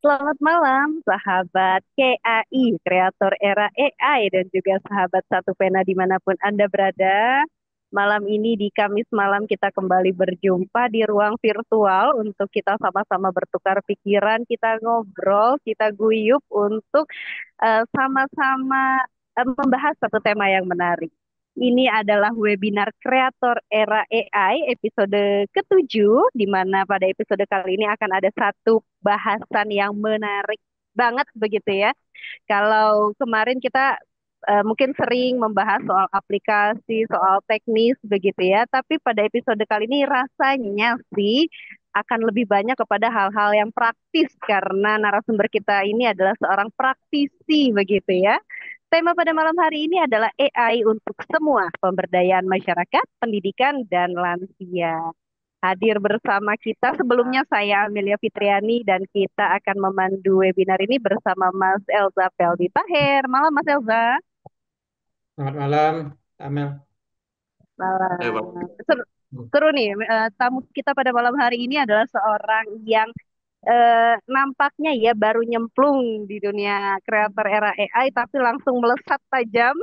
Selamat malam, sahabat KAI, kreator era AI, dan juga sahabat Satu Pena dimanapun Anda berada. Malam ini di Kamis malam kita kembali berjumpa di ruang virtual untuk kita sama-sama bertukar pikiran, kita ngobrol, kita guyup untuk sama-sama membahas satu tema yang menarik. Ini adalah webinar Kreator Era AI episode ke-7, di mana pada episode kali ini akan ada satu bahasan yang menarik banget begitu ya. Kalau kemarin kita mungkin sering membahas soal aplikasi, soal teknis begitu ya, tapi pada episode kali ini rasanya sih akan lebih banyak kepada hal-hal yang praktis karena narasumber kita ini adalah seorang praktisi begitu ya. Tema pada malam hari ini adalah AI untuk semua pemberdayaan masyarakat, pendidikan, dan lansia. Hadir bersama kita sebelumnya saya Amelia Fitriani dan kita akan memandu webinar ini bersama Mas Elza Peldi Taher. Malam Mas Elza. Selamat malam, Amel. Malam. Bang. Seru, seru nih, tamu kita pada malam hari ini adalah seorang yang nampaknya ya baru nyemplung di dunia kreator era AI tapi langsung melesat tajam.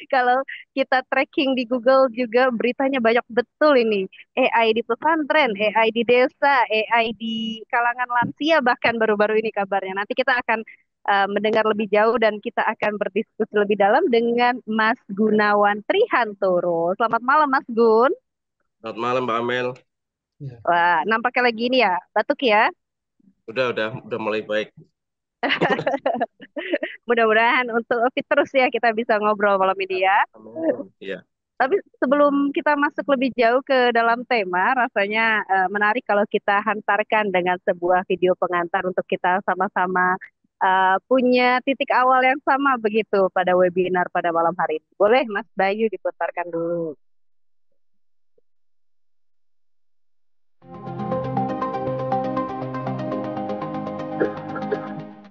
Kalau kita tracking di Google juga beritanya banyak betul ini. AI di pesantren, AI di desa, AI di kalangan lansia bahkan baru-baru ini kabarnya. Nanti kita akan mendengar lebih jauh dan kita akan berdiskusi lebih dalam dengan Mas Gunawan Trihantoro. Selamat malam Mas Gun. Selamat malam, Mbak Amel. Ya. Wah, nampaknya lagi ini ya, batuk ya. Udah mulai baik. Mudah-mudahan untuk fit terus ya kita bisa ngobrol malam ini ya. Amin. Iya. Tapi sebelum kita masuk lebih jauh ke dalam tema, rasanya menarik kalau kita hantarkan dengan sebuah video pengantar untuk kita sama-sama punya titik awal yang sama begitu pada webinar pada malam hari ini. Boleh Mas Bayu diputarkan dulu.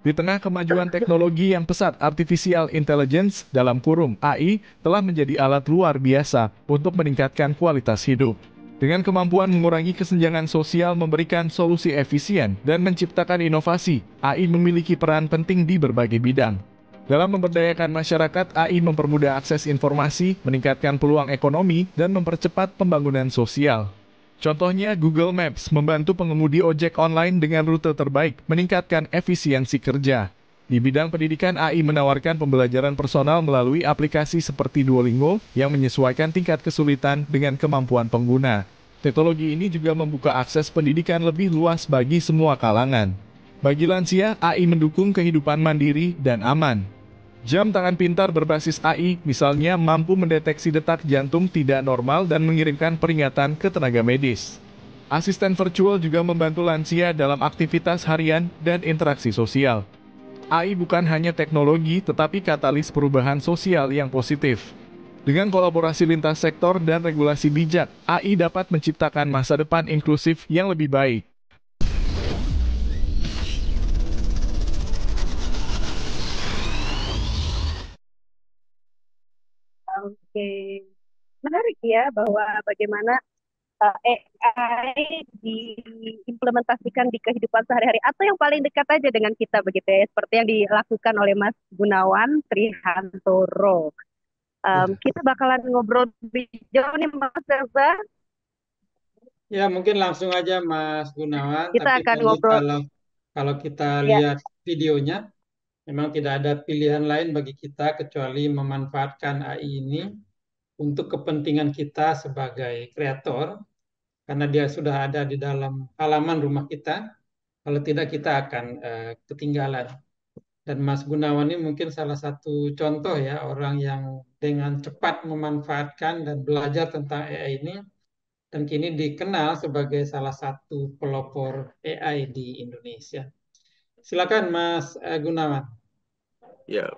Di tengah kemajuan teknologi yang pesat, artificial intelligence dalam kurung AI telah menjadi alat luar biasa untuk meningkatkan kualitas hidup. Dengan kemampuan mengurangi kesenjangan sosial, memberikan solusi efisien, dan menciptakan inovasi, AI memiliki peran penting di berbagai bidang. Dalam memberdayakan masyarakat, AI mempermudah akses informasi, meningkatkan peluang ekonomi, dan mempercepat pembangunan sosial. Contohnya, Google Maps membantu pengemudi ojek online dengan rute terbaik, meningkatkan efisiensi kerja. Di bidang pendidikan, AI menawarkan pembelajaran personal melalui aplikasi seperti Duolingo yang menyesuaikan tingkat kesulitan dengan kemampuan pengguna. Teknologi ini juga membuka akses pendidikan lebih luas bagi semua kalangan. Bagi lansia, AI mendukung kehidupan mandiri dan aman. Jam tangan pintar berbasis AI, misalnya mampu mendeteksi detak jantung tidak normal dan mengirimkan peringatan ke tenaga medis. Asisten virtual juga membantu lansia dalam aktivitas harian dan interaksi sosial. AI bukan hanya teknologi, tetapi katalis perubahan sosial yang positif. Dengan kolaborasi lintas sektor dan regulasi bijak, AI dapat menciptakan masa depan inklusif yang lebih baik. Oke, menarik ya bahwa bagaimana AI diimplementasikan di kehidupan sehari-hari atau yang paling dekat aja dengan kita begitu ya, seperti yang dilakukan oleh Mas Gunawan Trihantoro. Ya. Kita bakalan ngobrol lebih jauh nih Mas Elza. Ya, mungkin langsung aja Mas Gunawan, Kita tapi akan tadi ngobrol kalau kita ya. lihat videonya, memang tidak ada pilihan lain bagi kita kecuali memanfaatkan AI ini untuk kepentingan kita sebagai kreator, karena dia sudah ada di dalam halaman rumah kita. Kalau tidak, kita akan ketinggalan. Dan Mas Gunawan ini mungkin salah satu contoh ya, orang yang dengan cepat memanfaatkan dan belajar tentang AI ini, dan kini dikenal sebagai salah satu pelopor AI di Indonesia. Silakan Mas Gunawan. Ya,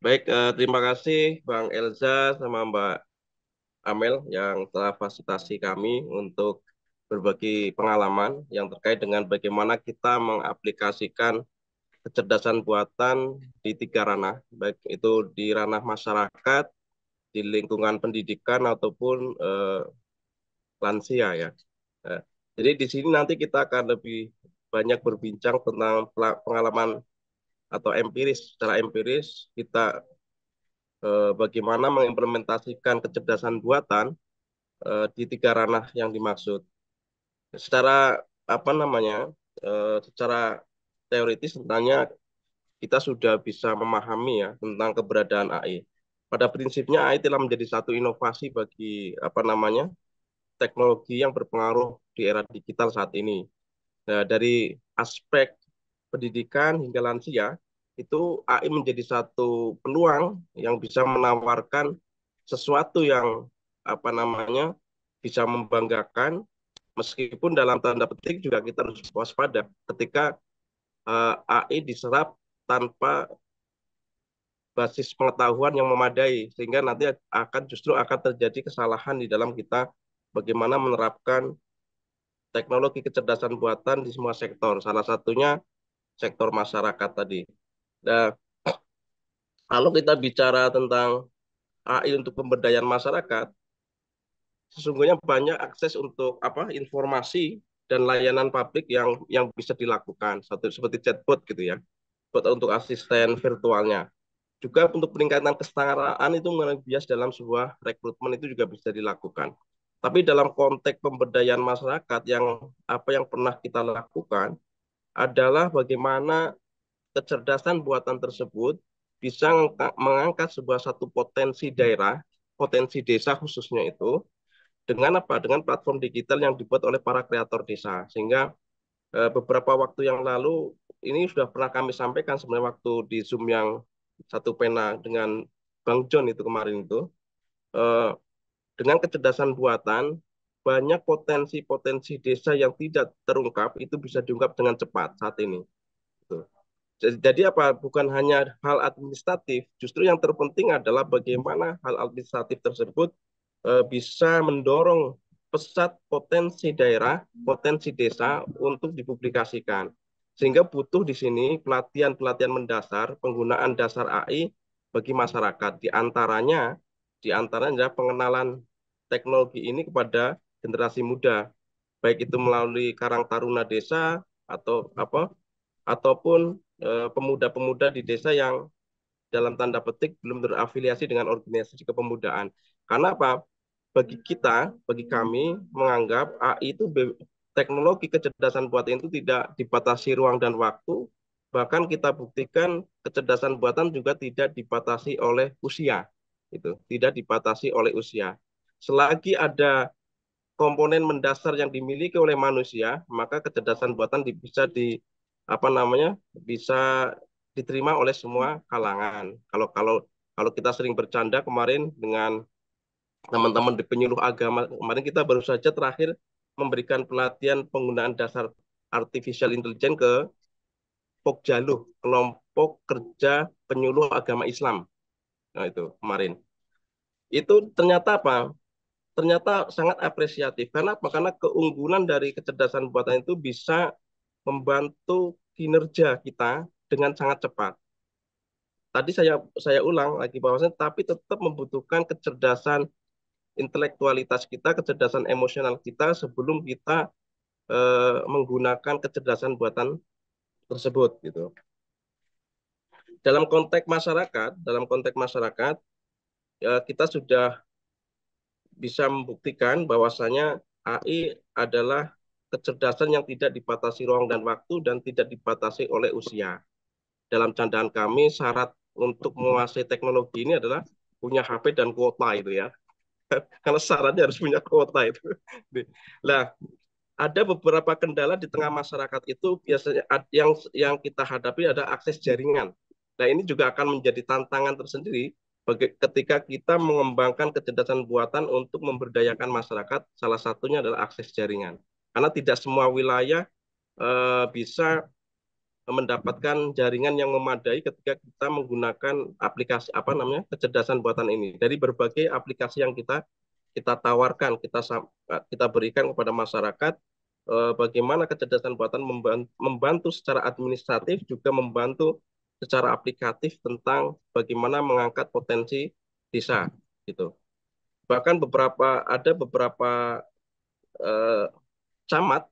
baik. Terima kasih Bang Elza sama Mbak Amel yang telah fasilitasi kami untuk berbagi pengalaman yang terkait dengan bagaimana kita mengaplikasikan kecerdasan buatan di tiga ranah, baik itu di ranah masyarakat, di lingkungan pendidikan ataupun lansia ya. Nah, jadi di sini nanti kita akan lebih banyak berbincang tentang pengalaman atau empiris. Secara empiris kita bagaimana mengimplementasikan kecerdasan buatan di tiga ranah yang dimaksud. Secara apa namanya? Secara teoritis tentunya kita sudah bisa memahami ya tentang keberadaan AI. Pada prinsipnya AI telah menjadi satu inovasi bagi apa namanya? Teknologi yang berpengaruh di era digital saat ini. Nah, dari aspek pendidikan hingga lansia, itu AI menjadi satu peluang yang bisa menawarkan sesuatu yang apa namanya bisa membanggakan, meskipun dalam tanda petik juga kita harus waspada ketika AI diserap tanpa basis pengetahuan yang memadai, sehingga nanti justru akan terjadi kesalahan di dalam kita bagaimana menerapkan teknologi kecerdasan buatan di semua sektor. Salah satunya sektor masyarakat tadi. Nah, kalau kita bicara tentang AI untuk pemberdayaan masyarakat, sesungguhnya banyak akses untuk informasi dan layanan publik yang bisa dilakukan, seperti chatbot gitu ya, buat untuk asisten virtualnya. Juga untuk peningkatan kesetaraan itu mengenai bias dalam sebuah rekrutmen itu juga bisa dilakukan. Tapi dalam konteks pemberdayaan masyarakat yang pernah kita lakukan adalah bagaimana kecerdasan buatan tersebut bisa mengangkat satu potensi daerah, potensi desa khususnya itu dengan Dengan platform digital yang dibuat oleh para kreator desa. Sehingga beberapa waktu yang lalu ini sudah pernah kami sampaikan sebenarnya waktu di Zoom yang satu pena dengan Bang John itu kemarin itu, eh, dengan kecerdasan buatan banyak potensi-potensi desa yang tidak terungkap itu bisa diungkap dengan cepat saat ini. Gitu. Jadi apa? Bukan hanya hal administratif, justru yang terpenting adalah bagaimana hal administratif tersebut bisa mendorong pesat potensi daerah, potensi desa untuk dipublikasikan. Sehingga butuh di sini pelatihan-pelatihan mendasar, penggunaan dasar AI bagi masyarakat. Di antaranya adalah pengenalan teknologi ini kepada generasi muda, baik itu melalui Karang Taruna Desa ataupun pemuda-pemuda di desa yang dalam tanda petik belum terafiliasi dengan organisasi kepemudaan. Karena apa? Bagi kami menganggap AI itu teknologi kecerdasan buatan itu tidak dibatasi ruang dan waktu, bahkan kita buktikan kecerdasan buatan juga tidak dibatasi oleh usia. Itu, tidak dibatasi oleh usia. Selagi ada komponen mendasar yang dimiliki oleh manusia, maka kecerdasan buatan bisa diterima oleh semua kalangan. Kalau kita sering bercanda kemarin dengan teman-teman di penyuluh agama, kemarin kita baru saja terakhir memberikan pelatihan penggunaan dasar artificial intelligence ke Pokjaluh, kelompok kerja penyuluh agama Islam. Nah, itu kemarin. Itu ternyata apa? Ternyata sangat apresiatif. Karena apa? Karena keunggulan dari kecerdasan buatan itu bisa membantu kinerja kita dengan sangat cepat. Tadi saya ulang lagi bahwasanya tapi tetap membutuhkan kecerdasan intelektualitas kita, kecerdasan emosional kita sebelum kita menggunakan kecerdasan buatan tersebut gitu. Dalam konteks masyarakat kita sudah bisa membuktikan bahwasanya AI adalah kecerdasan yang tidak dibatasi ruang dan waktu dan tidak dibatasi oleh usia. Dalam candaan kami, syarat untuk menguasai teknologi ini adalah punya HP dan kuota itu ya. Karena syaratnya harus punya kuota itu. Nah, ada beberapa kendala di tengah masyarakat itu biasanya yang kita hadapi ada akses jaringan. Nah, ini juga akan menjadi tantangan tersendiri ketika kita mengembangkan kecerdasan buatan untuk memberdayakan masyarakat. Salah satunya adalah akses jaringan. Karena tidak semua wilayah bisa mendapatkan jaringan yang memadai ketika kita menggunakan aplikasi kecerdasan buatan ini. Dari berbagai aplikasi yang kita tawarkan, kita berikan kepada masyarakat, bagaimana kecerdasan buatan membantu secara administratif, juga membantu secara aplikatif tentang bagaimana mengangkat potensi desa gitu. Bahkan ada beberapa camat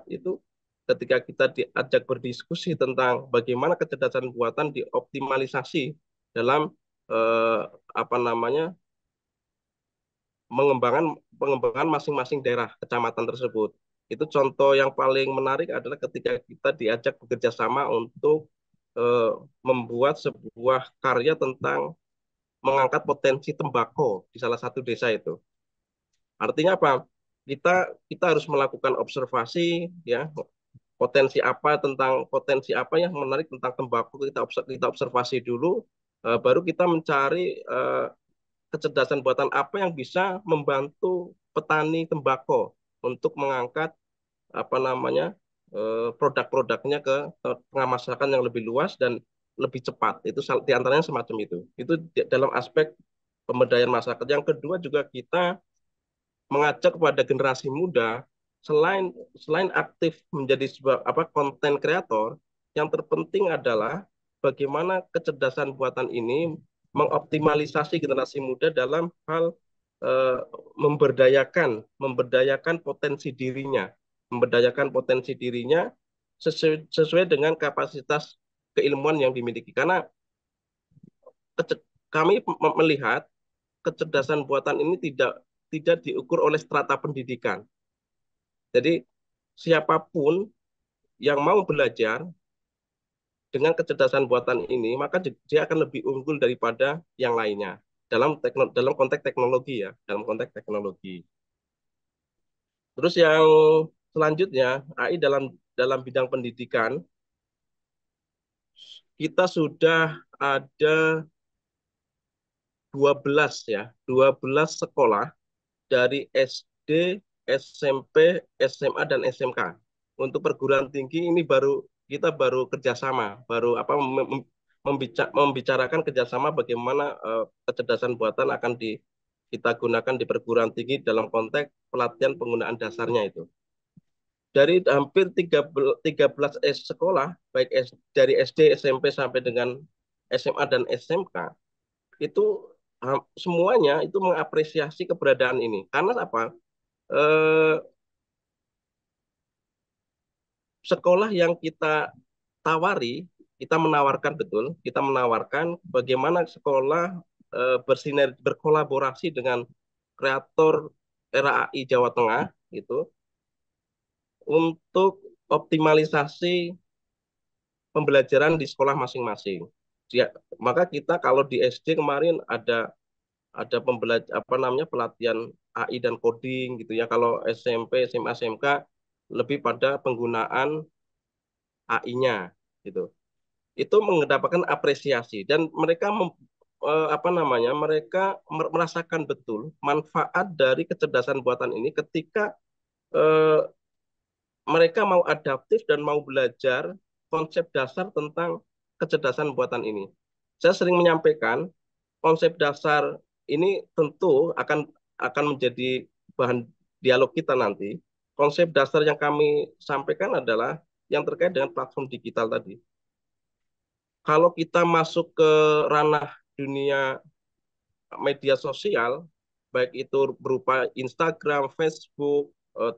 itu ketika kita diajak berdiskusi tentang bagaimana kecerdasan buatan dioptimalisasi dalam eh, apa namanya pengembangan masing-masing daerah kecamatan tersebut. Itu contoh yang paling menarik adalah ketika kita diajak bekerja sama untuk eh, membuat sebuah karya tentang mengangkat potensi tembakau di salah satu desa itu. Artinya apa? Kita harus melakukan observasi, ya, potensi apa yang menarik tentang tembakau, kita observasi dulu, baru kita mencari kecerdasan buatan apa yang bisa membantu petani tembakau untuk mengangkat apa namanya produk-produknya ke pemasaran yang lebih luas dan lebih cepat. Itu diantaranya semacam itu. Itu dalam aspek pemberdayaan masyarakat. Yang kedua juga kita mengajak kepada generasi muda, selain selain aktif menjadi sebuah konten kreator, yang terpenting adalah bagaimana kecerdasan buatan ini mengoptimalisasi generasi muda dalam hal eh, memberdayakan potensi dirinya sesuai dengan kapasitas keilmuan yang dimiliki. Karena kami melihat kecerdasan buatan ini tidak diukur oleh strata pendidikan. Jadi siapapun yang mau belajar dengan kecerdasan buatan ini, maka dia akan lebih unggul daripada yang lainnya dalam konteks teknologi, ya, dalam konteks teknologi. Terus yang selanjutnya, AI dalam bidang pendidikan, kita sudah ada 12 sekolah dari SD, SMP, SMA, dan SMK. Untuk perguruan tinggi ini kita baru kerjasama, baru membicarakan kerjasama bagaimana kecerdasan buatan akan kita gunakan di perguruan tinggi dalam konteks pelatihan penggunaan dasarnya itu. Dari hampir 13 sekolah, baik dari SD, SMP sampai dengan SMA dan SMK, itu semuanya itu mengapresiasi keberadaan ini. Karena apa? Eh, Sekolah yang kita menawarkan betul, kita menawarkan bagaimana sekolah berkolaborasi dengan kreator era AI Jawa Tengah gitu untuk optimalisasi pembelajaran di sekolah masing-masing. Maka kita kalau di SD kemarin ada pelatihan AI dan coding gitu ya. Kalau SMP, SMA, SMK lebih pada penggunaan AI-nya gitu. Itu mendapatkan apresiasi dan mereka merasakan betul manfaat dari kecerdasan buatan ini ketika eh, mereka mau adaptif dan mau belajar konsep dasar tentang kecerdasan buatan ini. Saya sering menyampaikan konsep dasar ini tentu akan menjadi bahan dialog kita nanti. Konsep dasar yang kami sampaikan adalah yang terkait dengan platform digital tadi. Kalau kita masuk ke ranah dunia media sosial, baik itu berupa Instagram, Facebook,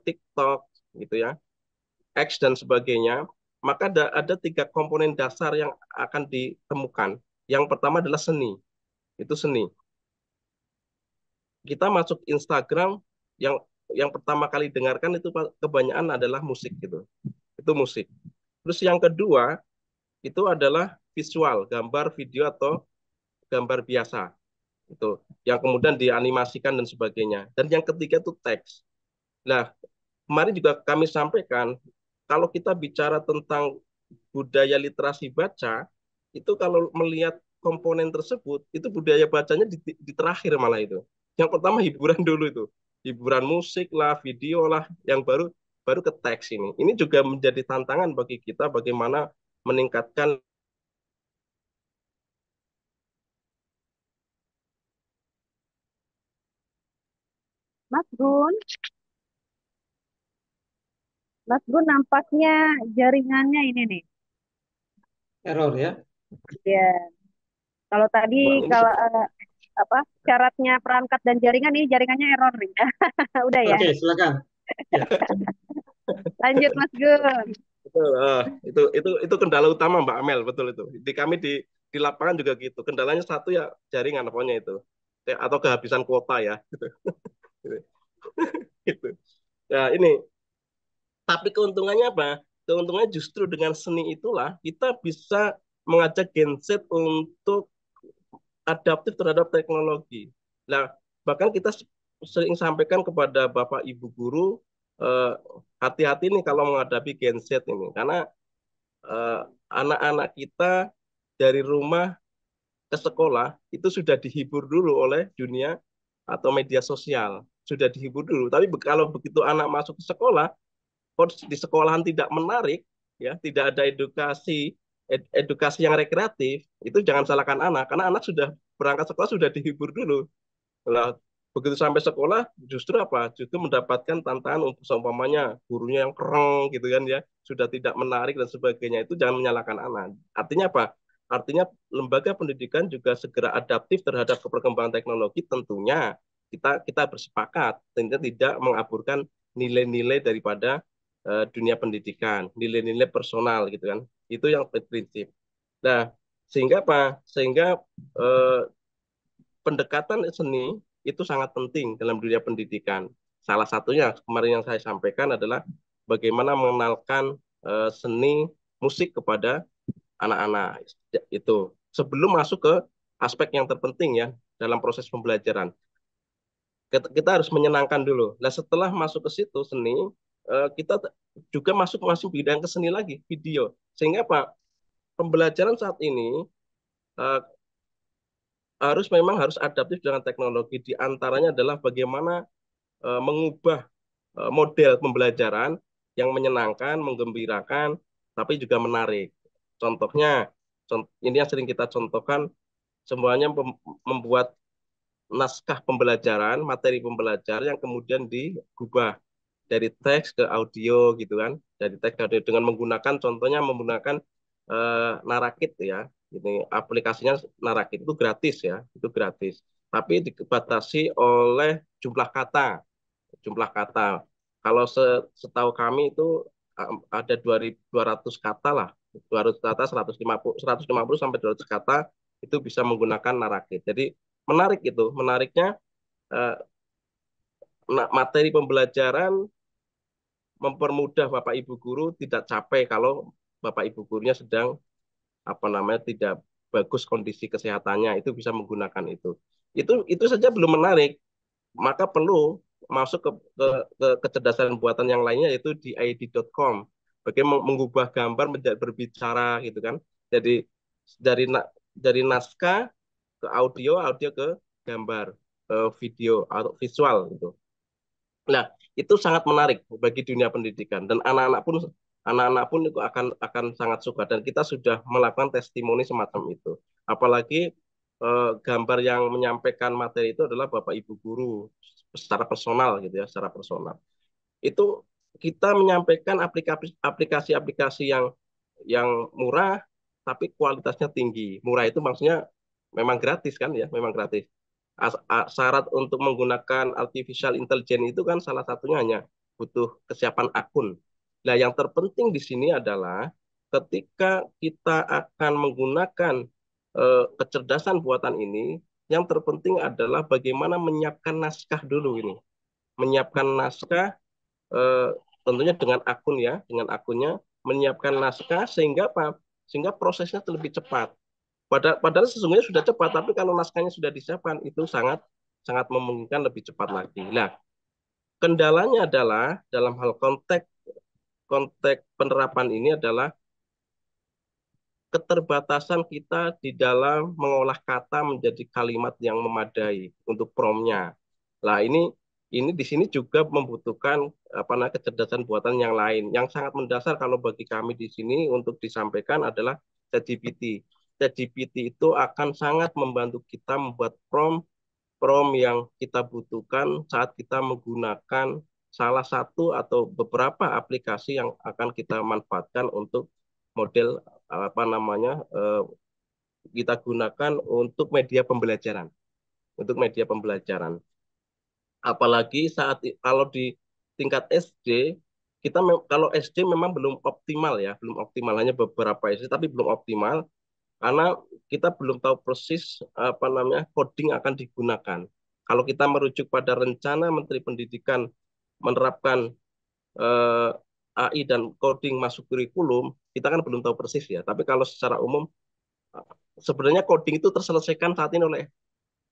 TikTok, gitu ya, X dan sebagainya, maka ada 3 komponen dasar yang akan ditemukan. Yang pertama adalah seni, itu seni. Kita masuk Instagram, yang pertama kali dengarkan itu kebanyakan adalah musik gitu, itu musik. Terus yang kedua itu adalah visual, gambar, video atau gambar biasa itu yang kemudian dianimasikan dan sebagainya. Dan yang ketiga itu teks. Nah, kemarin juga kami sampaikan kalau kita bicara tentang budaya literasi baca, itu kalau melihat komponen tersebut, itu budaya bacanya di terakhir malah itu. Yang pertama hiburan dulu itu. Hiburan musik lah, video lah, yang baru baru ke teks ini. Ini juga menjadi tantangan bagi kita bagaimana meningkatkan. Mas Gun nampaknya jaringannya ini nih. Error ya. Ya, kalau tadi Wah, ini kalau apa syaratnya perangkat dan jaringan nih jaringannya error ya. Udah ya. Oke, silakan. Ya. Lanjut Mas Gun. Betul, itu kendala utama Mbak Amel, betul itu. Di kami di lapangan juga gitu. Kendalanya satu ya jaringan pokoknya itu. Atau kehabisan kuota ya gitu. Gitu. Nah, ini tapi keuntungannya apa? Keuntungannya justru dengan seni itulah kita bisa mengajak Gen Z untuk adaptif terhadap teknologi. Nah, bahkan kita sering sampaikan kepada Bapak Ibu guru, eh, hati-hati nih kalau menghadapi Gen Z ini, karena eh, anak-anak kita dari rumah ke sekolah itu sudah dihibur dulu oleh dunia atau media sosial, sudah dihibur dulu. Tapi kalau begitu anak masuk ke sekolah, kok di sekolahan tidak menarik, ya tidak ada edukasi yang rekreatif, itu jangan salahkan anak, karena anak sudah berangkat sekolah sudah dihibur dulu. Nah, begitu sampai sekolah justru apa? Justru mendapatkan tantangan untuk seumpamanya gurunya yang kereng gitu kan ya, sudah tidak menarik dan sebagainya. Itu jangan menyalahkan anak. Artinya apa? Artinya lembaga pendidikan juga segera adaptif terhadap perkembangan teknologi, tentunya kita bersepakat tentunya tidak mengaburkan nilai-nilai daripada dunia pendidikan, nilai-nilai personal gitu kan. Itu yang prinsip. Nah, sehingga apa? Sehingga eh, pendekatan seni itu sangat penting dalam dunia pendidikan. Salah satunya kemarin yang saya sampaikan adalah bagaimana mengenalkan seni musik kepada anak-anak itu sebelum masuk ke aspek yang terpenting ya dalam proses pembelajaran. Kita harus menyenangkan dulu. Nah, setelah masuk ke situ seni, kita juga masuk bidang ke seni lagi, video. Sehingga apa? Pembelajaran saat ini eh, memang harus adaptif dengan teknologi. Di antaranya adalah bagaimana mengubah model pembelajaran yang menyenangkan, menggembirakan, tapi juga menarik. Contohnya, ini yang sering kita contohkan, semuanya membuat naskah pembelajaran, materi pembelajaran yang kemudian diubah dari teks ke audio gitu kan, dari teks ke audio dengan menggunakan, contohnya menggunakan Narakit ya. Ini aplikasinya Narakit itu gratis ya, itu gratis. Tapi dibatasi oleh jumlah kata. Kalau setahu kami itu ada 2.200 kata lah, 200 kata, 150 sampai 200 kata itu bisa menggunakan Narakit. Jadi menarik itu, menariknya eh, materi pembelajaran mempermudah Bapak Ibu guru tidak capek kalau Bapak Ibu gurunya sedang tidak bagus kondisi kesehatannya, itu bisa menggunakan itu. Itu saja belum menarik, maka perlu masuk ke kecerdasan buatan yang lainnya, yaitu di id.com. Bagaimana mengubah gambar menjadi berbicara gitu kan. Jadi dari naskah ke audio, audio ke gambar, video atau visual gitu. Nah, itu sangat menarik bagi dunia pendidikan, dan anak-anak pun itu akan sangat suka, dan kita sudah melakukan testimoni semacam itu. Apalagi gambar yang menyampaikan materi itu adalah Bapak Ibu guru secara personal gitu ya, secara personal. Itu kita menyampaikan aplikasi-aplikasi yang murah tapi kualitasnya tinggi. Murah itu maksudnya memang gratis kan ya, memang gratis. Syarat untuk menggunakan artificial intelligence itu kan salah satunya hanya butuh kesiapan akun. Nah, yang terpenting di sini adalah ketika kita akan menggunakan kecerdasan buatan ini, yang terpenting adalah bagaimana menyiapkan naskah dulu ini. Menyiapkan naskah eh, tentunya dengan akun ya, dengan akunnya menyiapkan naskah sehingga apa? Sehingga prosesnya lebih cepat. Padahal sesungguhnya sudah cepat, tapi kalau naskahnya sudah disiapkan itu sangat sangat memungkinkan lebih cepat lagi. Nah, kendalanya adalah dalam hal konteks konteks penerapan ini adalah keterbatasan kita di dalam mengolah kata menjadi kalimat yang memadai untuk promptnya. Nah, ini di sini juga membutuhkan kecerdasan buatan yang lain. Yang sangat mendasar kalau bagi kami di sini untuk disampaikan adalah ChatGPT. ChatGPT itu akan sangat membantu kita membuat prompt yang kita butuhkan saat kita menggunakan salah satu atau beberapa aplikasi yang akan kita manfaatkan untuk model kita gunakan untuk media pembelajaran, apalagi kalau di tingkat SD kalau SD memang belum optimal ya, belum optimal, hanya beberapa SD tapi belum optimal karena kita belum tahu persis apa namanya coding akan digunakan. Kalau kita merujuk pada rencana Menteri Pendidikan menerapkan eh, AI dan coding masuk kurikulum, kita kan belum tahu persis ya. Tapi kalau secara umum sebenarnya coding itu terselesaikan saat ini oleh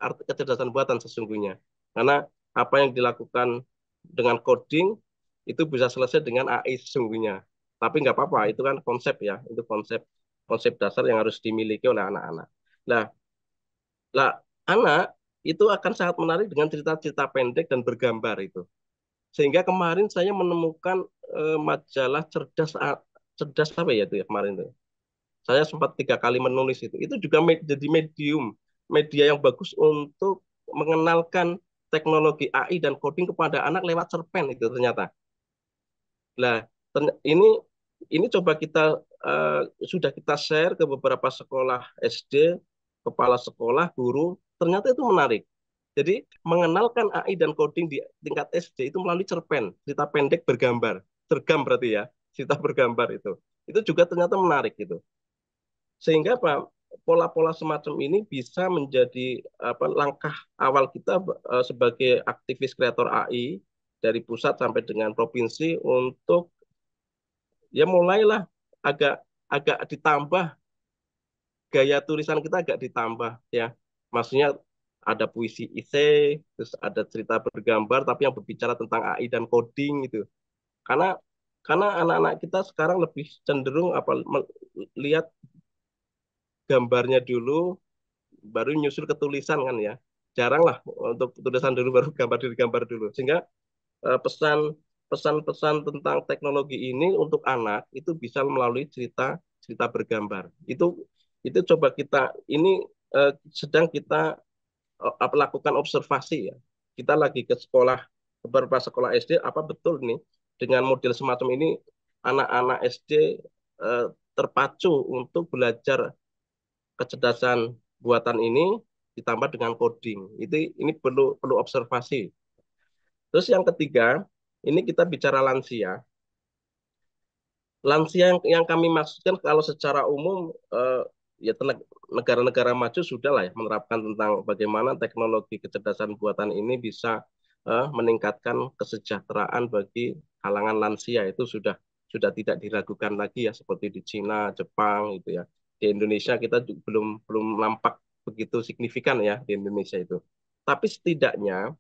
kecerdasan buatan sesungguhnya. Karena apa yang dilakukan dengan coding itu bisa selesai dengan AI sesungguhnya. Tapi nggak apa-apa, itu kan konsep ya, itu konsep konsep dasar yang harus dimiliki oleh anak-anak. Nah, lah anak itu akan sangat menarik dengan cerita-cerita pendek dan bergambar itu. Sehingga kemarin saya menemukan majalah cerdas apa ya itu ya kemarin itu. Saya sempat 3 kali menulis itu. Itu juga jadi media yang bagus untuk mengenalkan teknologi AI dan coding kepada anak lewat cerpen itu ternyata. Nah, ini coba kita sudah kita share ke beberapa sekolah SD, kepala sekolah, guru, ternyata itu menarik. Jadi mengenalkan AI dan coding di tingkat SD itu melalui cerpen, cerita pendek bergambar, sergam berarti ya, cerita bergambar itu. Itu juga ternyata menarik gitu. Sehingga apa? Pola-pola semacam ini bisa menjadi apa langkah awal kita sebagai aktivis kreator AI dari pusat sampai dengan provinsi untuk ya mulailah agak agak ditambah gaya tulisan kita agak ditambah ya. Maksudnya ada puisi esai, terus ada cerita bergambar tapi yang berbicara tentang AI dan coding gitu. Karena karena anak-anak kita sekarang lebih cenderung lihat gambarnya dulu baru nyusul ke tulisan kan ya. Jarang lah untuk tulisan dulu baru gambar dulu. Sehingga pesan-pesan tentang teknologi ini untuk anak itu bisa melalui cerita cerita bergambar. Itu coba kita ini sedang kita lakukan observasi ya. Kita lagi ke sekolah beberapa sekolah SD apa betul nih dengan model semacam ini anak-anak SD terpacu untuk belajar kecerdasan buatan ini ditambah dengan coding. Ini perlu perlu observasi. Terus yang ketiga, ini kita bicara lansia. Lansia yang kami maksudkan kalau secara umum ya negara-negara maju sudah lah ya menerapkan tentang bagaimana teknologi kecerdasan buatan ini bisa meningkatkan kesejahteraan bagi kalangan lansia itu sudah tidak diragukan lagi ya seperti di Cina, Jepang gitu ya. Di Indonesia kita belum belum nampak begitu signifikan ya di Indonesia itu. Tapi setidaknya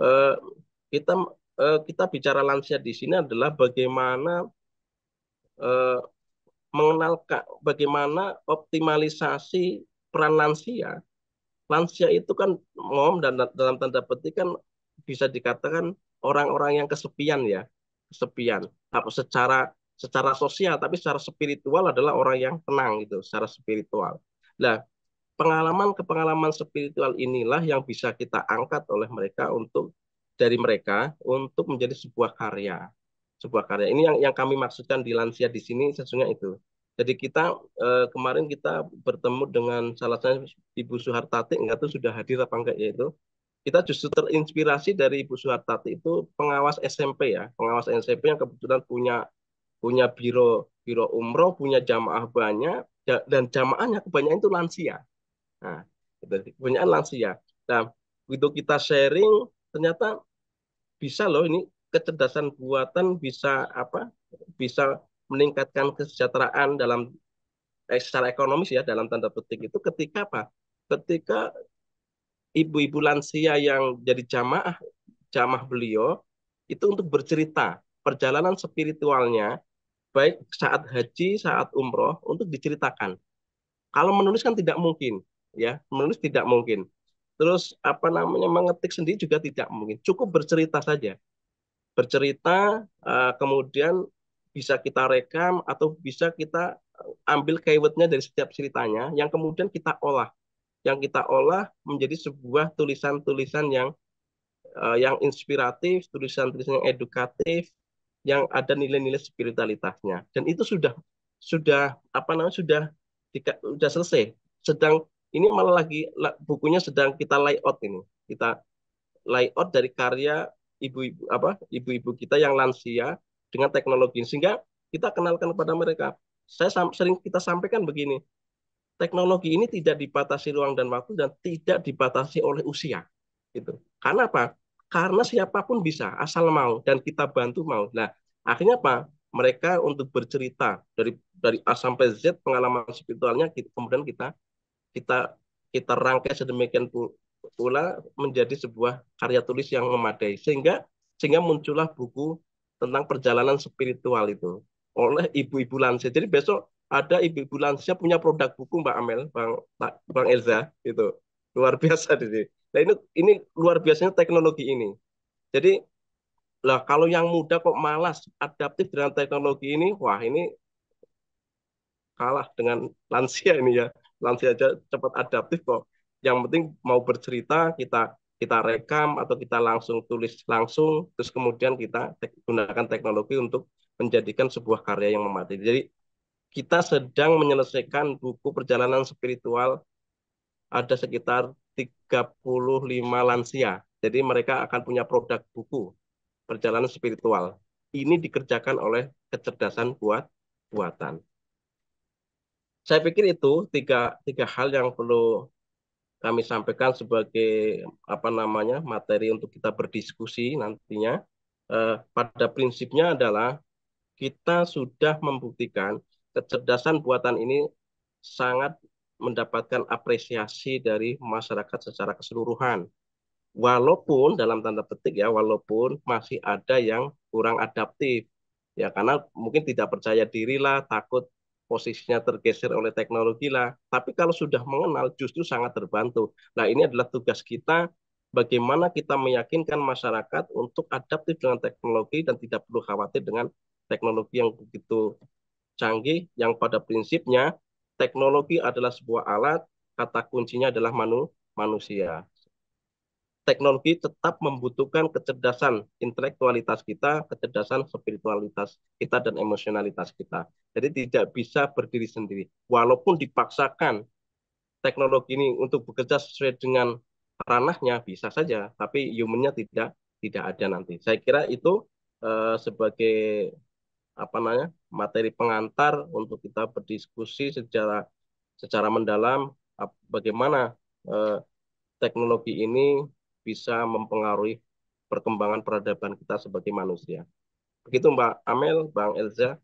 eh, kita kita bicara lansia di sini adalah bagaimana eh, mengenalkan bagaimana optimalisasi peran lansia. Lansia itu kan dan dalam tanda petik kan bisa dikatakan orang-orang yang kesepian ya, kesepian. Apa secara sosial tapi secara spiritual adalah orang yang tenang gitu, secara spiritual. Nah, pengalaman spiritual inilah yang bisa kita angkat oleh mereka dari mereka untuk menjadi sebuah karya. Sebuah karya. Ini yang kami maksudkan di lansia di sini sesungguhnya itu. Jadi kita kemarin kita bertemu dengan salah satu Ibu Suhartati, enggak tuh sudah hadir apa enggak ya itu. Kita justru terinspirasi dari Ibu Suhartati itu pengawas SMP ya, pengawas SMP yang kebetulan punya punya biro umroh, punya jamaah banyak dan jamaahnya kebanyakan itu lansia. Nah, kebanyakan lansia. Nah, begitu kita sharing, ternyata bisa loh ini kecerdasan buatan bisa apa? Bisa meningkatkan kesejahteraan dalam secara ekonomis ya dalam tanda petik itu ketika apa? Ketika ibu-ibu lansia yang jadi jamaah beliau itu untuk bercerita perjalanan spiritualnya baik saat haji, saat umroh untuk diceritakan. Kalau menulis kan tidak mungkin, ya, menulis tidak mungkin. Terus apa namanya mengetik sendiri juga tidak mungkin. Cukup bercerita saja. Bercerita, kemudian bisa kita rekam atau bisa kita ambil keywordnya dari setiap ceritanya, yang kemudian kita olah, menjadi sebuah tulisan-tulisan yang inspiratif, tulisan-tulisan yang edukatif, yang ada nilai-nilai spiritualitasnya. Dan itu sudah apa namanya sudah selesai. Sedang ini malah lagi bukunya sedang kita layout ini. Kita layout dari karya ibu-ibu kita yang lansia dengan teknologi, sehingga kita kenalkan kepada mereka. Sering kita sampaikan begini, teknologi ini tidak dibatasi ruang dan waktu dan tidak dibatasi oleh usia. Gitu. Karena apa? Karena siapapun bisa, asal mau dan kita bantu mau. Nah, akhirnya apa? Mereka untuk bercerita dari A sampai Z pengalaman spiritualnya, kemudian kita kita rangkai sedemikian pula menjadi sebuah karya tulis yang memadai, sehingga muncullah buku tentang perjalanan spiritual itu oleh ibu-ibu lansia. Jadi besok ada ibu-ibu lansia punya produk buku, Mbak Amel, Bang Elza, itu luar biasa di sini. Nah, ini luar biasanya teknologi ini. Jadi lah, kalau yang muda kok malas adaptif dengan teknologi ini, wah, ini kalah dengan lansia ini ya. Lansia aja cepat adaptif kok. Yang penting mau bercerita, kita rekam atau kita langsung tulis langsung, terus kemudian kita gunakan teknologi untuk menjadikan sebuah karya yang memadai. Jadi kita sedang menyelesaikan buku perjalanan spiritual, ada sekitar 35 lansia. Jadi mereka akan punya produk buku perjalanan spiritual. Ini dikerjakan oleh kecerdasan buatan. Saya pikir itu tiga hal yang perlu kami sampaikan sebagai materi untuk kita berdiskusi nantinya. Pada prinsipnya adalah kita sudah membuktikan kecerdasan buatan ini sangat mendapatkan apresiasi dari masyarakat secara keseluruhan. Walaupun dalam tanda petik ya, walaupun masih ada yang kurang adaptif. Ya, karena mungkin tidak percaya diri lah, takut posisinya tergeser oleh teknologi lah. Tapi kalau sudah mengenal justru sangat terbantu. Nah, ini adalah tugas kita, bagaimana kita meyakinkan masyarakat untuk adaptif dengan teknologi dan tidak perlu khawatir dengan teknologi yang begitu canggih, yang pada prinsipnya teknologi adalah sebuah alat, kata kuncinya adalah manusia. Teknologi tetap membutuhkan kecerdasan intelektualitas kita, kecerdasan spiritualitas kita, dan emosionalitas kita. Jadi tidak bisa berdiri sendiri. Walaupun dipaksakan teknologi ini untuk bekerja sesuai dengan ranahnya, bisa saja, tapi humannya tidak ada nanti. Saya kira itu sebagai materi pengantar untuk kita berdiskusi secara mendalam bagaimana teknologi ini bisa mempengaruhi perkembangan peradaban kita sebagai manusia. Begitu Mbak Amel, Bang Elza.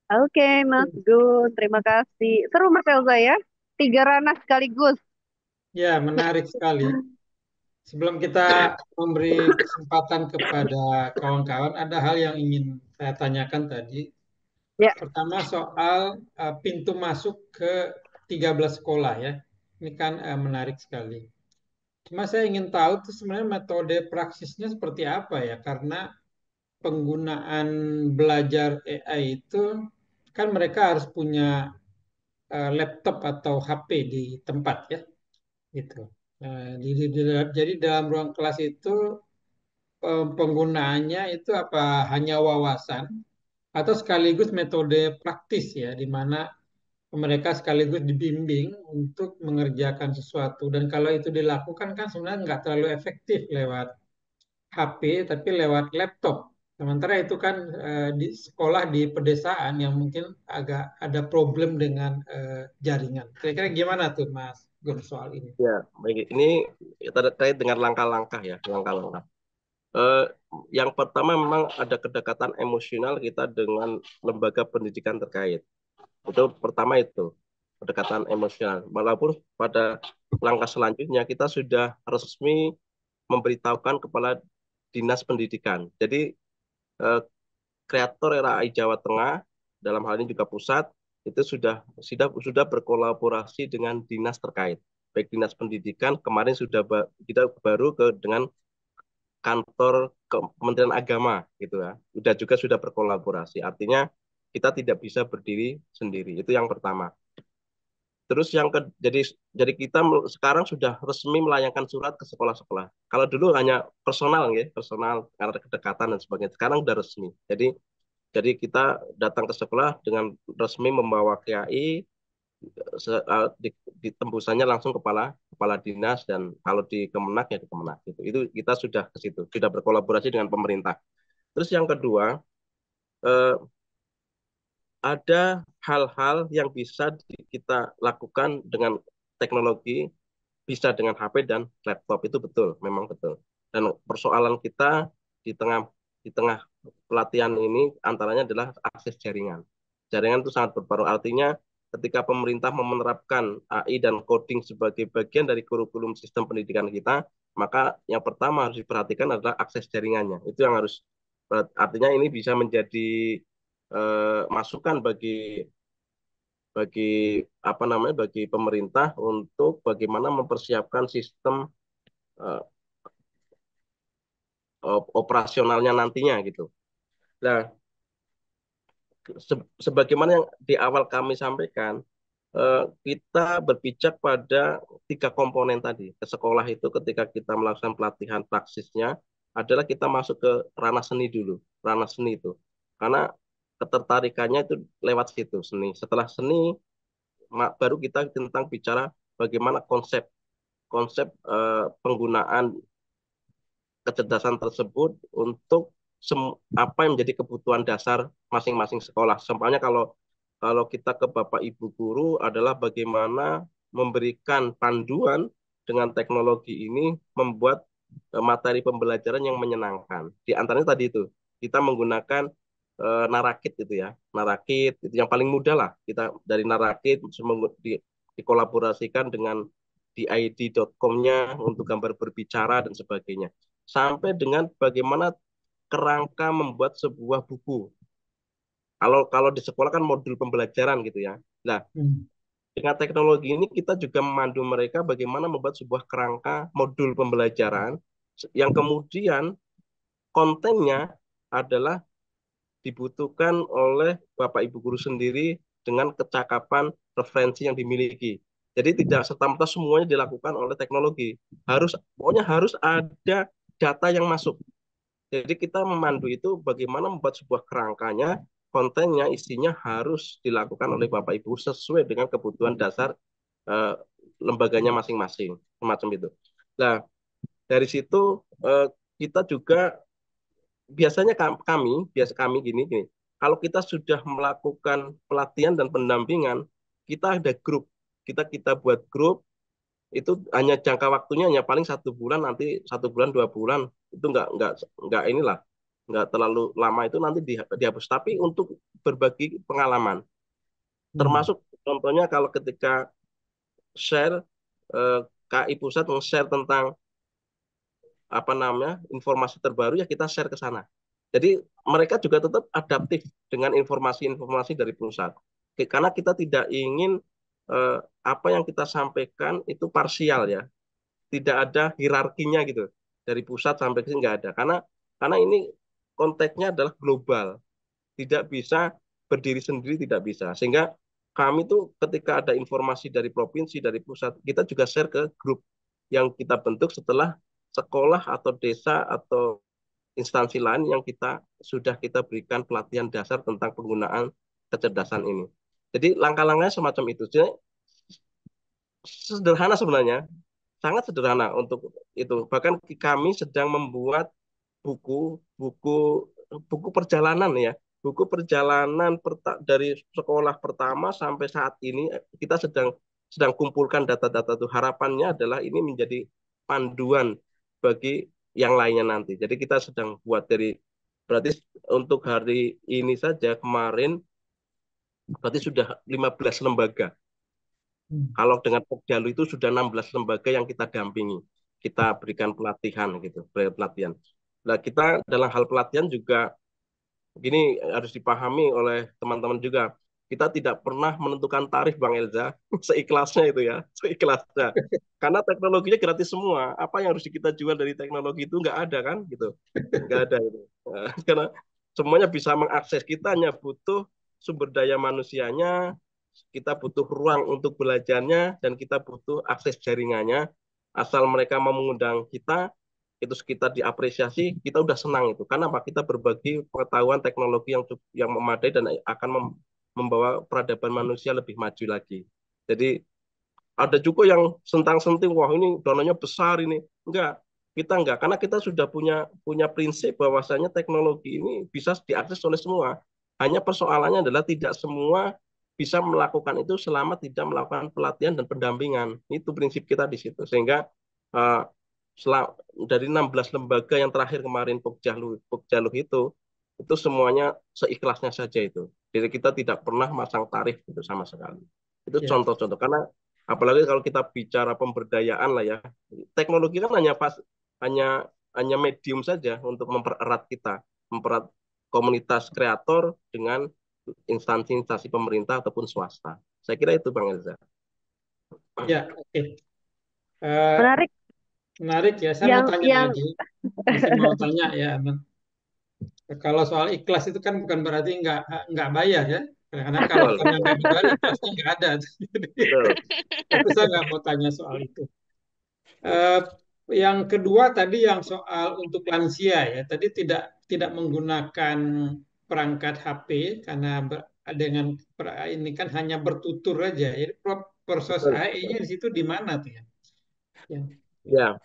Oke, Mas Gun, terima kasih. Seru Mas Elza ya, 3 ranah sekaligus. Ya, menarik sekali. Sebelum kita memberi kesempatan kepada kawan-kawan, ada hal yang ingin saya tanyakan tadi. Ya, Pertama soal pintu masuk ke 13 sekolah ya. Ini kan menarik sekali. Cuma saya ingin tahu tuh sebenarnya metode praksisnya seperti apa ya, karena penggunaan belajar AI itu kan mereka harus punya laptop atau HP di tempat ya, gitu. Jadi dalam ruang kelas itu penggunaannya itu apa hanya wawasan atau sekaligus metode praktis ya, di mana mereka sekaligus dibimbing untuk mengerjakan sesuatu. Dan kalau itu dilakukan kan sebenarnya nggak terlalu efektif lewat HP, tapi lewat laptop. Sementara itu kan di sekolah di pedesaan yang mungkin agak ada problem dengan jaringan. Kira-kira gimana tuh Mas Gun soal ini? Ya, baik. Ini terkait dengan langkah-langkah ya, langkah-langkah. Eh, yang pertama memang ada kedekatan emosional kita dengan lembaga pendidikan terkait. Itu pertama itu, pendekatan emosional. Walaupun pada langkah selanjutnya kita sudah resmi memberitahukan kepala dinas pendidikan. Jadi eh, kreator RAI Jawa Tengah, dalam hal ini juga pusat, itu sudah berkolaborasi dengan dinas terkait. Baik dinas pendidikan, kemarin kita baru dengan kantor Kementerian Agama gitu ya. Sudah berkolaborasi. Artinya kita tidak bisa berdiri sendiri. Itu yang pertama. Terus jadi kita sekarang sudah resmi melayangkan surat ke sekolah-sekolah. Kalau dulu hanya personal ya, personal karena kedekatan dan sebagainya. Sekarang sudah resmi. Jadi kita datang ke sekolah dengan resmi membawa KAI, ditembusannya langsung kepala dinas, dan kalau di Kemenak ya di Kemenak gitu. Itu kita sudah ke situ, sudah berkolaborasi dengan pemerintah. Terus yang kedua, eh, ada hal-hal yang bisa kita lakukan dengan teknologi, bisa dengan HP dan laptop, itu betul, memang betul. Dan persoalan kita di tengah di tengah pelatihan ini antaranya adalah akses jaringan. Jaringan itu sangat berpengaruh. Artinya ketika pemerintah menerapkan AI dan coding sebagai bagian dari kurikulum sistem pendidikan kita, maka yang pertama harus diperhatikan adalah akses jaringannya. Itu yang harus, artinya ini bisa menjadi masukan bagi bagi apa namanya, bagi pemerintah untuk bagaimana mempersiapkan sistem eh, operasionalnya nantinya gitu. Nah, sebagaimana yang di awal kami sampaikan, kita berpijak pada tiga komponen tadi. Ke sekolah itu ketika kita melakukan pelatihan praksisnya adalah kita masuk ke ranah seni dulu, ranah seni itu. Karena ketertarikannya itu lewat situ, seni. Setelah seni, baru kita tentang bicara bagaimana konsep konsep penggunaan kecerdasan tersebut untuk apa yang menjadi kebutuhan dasar masing-masing sekolah. Sampainya kalau kalau kita ke Bapak Ibu guru adalah bagaimana memberikan panduan dengan teknologi ini membuat materi pembelajaran yang menyenangkan. Di antaranya tadi itu kita menggunakan Narakit itu ya. Narakit itu yang paling mudah lah. Kita dari Narakit dikolaborasikan dengan did.com-nya untuk gambar berbicara dan sebagainya. Sampai dengan bagaimana kerangka membuat sebuah buku. Kalau kalau di sekolah kan modul pembelajaran gitu ya. Nah, dengan teknologi ini kita juga memandu mereka bagaimana membuat sebuah kerangka modul pembelajaran yang kemudian kontennya adalah dibutuhkan oleh Bapak Ibu guru sendiri dengan kecakapan referensi yang dimiliki. Jadi tidak serta-merta semuanya dilakukan oleh teknologi. Pokoknya harus ada data yang masuk. Jadi kita memandu itu bagaimana membuat sebuah kerangkanya, kontennya, isinya harus dilakukan oleh Bapak Ibu sesuai dengan kebutuhan dasar eh, lembaganya masing-masing, semacam itu. Nah, dari situ kita juga biasanya kami gini, kalau kita sudah melakukan pelatihan dan pendampingan, kita ada grup, kita buat grup, itu hanya jangka waktunya hanya paling 1 bulan, nanti 1 bulan 2 bulan itu nggak inilah, nggak terlalu lama, itu nanti dihapus, tapi untuk berbagi pengalaman, termasuk contohnya kalau ketika share, eh, KI Pusat share tentang apa namanya informasi terbaru, ya kita share ke sana. Jadi mereka juga tetap adaptif dengan informasi-informasi dari pusat. Karena kita tidak ingin apa yang kita sampaikan itu parsial ya, tidak ada hierarkinya gitu dari pusat sampai ke sini, nggak ada. Karena ini konteksnya adalah global, tidak bisa berdiri sendiri, tidak bisa. Sehingga kami tuh ketika ada informasi dari provinsi, dari pusat, kita juga share ke grup yang kita bentuk setelah sekolah atau desa atau instansi lain yang kita berikan pelatihan dasar tentang penggunaan kecerdasan ini. Jadi langkah-langkahnya semacam itu. Jadi, sederhana sebenarnya, sangat sederhana untuk itu. Bahkan kami sedang membuat buku buku perjalanan ya, buku perjalanan dari sekolah pertama sampai saat ini kita sedang kumpulkan data-data itu. Harapannya adalah ini menjadi panduan bagi yang lainnya nanti. Jadi kita sedang buat berarti untuk hari ini saja kemarin berarti sudah 15 lembaga. Kalau dengan Pokjalu itu sudah 16 lembaga yang kita dampingi. Kita berikan pelatihan gitu, pelatihan. Nah, kita dalam hal pelatihan juga begini, harus dipahami oleh teman-teman juga. Kita tidak pernah menentukan tarif, Bang Elza, seikhlasnya itu ya, seikhlasnya. Karena teknologinya gratis semua. Apa yang harus kita jual dari teknologi itu nggak ada kan, gitu. Nggak ada gitu. Nah, karena semuanya bisa mengakses. Kita hanya butuh sumber daya manusianya, kita butuh ruang untuk belajarnya, dan kita butuh akses jaringannya. Asal mereka mau mengundang kita, itu kita diapresiasi, kita udah senang itu. Karena apa? Kita berbagi pengetahuan teknologi yang memadai dan akan membawa peradaban manusia lebih maju lagi. Jadi ada juga yang sentang-senting, wah ini dananya besar ini. Enggak. Kita enggak, karena kita sudah punya prinsip bahwasanya teknologi ini bisa diakses oleh semua. Hanya persoalannya adalah tidak semua bisa melakukan itu selama tidak melakukan pelatihan dan pendampingan. Itu prinsip kita di situ. Sehingga eh, dari 16 lembaga yang terakhir kemarin Pokjaluh itu semuanya seikhlasnya saja itu. Jadi kita tidak pernah masang tarif itu sama sekali. Itu Ya. contoh-contoh. Karena apalagi kalau kita bicara pemberdayaan lah ya, teknologi kan hanya hanya medium saja untuk mempererat kita, mempererat komunitas kreator dengan instansi-instansi pemerintah ataupun swasta. Saya kira itu Bang Elza. Ya, oke. Eh, Menarik menarik ya. Saya mau tanya yang lagi. Masih mau tanya ya. Kalau soal ikhlas itu kan bukan berarti nggak bayar ya. Karena kalau Betul, karena nggak dibayar ikhlasnya nggak ada. Jadi betul. aku saya nggak mau tanya soal itu. Eh, yang kedua tadi yang soal untuk lansia ya. Tadi tidak menggunakan perangkat HP karena dengan ini kan hanya bertutur aja. Jadi proses Betul. AI-nya di situ di mana tuh ya? Yang Ya,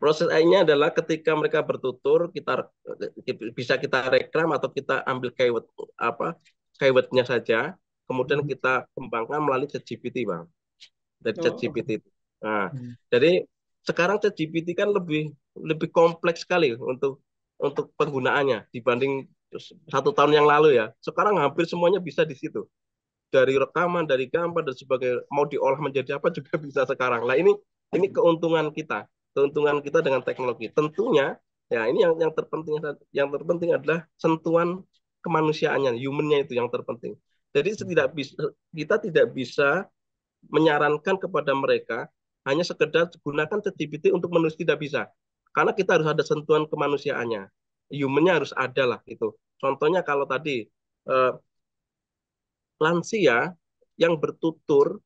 proses AI-nya adalah ketika mereka bertutur, bisa kita rekam atau kita ambil keywordnya saja, kemudian hmm. kita kembangkan melalui ChatGPT, Bang. Dari Oh, oke. ChatGPT. Nah, Hmm. jadi sekarang ChatGPT kan lebih lebih kompleks sekali untuk penggunaannya dibanding 1 tahun yang lalu ya. Sekarang hampir semuanya bisa di situ. Dari rekaman, dari gambar dan sebagainya, mau diolah menjadi apa juga bisa sekarang. Nah, ini keuntungan kita dengan teknologi. Tentunya ya ini yang terpenting adalah sentuhan kemanusiaannya, humannya itu yang terpenting. Jadi kita tidak bisa menyarankan kepada mereka hanya sekedar gunakan ChatGPT untuk menulis, tidak bisa. Karena kita harus ada sentuhan kemanusiaannya. Humannya harus ada lah itu. Contohnya kalau tadi eh, lansia yang bertutur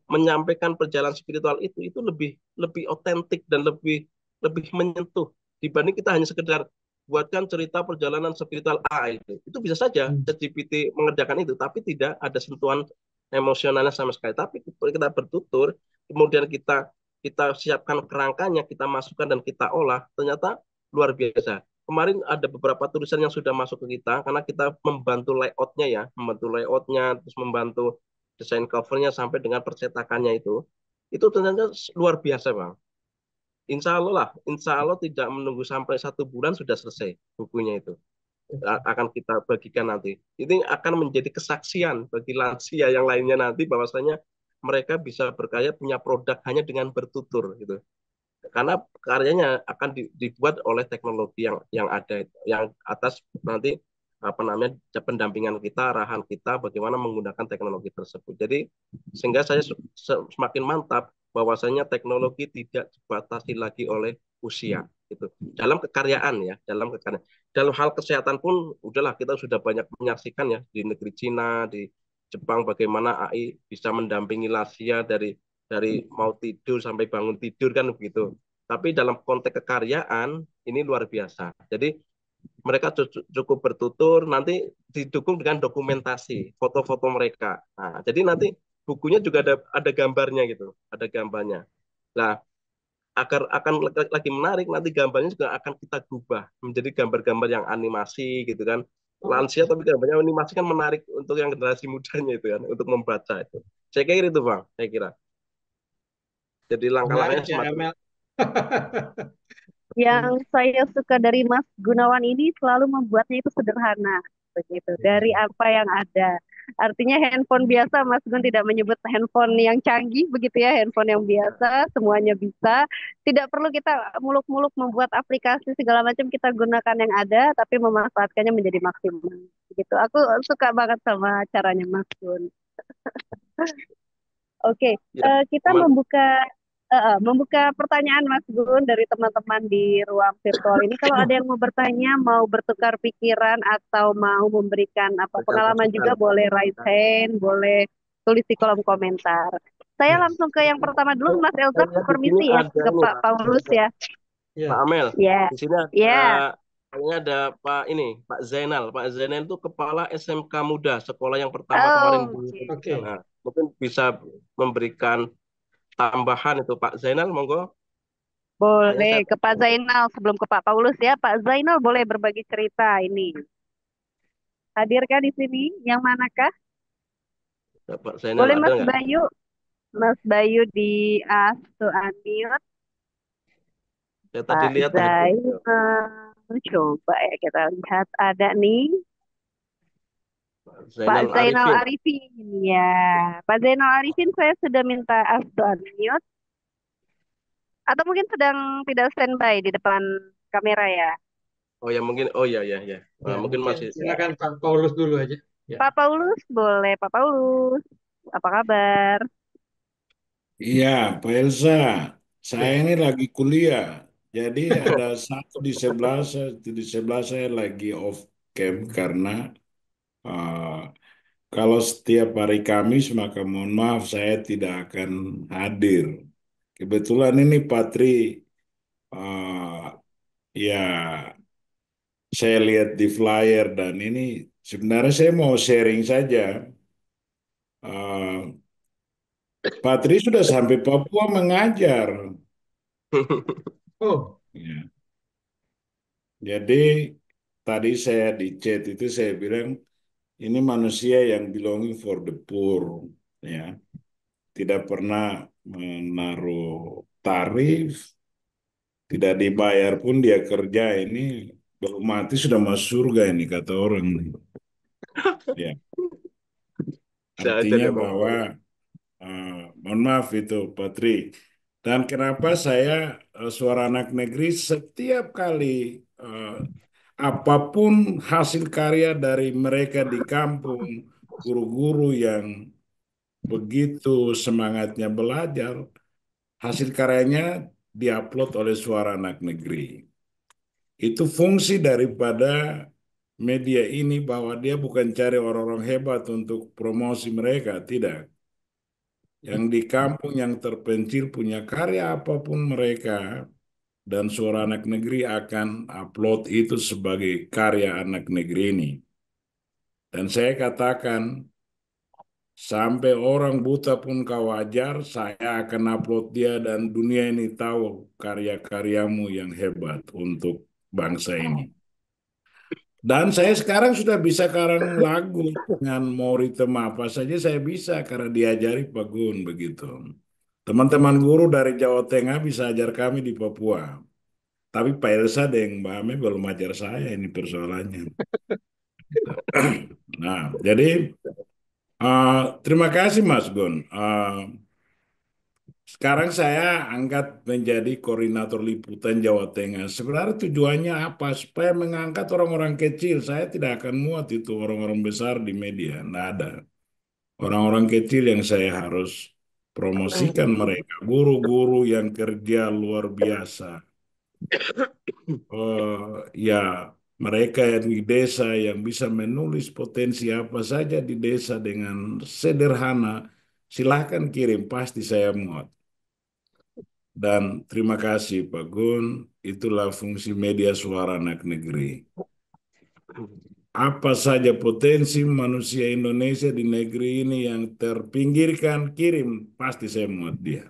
menyampaikan perjalanan spiritual itu lebih lebih otentik dan lebih lebih menyentuh dibanding kita hanya sekedar buatkan cerita perjalanan spiritual A itu bisa saja Hmm. ChatGPT mengerjakan itu tapi tidak ada sentuhan emosionalnya sama sekali. Tapi kita bertutur kemudian kita kita siapkan kerangkanya, kita masukkan dan kita olah, ternyata luar biasa. Kemarin ada beberapa tulisan yang sudah masuk ke kita karena kita membantu layoutnya, terus membantu desain covernya sampai dengan percetakannya itu ternyata luar biasa Bang. Insya Allah tidak menunggu sampai 1 bulan sudah selesai bukunya itu. Akan kita bagikan nanti. Ini akan menjadi kesaksian bagi lansia yang lainnya nanti bahwasanya mereka bisa berkarya punya produk hanya dengan bertutur gitu. Karena karyanya akan dibuat oleh teknologi yang ada, yang atas nanti pendampingan kita, arahan kita bagaimana menggunakan teknologi tersebut. Jadi sehingga saya semakin mantap bahwasanya teknologi tidak dibatasi lagi oleh usia itu. Dalam hal kesehatan pun udahlah, kita sudah banyak menyaksikan ya di negeri Cina, di Jepang, bagaimana AI bisa mendampingi lansia dari mau tidur sampai bangun tidur kan begitu. Tapi dalam konteks kekaryaan ini luar biasa. Jadi mereka cukup bertutur, nanti didukung dengan dokumentasi, foto-foto mereka. Nah, jadi nanti bukunya juga ada gambarnya gitu, ada gambarnya. Nah, agar akan lagi menarik, nanti gambarnya juga akan kita ubah menjadi gambar-gambar yang animasi gitu kan. Oh, Lansia tapi gambarnya animasi kan menarik untuk yang generasi mudanya itu kan, untuk membaca itu. Saya kira itu Bang, saya kira. Jadi menarik langkah-langkahnya ya semakin Amel. yang saya suka dari Mas Gunawan ini selalu membuatnya itu sederhana, begitu. Dari apa yang ada. Artinya handphone biasa, Mas Gun tidak menyebut handphone yang canggih, begitu ya, handphone yang biasa, semuanya bisa. Tidak perlu kita muluk-muluk membuat aplikasi segala macam, kita gunakan yang ada, tapi memanfaatkannya menjadi maksimal. Begitu. Aku suka banget sama caranya Mas Gun. Oke, ya kita teman. membuka pertanyaan Mas Gun dari teman-teman di ruang virtual ini. Kalau ada yang mau bertanya, mau bertukar pikiran atau mau memberikan apa Berikan pengalaman masukan. juga, boleh raise hand, boleh tulis di kolom komentar. Saya Ya, langsung ke yang pertama dulu, Mas Elza, Saya lihat di sini permisi ya ada ke ini Pak Pak. Paulus ya. ya. Pak Amel, Ya, di sini ya. kayaknya ada Pak Zainal. Pak Zainal itu kepala SMK Muda, sekolah yang pertama kemarin Oh, oke. diberikan. Oke. Nah, mungkin bisa memberikan tambahan itu Pak Zainal, monggo. Hanya Boleh saya ke Pak Zainal sebelum ke Pak Paulus ya. Pak Zainal boleh berbagi cerita ini. Hadirkah di sini? Yang manakah? Pak Zainal Boleh ada Mas nggak? Bayu. Mas Bayu di Astu Aniut. Saya tadi Pak lihat ada beliau. Zainal. Coba ya kita lihat ada nih. Pak Pak Zainal Zainal Arifin. Arifin. Ya, Pak Zainal Arifin saya sudah minta Astu Aniut. Atau mungkin sedang tidak standby di depan kamera ya. Oh ya mungkin, oh ya ya ya. Ya, Mungkin mungkin masih. Ya. silakan Pak Paulus dulu aja. Ya. Pak Paulus, boleh Pak Paulus. Apa kabar? Iya, Pak Elsa, saya Ya. ini lagi kuliah. Jadi ada satu di sebelah saya lagi off cam karena uh, kalau setiap hari Kamis maka mohon maaf saya tidak akan hadir. Kebetulan ini Patri, ya saya lihat di flyer dan ini sebenarnya saya mau sharing saja. Uh, Patri sudah sampai Papua mengajar. Oh, Ya. Jadi tadi saya di chat itu saya bilang ini manusia yang belonging for the poor, ya, tidak pernah menaruh tarif, tidak dibayar pun dia kerja ini belum mati sudah masuk surga ini kata orang. Ya, Saya ajar artinya ya Pak bahwa Paulus. mohon maaf itu Patri. Dan kenapa saya suara anak negeri setiap kali eh, apapun hasil karya dari mereka di kampung, guru-guru yang begitu semangatnya belajar, hasil karyanya diupload oleh Suara Anak Negeri. Itu fungsi daripada media ini bahwa dia bukan cari orang-orang hebat untuk promosi mereka, tidak. Yang di kampung yang terpencil punya karya apapun mereka, dan Suara Anak Negeri akan upload itu sebagai karya anak negeri ini. Dan saya katakan, sampai orang buta pun kau ajar, saya akan upload dia dan dunia ini tahu karya-karyamu yang hebat untuk bangsa ini. Dan saya sekarang sudah bisa karang lagu dengan mau ritme apa saja saya bisa karena diajari Pak Gun begitu. Teman-teman guru dari Jawa Tengah bisa ajar kami di Papua. Tapi Pak Elsa dan Mbak Ame belum ajar saya ini persoalannya. Nah, jadi terima kasih Mas Gun. Sekarang saya angkat menjadi koordinator liputan Jawa Tengah. Sebenarnya tujuannya apa? Supaya mengangkat orang-orang kecil. Saya tidak akan muat itu orang-orang besar di media. Tidak ada. Orang-orang kecil yang saya harus promosikan mereka. Guru-guru yang kerja luar biasa. Ya, mereka yang di desa yang bisa menulis potensi apa saja di desa dengan sederhana. Silahkan kirim, pasti saya muat. Dan terima kasih Pak Gun, itulah fungsi media Suara Anak Negeri. Apa saja potensi manusia Indonesia di negeri ini yang terpinggirkan, kirim, pasti saya muat dia.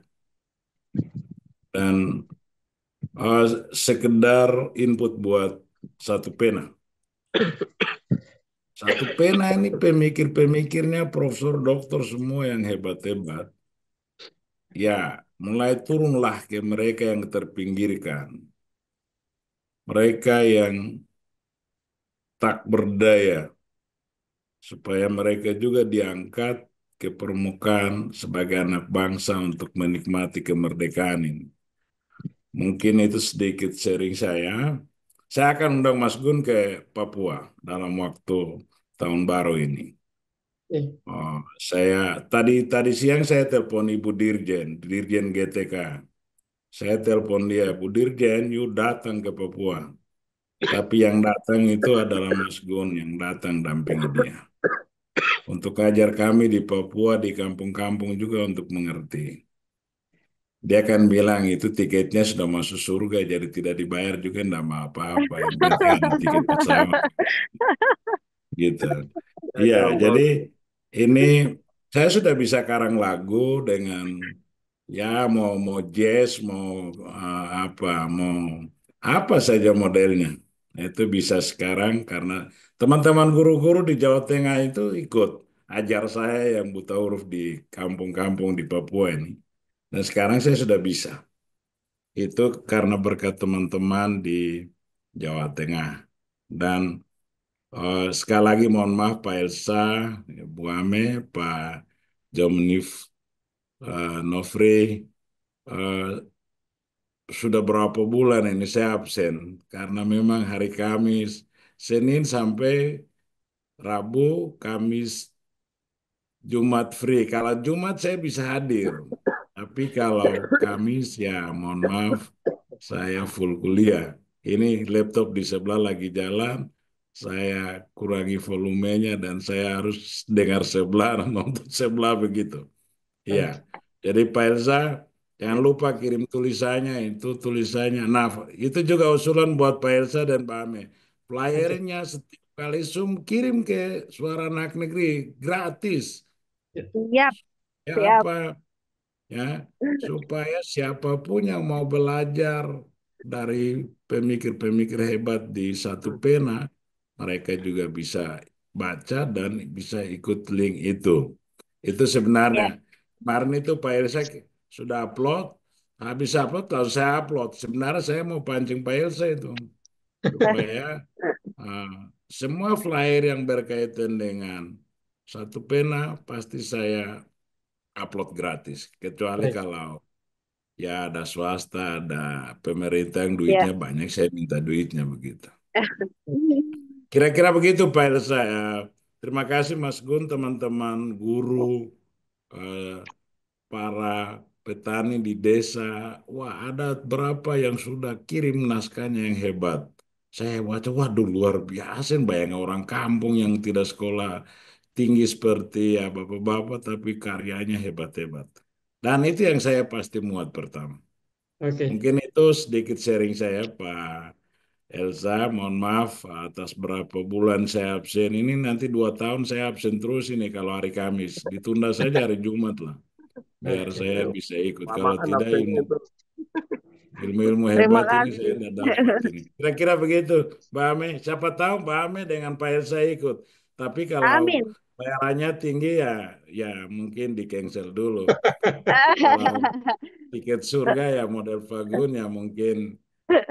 Dan sekedar input buat satu pena. Satu pena ini pemikir-pemikirnya profesor doktor semua yang hebat-hebat. Ya, mulai turunlah ke mereka yang terpinggirkan. Mereka yang tak berdaya, supaya mereka juga diangkat ke permukaan sebagai anak bangsa untuk menikmati kemerdekaan ini. Mungkin itu sedikit sharing saya. Saya akan undang Mas Gun ke Papua dalam waktu tahun baru ini. eh, Oh, saya tadi siang saya telepon Ibu Dirjen GTK. Saya telepon dia, Bu Dirjen, you datang ke Papua. Tapi yang datang itu adalah Mas Gun yang datang dampingi dia. Untuk ajar kami di Papua, di kampung-kampung juga untuk mengerti. Dia kan bilang itu tiketnya sudah masuk surga, jadi tidak dibayar juga enggak apa-apa. Yang penting ada tiket pesawat, gitu. Iya, Gampang. jadi ini saya sudah bisa karang lagu dengan Ya, mau jazz, mau apa saja modelnya. Itu bisa sekarang karena teman-teman guru-guru di Jawa Tengah itu ikut ajar saya yang buta huruf di kampung-kampung di Papua ini. Dan sekarang saya sudah bisa. Itu karena berkat teman-teman di Jawa Tengah. Dan sekali lagi mohon maaf Pak Elsa, Bu Ame, Pak Jomenif, Nofri, eh, sudah berapa bulan ini saya absen karena memang hari Kamis, Senin sampai Rabu, Kamis, Jumat free. Kalau Jumat saya bisa hadir, tapi kalau Kamis ya mohon maaf saya full kuliah. Ini laptop di sebelah lagi jalan, saya kurangi volumenya dan saya harus dengar sebelah, nonton sebelah begitu. Iya, Oke, jadi Pak Elsa jangan lupa kirim tulisannya itu tulisannya. Nah, itu juga usulan buat Pak Elsa dan Pak Ame. oke. Flyernya setiap kali Zoom kirim ke Suara Anak Negeri gratis. Ya, Siap, Ya siap. apa ya supaya siapapun yang mau belajar dari pemikir-pemikir hebat di satu pena, mereka juga bisa baca dan bisa ikut link itu. Itu sebenarnya. Ya. Kemarin itu Pak Ilsa sudah upload, habis upload lalu saya upload. Sebenarnya saya mau pancing Pak Ilsa itu supaya ah, semua flyer yang berkaitan dengan satu pena pasti saya upload gratis. Kecuali baik. kalau ya ada swasta, ada pemerintah yang Ya. duitnya banyak, saya minta duitnya begitu. Kira-kira begitu Pak Elsa. Ya. Terima kasih Mas Gun, teman-teman guru, eh, para petani di desa. Wah, ada berapa yang sudah kirim naskahnya yang hebat. Saya baca, waduh luar biasa. Bayangin orang kampung yang tidak sekolah tinggi seperti ya bapak-bapak, tapi karyanya hebat-hebat. Dan itu yang saya pasti muat pertama. Oke, Mungkin itu sedikit sharing saya, Pak Elsa. Mohon maaf atas berapa bulan saya absen. Ini nanti 2 tahun saya absen terus ini kalau hari Kamis. Ditunda saja hari Jumat lah. Biar oke. saya bisa ikut. Kalau Lama-lama tidak absennya ilmu. itu. Ilmu-ilmu Terima hebat ini saya kasih. tidak dapat ini. Kira-kira begitu, Mbak Ame. Siapa tahu Mbak Ame dengan Pak Elsa ikut. Tapi kalau Amin. bayarannya tinggi ya, ya mungkin di cancel dulu. Kalau tiket surga ya model Fagun ya mungkin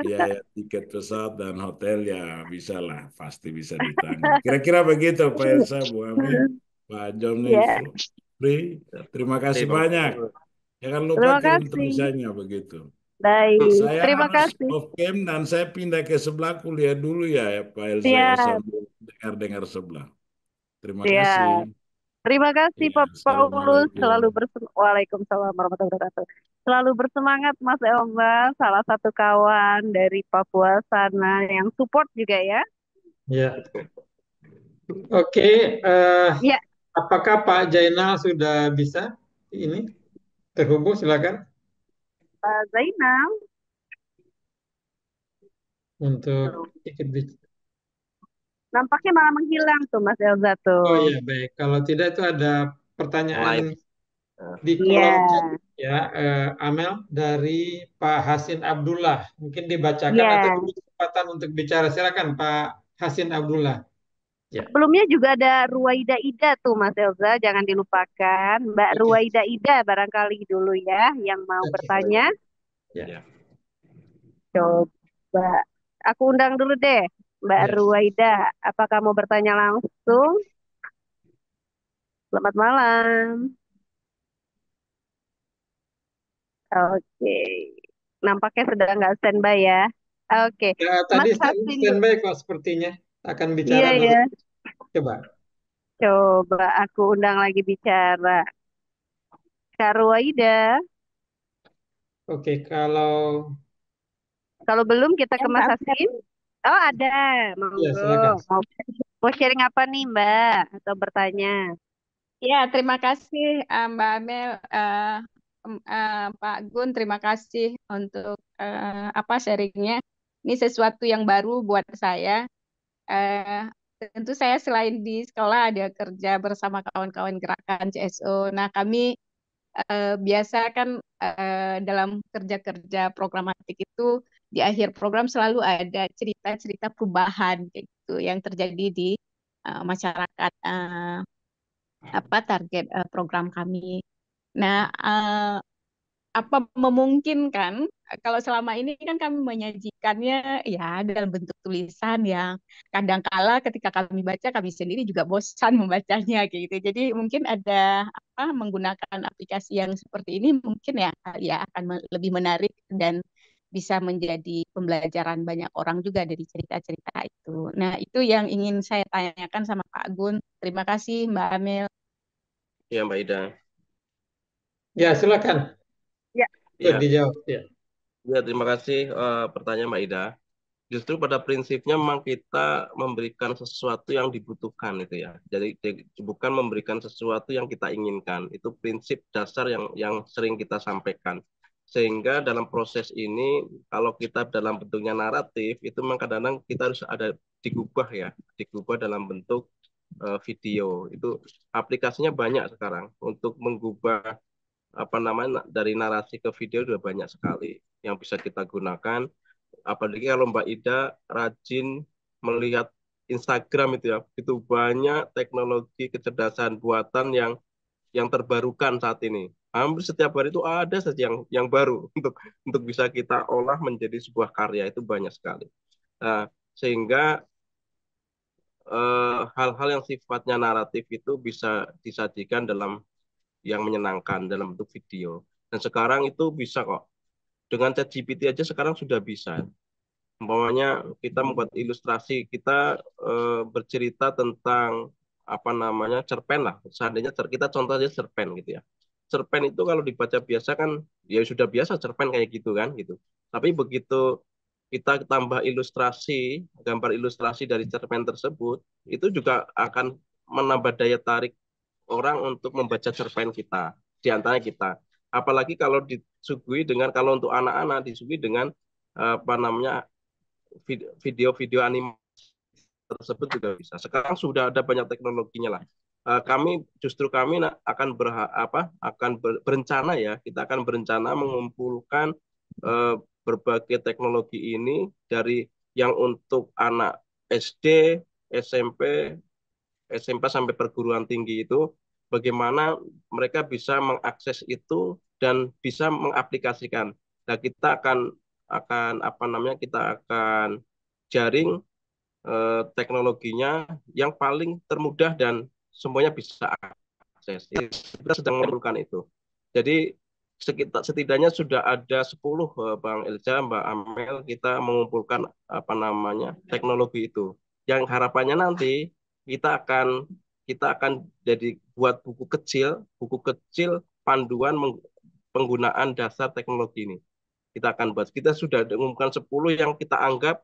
biaya tiket pesawat dan hotel ya bisa lah, pasti bisa ditanggung. Kira-kira begitu Pak Elsa, Bu Ame, Pak Joni Ya, Free. Terima kasih Terima banyak. kasih. Jangan lupa terima kirim kasih. tulisannya begitu. Baik, Saya terima harus kasih. off cam dan saya pindah ke sebelah kuliah dulu ya, Pak Elsa ya Siap, sambil dengar-dengar sebelah. Terima kasih. siap. Terima kasih Ya, Pak Paulus. Selalu Assalamualaikum. Waalaikumsalam warahmatullahi wabarakatuh. Selalu bersemangat Mas Elma, salah satu kawan dari Papua sana yang support juga ya. Ya, oke. Ya, Apakah Pak Jainal sudah bisa ini terhubung? Silakan Pak Zainal. untuk Tuh. ikut bicara. Nampaknya malah menghilang tuh Mas Elza Oh tuh. iya, baik. Kalau tidak itu ada Yang pertanyaan lain. Nah, di Iya, kolom chat ya, Amel dari Pak Hasin Abdullah. Mungkin dibacakan atau iya. diberi kesempatan untuk bicara. Silakan Pak Hasin Abdullah. Ya, Sebelumnya juga ada Ruwaida Ida tuh Mas Elza, jangan dilupakan. Mbak oke, Ruwaida Ida barangkali dulu ya yang mau oke, oh bertanya. ya. ya, Ya. Coba aku undang dulu deh Mbak ya. Ruwaida. Apakah mau bertanya langsung? Selamat malam. Oke. Nampaknya sudah nggak standby ya. Oke. Ya, Mas tadi Hasin dulu. standby kok sepertinya akan bicara Iya baru. ya. Coba. Coba aku undang lagi bicara. Kak Ruwaida. Oke, kalau Kalau belum kita Ya, ke Mas Mbak Hasin. Amel. Oh ada. ya Monggo. silakan. Mau, mau sharing apa nih Mbak? Atau bertanya? Ya, terima kasih Mbak Amel, Pak Gun, terima kasih untuk apa sharingnya. Ini sesuatu yang baru buat saya. Eh, Tentu saya selain di sekolah ada kerja bersama kawan-kawan gerakan CSO. Nah, kami biasa kan dalam kerja-kerja programatik itu di akhir program selalu ada cerita-cerita perubahan kayak gitu yang terjadi di masyarakat apa target program kami. Nah, apa memungkinkan kalau selama ini kan kami menyajikannya ya dalam bentuk tulisan yang kadangkala ketika kami baca kami sendiri juga bosan membacanya kayak gitu. Jadi mungkin ada apa menggunakan aplikasi yang seperti ini mungkin ya akan lebih menarik dan bisa menjadi pembelajaran banyak orang juga dari cerita-cerita itu. Nah, itu yang ingin saya tanyakan sama Pak Gun. Terima kasih Mbak Amel. Ya, Mbak Ida. Ya, silakan. Ya, Untuk Ya, dijawab. Ya. ya terima kasih pertanyaan Mbak Ida. Justru pada prinsipnya memang kita memberikan sesuatu yang dibutuhkan itu ya. Jadi bukan memberikan sesuatu yang kita inginkan. Itu prinsip dasar yang sering kita sampaikan. Sehingga dalam proses ini kalau kita dalam bentuknya naratif itu memang kadang-kadang kita harus ada digubah ya, digubah dalam bentuk video. Itu aplikasinya banyak sekarang untuk mengubah apa namanya dari narasi ke video sudah banyak sekali yang bisa kita gunakan. Apalagi kalau Mbak Ida rajin melihat Instagram itu ya, itu banyak teknologi kecerdasan buatan yang terbarukan saat ini. Hampir setiap hari itu ada saja yang baru untuk bisa kita olah menjadi sebuah karya itu banyak sekali. Nah, sehingga hal-hal yang sifatnya naratif itu bisa disajikan dalam yang menyenangkan dalam bentuk video. Dan sekarang itu bisa kok. Dengan ChatGPT aja sekarang sudah bisa. Umpamanya kita membuat ilustrasi, kita bercerita tentang apa namanya cerpen lah. Seandainya kita contoh aja cerpen gitu ya. Cerpen itu kalau dibaca biasa kan ya sudah biasa cerpen kayak gitu kan gitu. Tapi begitu kita tambah ilustrasi, gambar ilustrasi dari cerpen tersebut, itu juga akan menambah daya tarik orang untuk membaca cerpen kita, di antaranya kita. Apalagi kalau disuguhi dengan, kalau untuk anak-anak disuguhi dengan apa namanya video-video animasi tersebut juga bisa. Sekarang sudah ada banyak teknologinya lah. Kami akan berencana ya, kita akan berencana mengumpulkan berbagai teknologi ini dari yang untuk anak SD, SMP, SMP sampai perguruan tinggi itu bagaimana mereka bisa mengakses itu dan bisa mengaplikasikan. Nah, kita akan apa namanya kita akan jaring teknologinya yang paling termudah dan semuanya bisa akses. Kita sedang mengumpulkan itu. Jadi setidaknya sudah ada 10 Bang Elza, Mbak Amel, kita mengumpulkan apa namanya teknologi itu. Yang harapannya nanti kita akan jadi buat buku kecil panduan penggunaan dasar teknologi ini. Kita akan buat. Kita sudah mengumumkan 10 yang kita anggap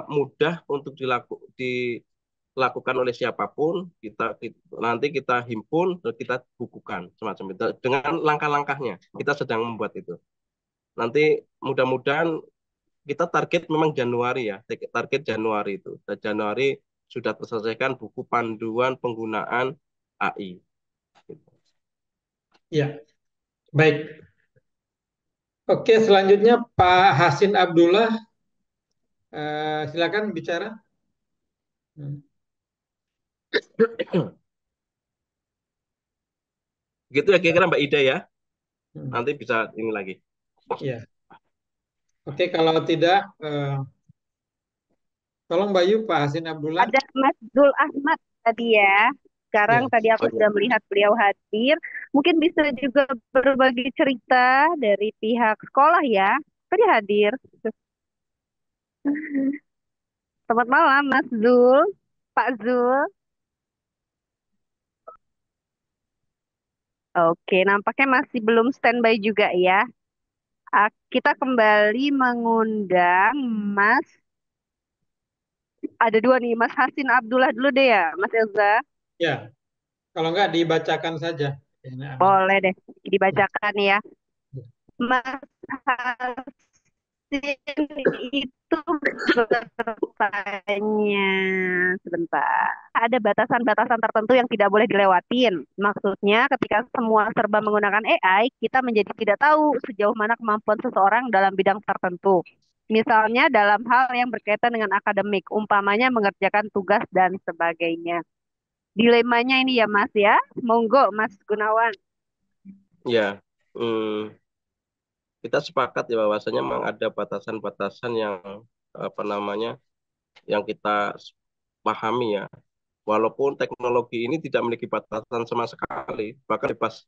mudah untuk dilakukan oleh siapapun. Nanti kita himpun dan kita bukukan semacam itu dengan langkah-langkahnya. Kita sedang membuat itu. Nanti mudah-mudahan kita target memang Januari ya, target Januari itu. Dan Januari sudah terselesaikan buku panduan penggunaan AI. Ya, baik. Oke, selanjutnya Pak Hasin Abdullah, silakan bicara. Gitu ya kira-kira Mbak Ida ya. Nanti bisa ini lagi. Ya. Oke, kalau tidak, tolong Mbak Yu, Pak Hasin Abdullah. Ada Mas Zul Ahmad tadi ya. Sekarang Ya. tadi aku sudah melihat beliau hadir. Mungkin bisa juga berbagi cerita dari pihak sekolah ya. Tadi hadir. Selamat malam Mas Zul, Pak Zul. Oke, nampaknya masih belum standby juga ya. Kita kembali mengundang Mas. Ada dua nih, Mas Hasin Abdullah dulu deh ya, Mas Elza. Ya, kalau enggak dibacakan saja. Ini aman. Boleh deh, dibacakan ya. Mas Hasin itu Katanya, sebentar. Ada batasan-batasan tertentu yang tidak boleh dilewatin. Maksudnya, ketika semua serba menggunakan AI, kita menjadi tidak tahu sejauh mana kemampuan seseorang dalam bidang tertentu. Misalnya dalam hal yang berkaitan dengan akademik, umpamanya mengerjakan tugas dan sebagainya. Dilemanya ini ya Mas ya. Monggo Mas Gunawan. Ya, kita sepakat ya bahwasanya memang ada batasan-batasan yang apa namanya yang kita pahami ya. Walaupun teknologi ini tidak memiliki batasan sama sekali, bahkan bebas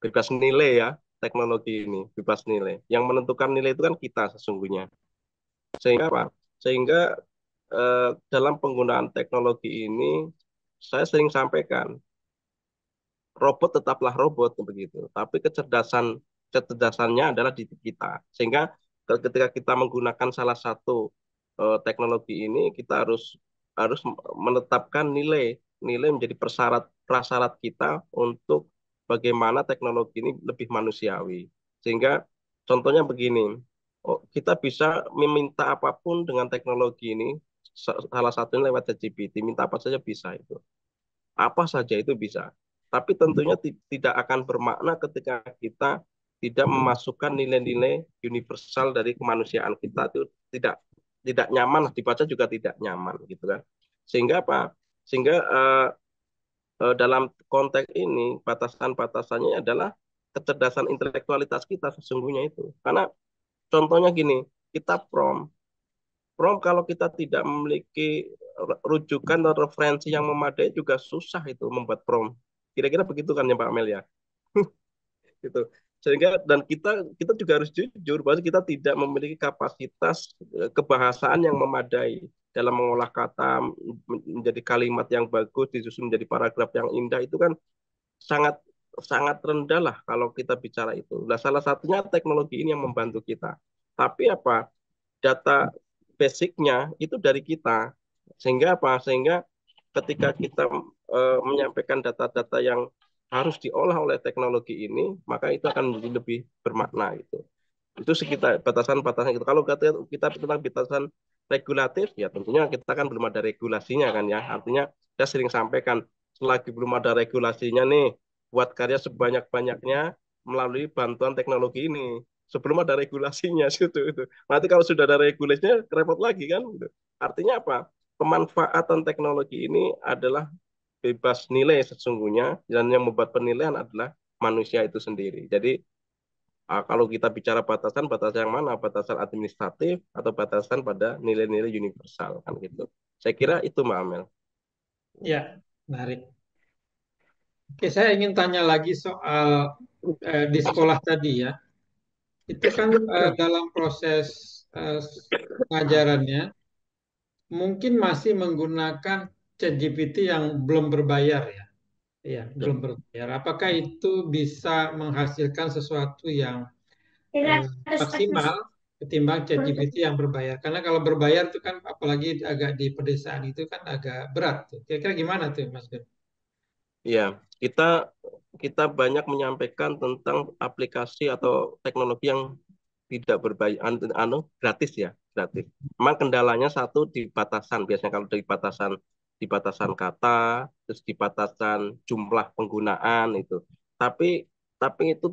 bebas nilai ya teknologi ini bebas nilai. Yang menentukan nilai itu kan kita sesungguhnya. Sehingga apa? Sehingga dalam penggunaan teknologi ini saya sering sampaikan robot tetaplah robot begitu, tapi kecerdasannya adalah di kita. Sehingga ketika kita menggunakan salah satu teknologi ini, kita harus harus menetapkan nilai menjadi prasyarat kita untuk bagaimana teknologi ini lebih manusiawi. Sehingga contohnya begini, kita bisa meminta apapun dengan teknologi ini, salah satunya lewat ChatGPT, minta apa saja bisa itu. Apa saja itu bisa. Tapi tentunya tidak akan bermakna ketika kita tidak memasukkan nilai-nilai universal dari kemanusiaan kita, itu tidak nyaman, dibaca juga tidak nyaman gitu kan. Sehingga apa? Sehingga dalam konteks ini batasan-batasannya adalah kecerdasan intelektualitas kita sesungguhnya itu. Karena contohnya gini, kita prom kalau kita tidak memiliki rujukan atau referensi yang memadai juga susah itu membuat prom. Kira-kira begitu kan ya Pak Amel ya? Gitu. Sehingga dan kita juga harus jujur bahwa kita tidak memiliki kapasitas kebahasaan yang memadai dalam mengolah kata menjadi kalimat yang bagus disusun menjadi paragraf yang indah itu kan sangat sangat rendah lah kalau kita bicara itu. Nah, salah satunya teknologi ini yang membantu kita. Tapi apa? Data basicnya itu dari kita. Sehingga apa? Sehingga ketika kita menyampaikan data-data yang harus diolah oleh teknologi ini, maka itu akan menjadi lebih bermakna gitu. Itu sekitar batasan-batasan itu. Kalau kita tentang batasan regulatif, ya tentunya kita kan belum ada regulasinya kan ya. Artinya saya sering sampaikan, selagi belum ada regulasinya nih, buat karya sebanyak-banyaknya melalui bantuan teknologi ini. Sebelum ada regulasinya itu. Nanti kalau sudah ada regulasinya, repot lagi kan. Gitu. Artinya apa? Pemanfaatan teknologi ini adalah bebas nilai sesungguhnya, dan yang membuat penilaian adalah manusia itu sendiri. Jadi kalau kita bicara batasan, batasan yang mana? Batasan administratif atau batasan pada nilai-nilai universal kan gitu. Saya kira itu Mbak Amel. Ya, menarik. Oke, saya ingin tanya lagi soal di sekolah tadi ya. Itu kan dalam proses eh, pengajarannya mungkin masih menggunakan ChatGPT yang belum berbayar ya. Iya, belum berbayar. Apakah itu bisa menghasilkan sesuatu yang maksimal ketimbang ChatGPT yang berbayar? Karena kalau berbayar itu kan apalagi agak di pedesaan itu kan agak berat tuh. Kira-kira gimana tuh Mas Ben? Ya, kita kita banyak menyampaikan tentang aplikasi atau teknologi yang tidak berbayar, gratis ya, gratis. Memang kendalanya satu di batasan, biasanya kalau di batasan kata, terus di batasan jumlah penggunaan itu. Tapi itu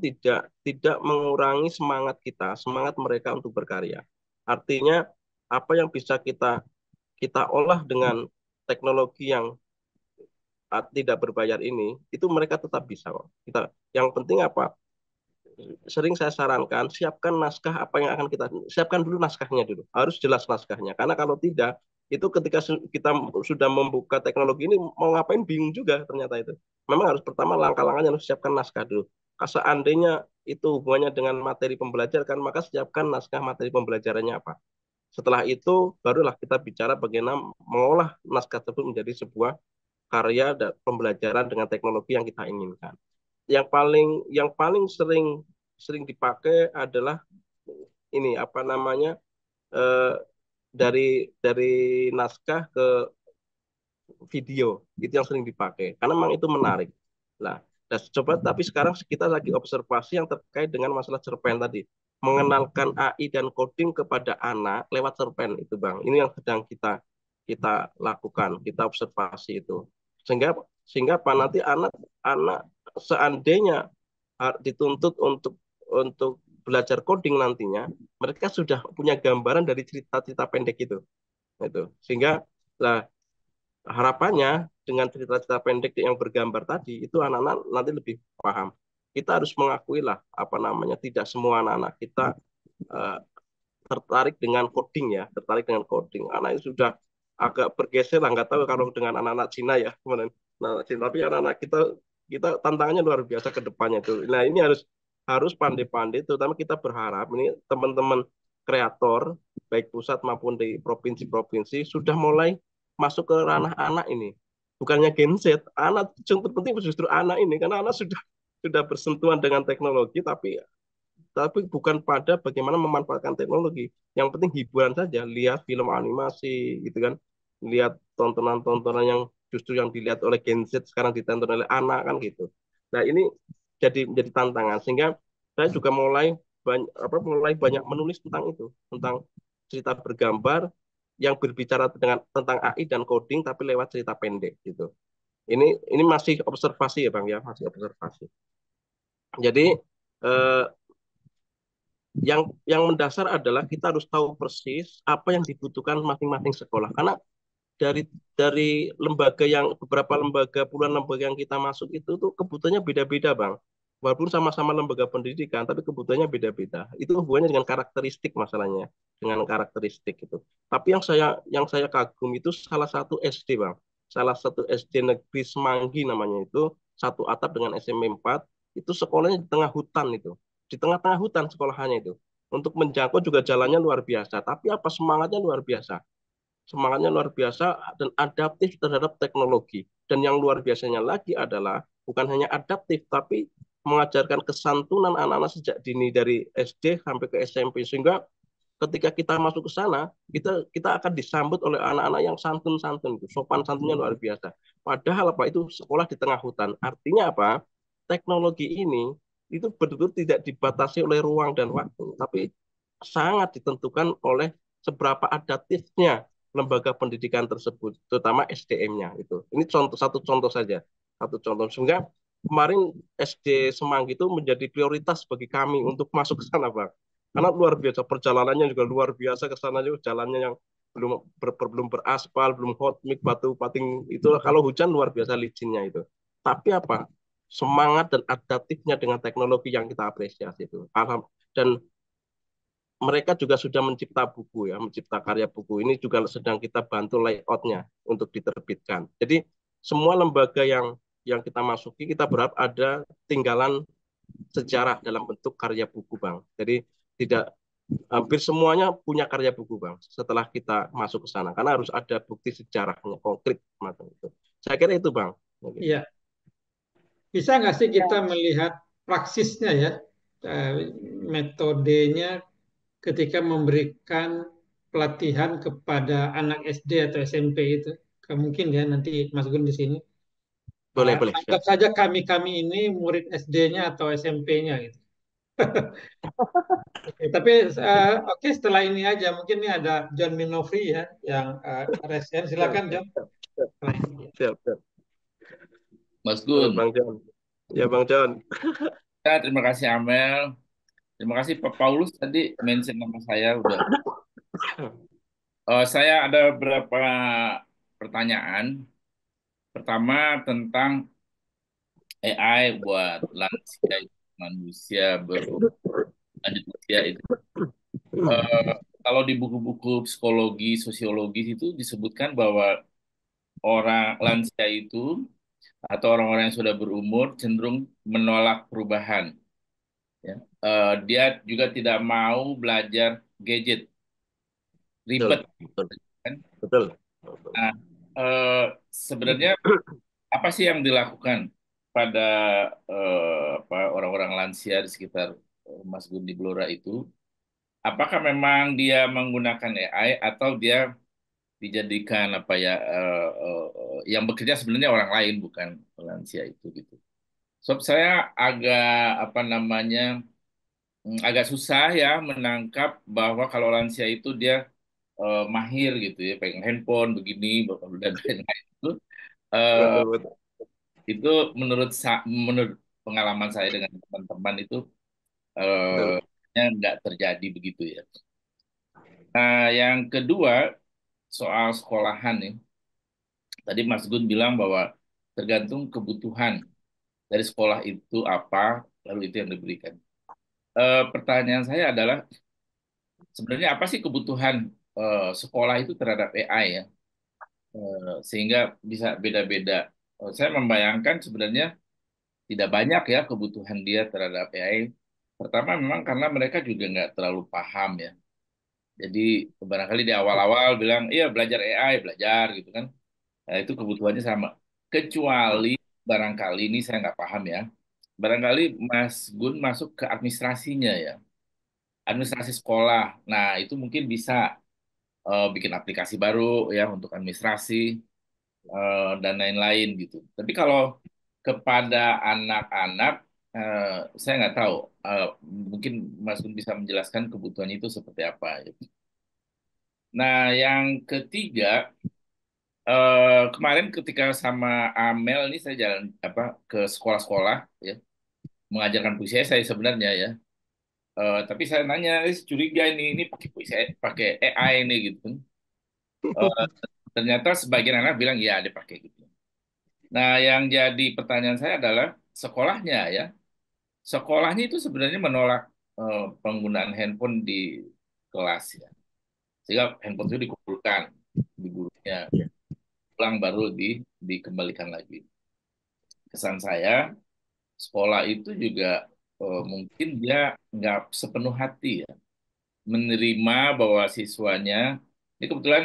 tidak mengurangi semangat kita, semangat mereka untuk berkarya. Artinya apa yang bisa kita kita olah dengan teknologi yang tidak berbayar ini, itu mereka tetap bisa kok. Yang penting apa? Sering saya sarankan siapkan naskah apa yang akan kita siapkan dulu naskahnya dulu. Harus jelas naskahnya. Karena kalau tidak, itu ketika kita sudah membuka teknologi ini mau ngapain bingung juga ternyata itu. Memang harus pertama langkah-langkahnya harus siapkan naskah dulu. Seandainya itu hubungannya dengan materi pembelajaran, maka siapkan naskah materi pembelajarannya apa. Setelah itu barulah kita bicara bagaimana mengolah naskah tersebut menjadi sebuah karya dan pembelajaran dengan teknologi yang kita inginkan. Yang paling sering sering dipakai adalah ini apa namanya eh, dari naskah ke video itu yang sering dipakai karena memang itu menarik. Nah, dan coba tapi sekarang kita lagi observasi yang terkait dengan masalah cerpen tadi. mengenalkan AI dan coding kepada anak lewat cerpen itu Bang. Ini yang sedang kita kita lakukan, kita observasi itu. Sehingga sehingga apa nanti anak-anak seandainya dituntut untuk belajar coding nantinya, mereka sudah punya gambaran dari cerita-cerita pendek itu. Itu. Sehingga lah harapannya dengan cerita-cerita pendek yang bergambar tadi itu anak-anak nanti lebih paham. Kita harus mengakui lah apa namanya tidak semua anak-anak kita eh, tertarik dengan coding ya, tertarik dengan coding. Anak itu sudah agak bergeser lah, nggak tahu kalau dengan anak-anak Cina ya, kemudian anak Cina. Tapi anak-anak kita kita tantangannya luar biasa ke depannya itu. Nah ini harus harus pandai-pandai, terutama kita berharap ini teman-teman kreator baik pusat maupun di provinsi-provinsi sudah mulai masuk ke ranah anak ini. Bukannya Gen Z, anak yang terpenting justru anak ini karena anak sudah bersentuhan dengan teknologi tapi bukan pada bagaimana memanfaatkan teknologi. Yang penting hiburan saja, lihat film animasi gitu kan, lihat tontonan-tontonan yang justru yang dilihat oleh Gen Z sekarang ditonton oleh anak kan gitu. Nah ini jadi tantangan sehingga saya juga mulai banyak menulis tentang itu, tentang cerita bergambar yang berbicara tentang AI dan coding tapi lewat cerita pendek gitu. Ini masih observasi ya Bang ya, masih observasi. Jadi eh, yang mendasar adalah kita harus tahu persis apa yang dibutuhkan masing-masing sekolah. Karena dari beberapa lembaga puluhan lembaga yang kita masuk itu tuh kebutuhannya beda-beda, Bang. Walaupun sama-sama lembaga pendidikan, tapi kebutuhannya beda-beda. Itu hubungannya dengan karakteristik masalahnya, dengan karakteristik itu. Tapi yang saya kagum itu salah satu SD, Bang. Salah satu SD Negeri Semanggi namanya itu, satu atap dengan SMP 4, itu sekolahnya di tengah hutan itu. Di tengah-tengah hutan sekolahannya itu. Untuk menjangkau juga jalannya luar biasa, tapi apa semangatnya luar biasa, semangatnya luar biasa dan adaptif terhadap teknologi. Dan yang luar biasanya lagi adalah bukan hanya adaptif, tapi mengajarkan kesantunan anak-anak sejak dini dari SD sampai ke SMP. Sehingga ketika kita masuk ke sana, kita akan disambut oleh anak-anak yang santun-santun. Sopan santunnya luar biasa. Padahal apa itu sekolah di tengah hutan. Artinya apa? Teknologi ini itu betul-betul tidak dibatasi oleh ruang dan waktu, tapi sangat ditentukan oleh seberapa adaptifnya lembaga pendidikan tersebut, terutama SDM-nya itu. Ini satu contoh saja, satu contoh. Sehingga kemarin SD Semanggi itu menjadi prioritas bagi kami untuk masuk ke sana, Bang. Karena luar biasa perjalanannya juga luar biasa ke sana juga jalannya yang belum beraspal, belum hot mix, batu pating itu kalau hujan luar biasa licinnya itu. Tapi apa? Semangat dan adaptifnya dengan teknologi yang kita apresiasi itu. Dan mereka juga sudah mencipta buku ya, mencipta karya buku. Ini juga sedang kita bantu layoutnya untuk diterbitkan. Jadi semua lembaga yang kita masuki, kita berharap ada tinggalan sejarah dalam bentuk karya buku, Bang. Jadi tidak hampir semuanya punya karya buku, Bang. Setelah kita masuk ke sana, karena harus ada bukti sejarahnya konkret macam itu. Saya kira itu, Bang. Iya, bisa nggak sih kita melihat praksisnya ya, eh, metodenya ketika memberikan pelatihan kepada anak SD atau SMP itu? Mungkin ya nanti Mas Gun di sini. Boleh, Anggap siap. saja kami-kami ini murid SD-nya atau SMP-nya gitu. Oke, tapi oke, setelah ini aja mungkin ini ada John Minofri ya yang resen. Siap, Silakan John. siap, Setelah ini. siap, siap. Mas Halo, Gun, Bang John. Ya, Bang John. ya, terima kasih Amel. Terima kasih Pak Paulus tadi mention nama saya udah. Saya ada beberapa pertanyaan. Pertama tentang AI buat lansia, manusia berlanjut usia itu. Eh, Kalau di buku-buku psikologi, sosiologi itu disebutkan bahwa orang lansia itu atau orang-orang yang sudah berumur cenderung menolak perubahan. Ya. Dia juga tidak mau belajar gadget, ribet Betul, betul, kan. betul. Nah, eh, sebenarnya apa sih yang dilakukan pada orang-orang lansia di sekitar Mas Gundi Blora itu? Apakah memang dia menggunakan AI atau dia dijadikan apa ya yang bekerja sebenarnya orang lain bukan lansia itu gitu. So, saya agak apa namanya agak susah ya menangkap bahwa kalau lansia itu dia mahir gitu ya, pegang handphone begini dan lain-lain eh, Betul, betul. itu menurut pengalaman saya dengan teman-teman itu Betul. nggak terjadi begitu ya. Nah, yang kedua soal sekolahan nih. Tadi Mas Gun bilang bahwa tergantung kebutuhan dari sekolah itu apa, lalu itu yang diberikan. Pertanyaan saya adalah sebenarnya apa sih kebutuhan sekolah itu terhadap AI ya? Sehingga bisa beda-beda. Saya membayangkan sebenarnya tidak banyak ya kebutuhan dia terhadap AI. Pertama memang karena mereka juga nggak terlalu paham ya. Jadi barangkali di awal-awal bilang, iya belajar AI, belajar gitu kan. Nah, itu kebutuhannya sama. Kecuali barangkali ini saya nggak paham ya. Barangkali Mas Gun masuk ke administrasinya ya. Administrasi sekolah. Nah, itu mungkin bisa bikin aplikasi baru ya untuk administrasi dan lain-lain gitu. Tapi kalau kepada anak-anak, eh, saya nggak tahu. Eh, Mungkin Mas Gun bisa menjelaskan kebutuhan itu seperti apa, gitu. Nah, yang ketiga, kemarin ketika sama Amel ini saya jalan apa ke sekolah-sekolah ya, mengajarkan puisi saya sebenarnya ya. Tapi saya nanya, curiga ini pakai puisi, pakai AI ini gitu kan. Eh, Ternyata sebagian anak bilang ya dia pakai gitu. Nah, yang jadi pertanyaan saya adalah sekolahnya ya. Sekolahnya itu sebenarnya menolak penggunaan handphone di kelas ya. Sehingga handphone itu dikumpulkan di gurunya, pulang baru dikembalikan lagi. Kesan saya, sekolah itu juga mungkin dia nggak sepenuh hati ya menerima bahwa siswanya, ini kebetulan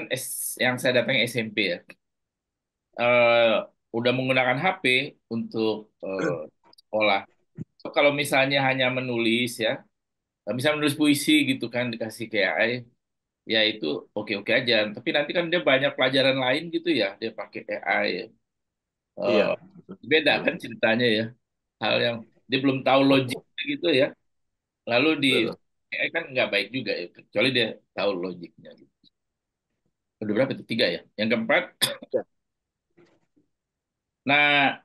yang saya datangi SMP ya, eh, udah menggunakan HP untuk sekolah. So, kalau misalnya hanya menulis ya, misalnya menulis puisi gitu kan dikasih ke AI, ya itu oke-oke aja. Tapi nanti kan dia banyak pelajaran lain gitu ya, dia pakai AI. Eh, Iya, Beda betul. kan ceritanya ya, hal yang dia belum tahu logiknya gitu ya. Lalu di Betul. AI kan nggak baik juga ya, kecuali dia tahu logiknya gitu. Udah berapa itu? Tiga ya. Yang keempat, Ya, nah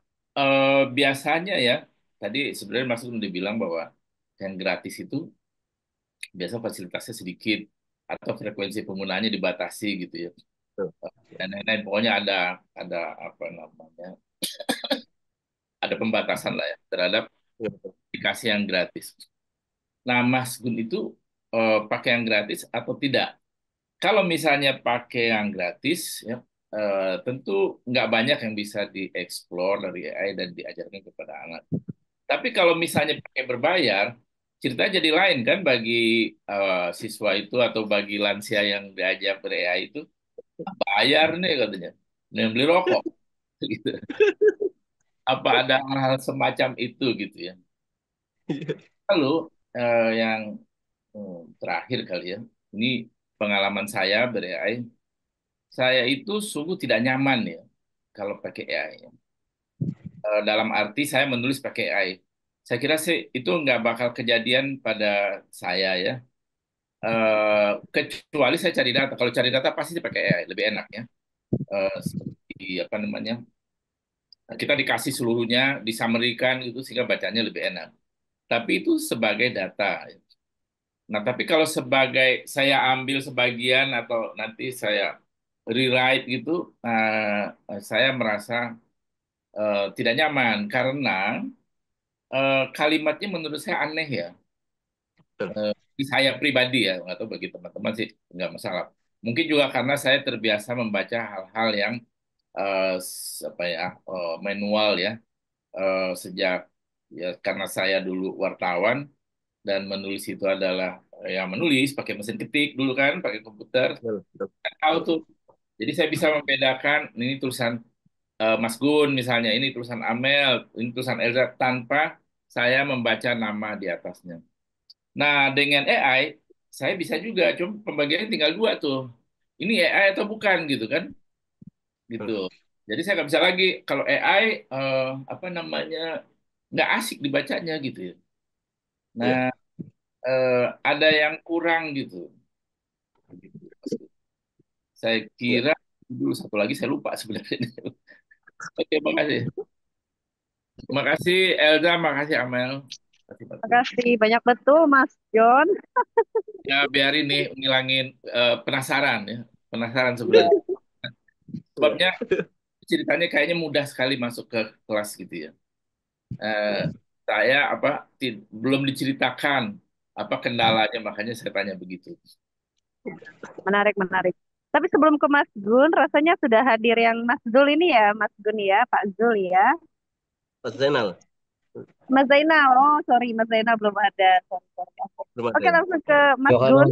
biasanya ya, tadi sebenarnya Mas Gun udah bilang bahwa yang gratis itu biasa fasilitasnya sedikit atau frekuensi penggunaannya dibatasi gitu ya. betul. Dan lain-lain pokoknya ada apa namanya? Ada pembatasan lah ya terhadap Iya, betul. aplikasi yang gratis. Nah, Mas Gun itu pakai yang gratis atau tidak? Kalau misalnya pakai yang gratis, ya tentu nggak banyak yang bisa dieksplor dari AI dan diajarkan kepada anak. Tapi kalau misalnya pakai berbayar, ceritanya jadi lain kan bagi siswa itu atau bagi lansia yang diajak ber AI itu, bayar nih katanya, nih beli rokok gitu. Apa ada hal-hal semacam itu gitu ya. Lalu yang terakhir kali ya, ini pengalaman saya ber AI. Saya itu sungguh tidak nyaman ya kalau pakai AI. Ya. Dalam arti saya menulis pakai AI. Saya kira sih itu nggak bakal kejadian pada saya ya. Kecuali saya cari data. Kalau cari data pasti saya pakai AI, lebih enak ya. Seperti apa namanya? Kita dikasih seluruhnya, disamerikan gitu sehingga bacanya lebih enak. Tapi itu sebagai data. Ya. Nah, tapi kalau sebagai saya ambil sebagian atau nanti saya rewrite gitu, saya merasa tidak nyaman karena kalimatnya menurut saya aneh ya. Betul. Bagi saya pribadi ya, nggak tahu bagi teman-teman sih nggak masalah. Mungkin juga karena saya terbiasa membaca hal-hal yang apa ya manual ya sejak ya karena saya dulu wartawan dan menulis itu adalah ya menulis pakai mesin ketik dulu kan pakai komputer Betul. Betul. tahu tuh. Jadi saya bisa membedakan ini tulisan Mas Gun misalnya, ini tulisan Amel, ini tulisan Elza tanpa saya membaca nama di atasnya. Nah, dengan AI, saya bisa juga, cuma pembagiannya tinggal dua tuh. Ini AI atau bukan gitu kan? Gitu. Betul. Jadi saya nggak bisa lagi, kalau AI, apa namanya, nggak asik dibacanya gitu ya. Nah, Iya. ada yang kurang gitu. Begitu, Mas. Saya Ya, kira dulu satu lagi saya lupa sebenarnya. Oke, makasih. Makasih Elza, makasih Amel. Makasih, Pak. Makasih banyak betul Mas John. Ya biarin nih ngilangin penasaran ya. Penasaran sebenarnya. ya. Sebabnya ceritanya kayaknya mudah sekali masuk ke kelas gitu ya. Eh, saya belum diceritakan apa kendalanya, makanya saya tanya begitu. Menarik, menarik. Tapi sebelum ke Mas Gun, rasanya sudah hadir yang Mas Zul ini ya, Mas Gun ya, Pak Zul ya. Mas Zainal, Mas Zainal, oh sorry, Mas Zainal belum ada. Sorry, sorry. Oke, belum ada oke, ya? langsung ke Mas Johan, Gun.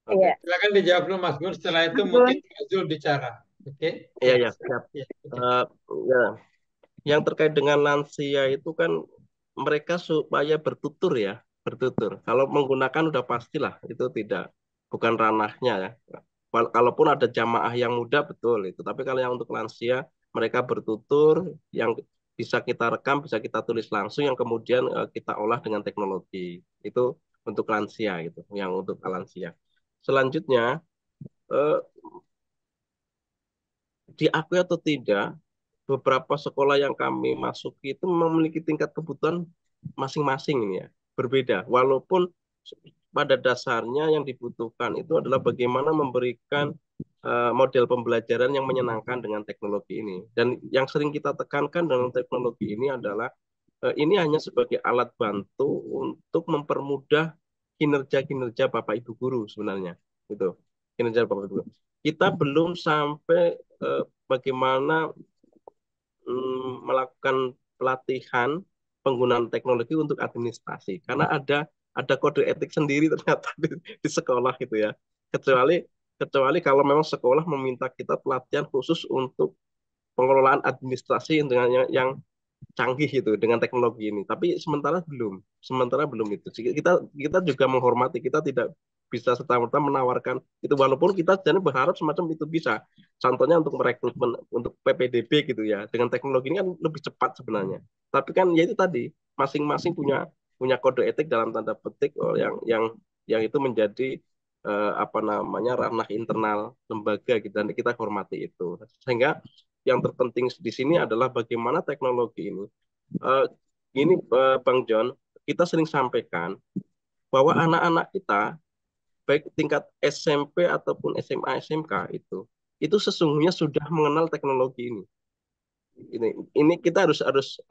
Oke. Iya, Silakan dijawab dulu Mas Gun. Setelah itu Mas Gun. mungkin Pak Zul bicara. Oke? Iya, Ya. ya, siap. Ya, oke. Eh, ya, yang terkait dengan lansia itu kan mereka supaya bertutur ya, bertutur. Kalau menggunakan udah pastilah itu tidak bukan ranahnya ya. Kalaupun ada jamaah yang muda betul itu, tapi kalau yang untuk lansia mereka bertutur yang bisa kita rekam, bisa kita tulis langsung yang kemudian kita olah dengan teknologi. Itu untuk lansia gitu, yang untuk lansia. Selanjutnya eh, diakui atau tidak beberapa sekolah yang kami masuki itu memiliki tingkat kebutuhan masing-masing ini ya, berbeda. Walaupun pada dasarnya yang dibutuhkan itu adalah bagaimana memberikan model pembelajaran yang menyenangkan dengan teknologi ini. Dan yang sering kita tekankan dengan teknologi ini adalah ini hanya sebagai alat bantu untuk mempermudah kinerja-kinerja Bapak Ibu guru sebenarnya. Gitu. Kinerja Bapak Ibu guru. Kita belum sampai bagaimana melakukan pelatihan penggunaan teknologi untuk administrasi karena ada kode etik sendiri ternyata di sekolah gitu ya kecuali kecuali kalau memang sekolah meminta kita pelatihan khusus untuk pengelolaan administrasi dengan yang canggih gitu dengan teknologi ini. Tapi sementara belum itu. Kita kita juga menghormati, kita tidak bisa serta-merta menawarkan itu walaupun kita jadi berharap semacam itu bisa. Contohnya untuk merekrutmen untuk PPDB gitu ya. Dengan teknologi ini kan lebih cepat sebenarnya. Tapi kan ya itu tadi masing-masing punya punya kode etik dalam tanda petik yang itu menjadi apa namanya ranah internal lembaga gitu dan kita hormati itu. Sehingga yang terpenting di sini adalah bagaimana teknologi ini. Uh, Bang John, kita sering sampaikan bahwa anak-anak kita baik tingkat SMP ataupun SMA SMK itu sesungguhnya sudah mengenal teknologi ini. Ini kita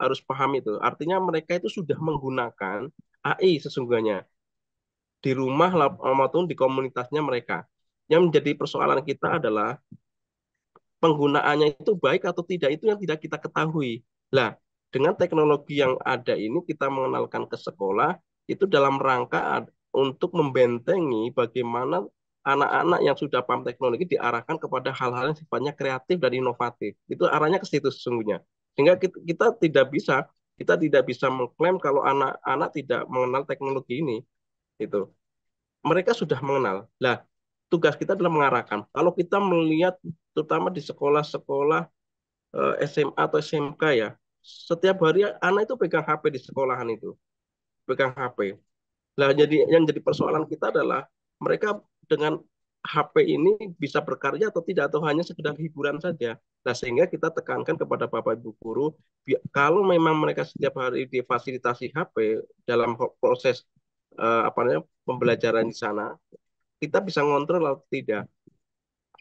harus paham itu. Artinya mereka itu sudah menggunakan AI sesungguhnya di rumah maupun di komunitasnya mereka. Yang menjadi persoalan kita adalah penggunaannya itu baik atau tidak itu yang tidak kita ketahui. Nah, dengan teknologi yang ada ini kita mengenalkan ke sekolah itu dalam rangka untuk membentengi bagaimana anak-anak yang sudah paham teknologi diarahkan kepada hal-hal yang sifatnya kreatif dan inovatif. Itu arahnya ke situ sesungguhnya. Sehingga kita tidak bisa mengklaim kalau anak-anak tidak mengenal teknologi ini. Itu mereka sudah mengenal. Nah, tugas kita adalah mengarahkan. Kalau kita melihat terutama di sekolah-sekolah SMA atau SMK ya, setiap hari anak itu pegang HP di sekolahan itu, pegang HP. Nah, jadi yang jadi persoalan kita adalah mereka dengan HP ini bisa berkarya atau tidak atau hanya sekedar hiburan saja. Nah, sehingga kita tekankan kepada Bapak Ibu guru, kalau memang mereka setiap hari difasilitasi HP dalam proses apa namanya pembelajaran di sana, kita bisa ngontrol atau tidak.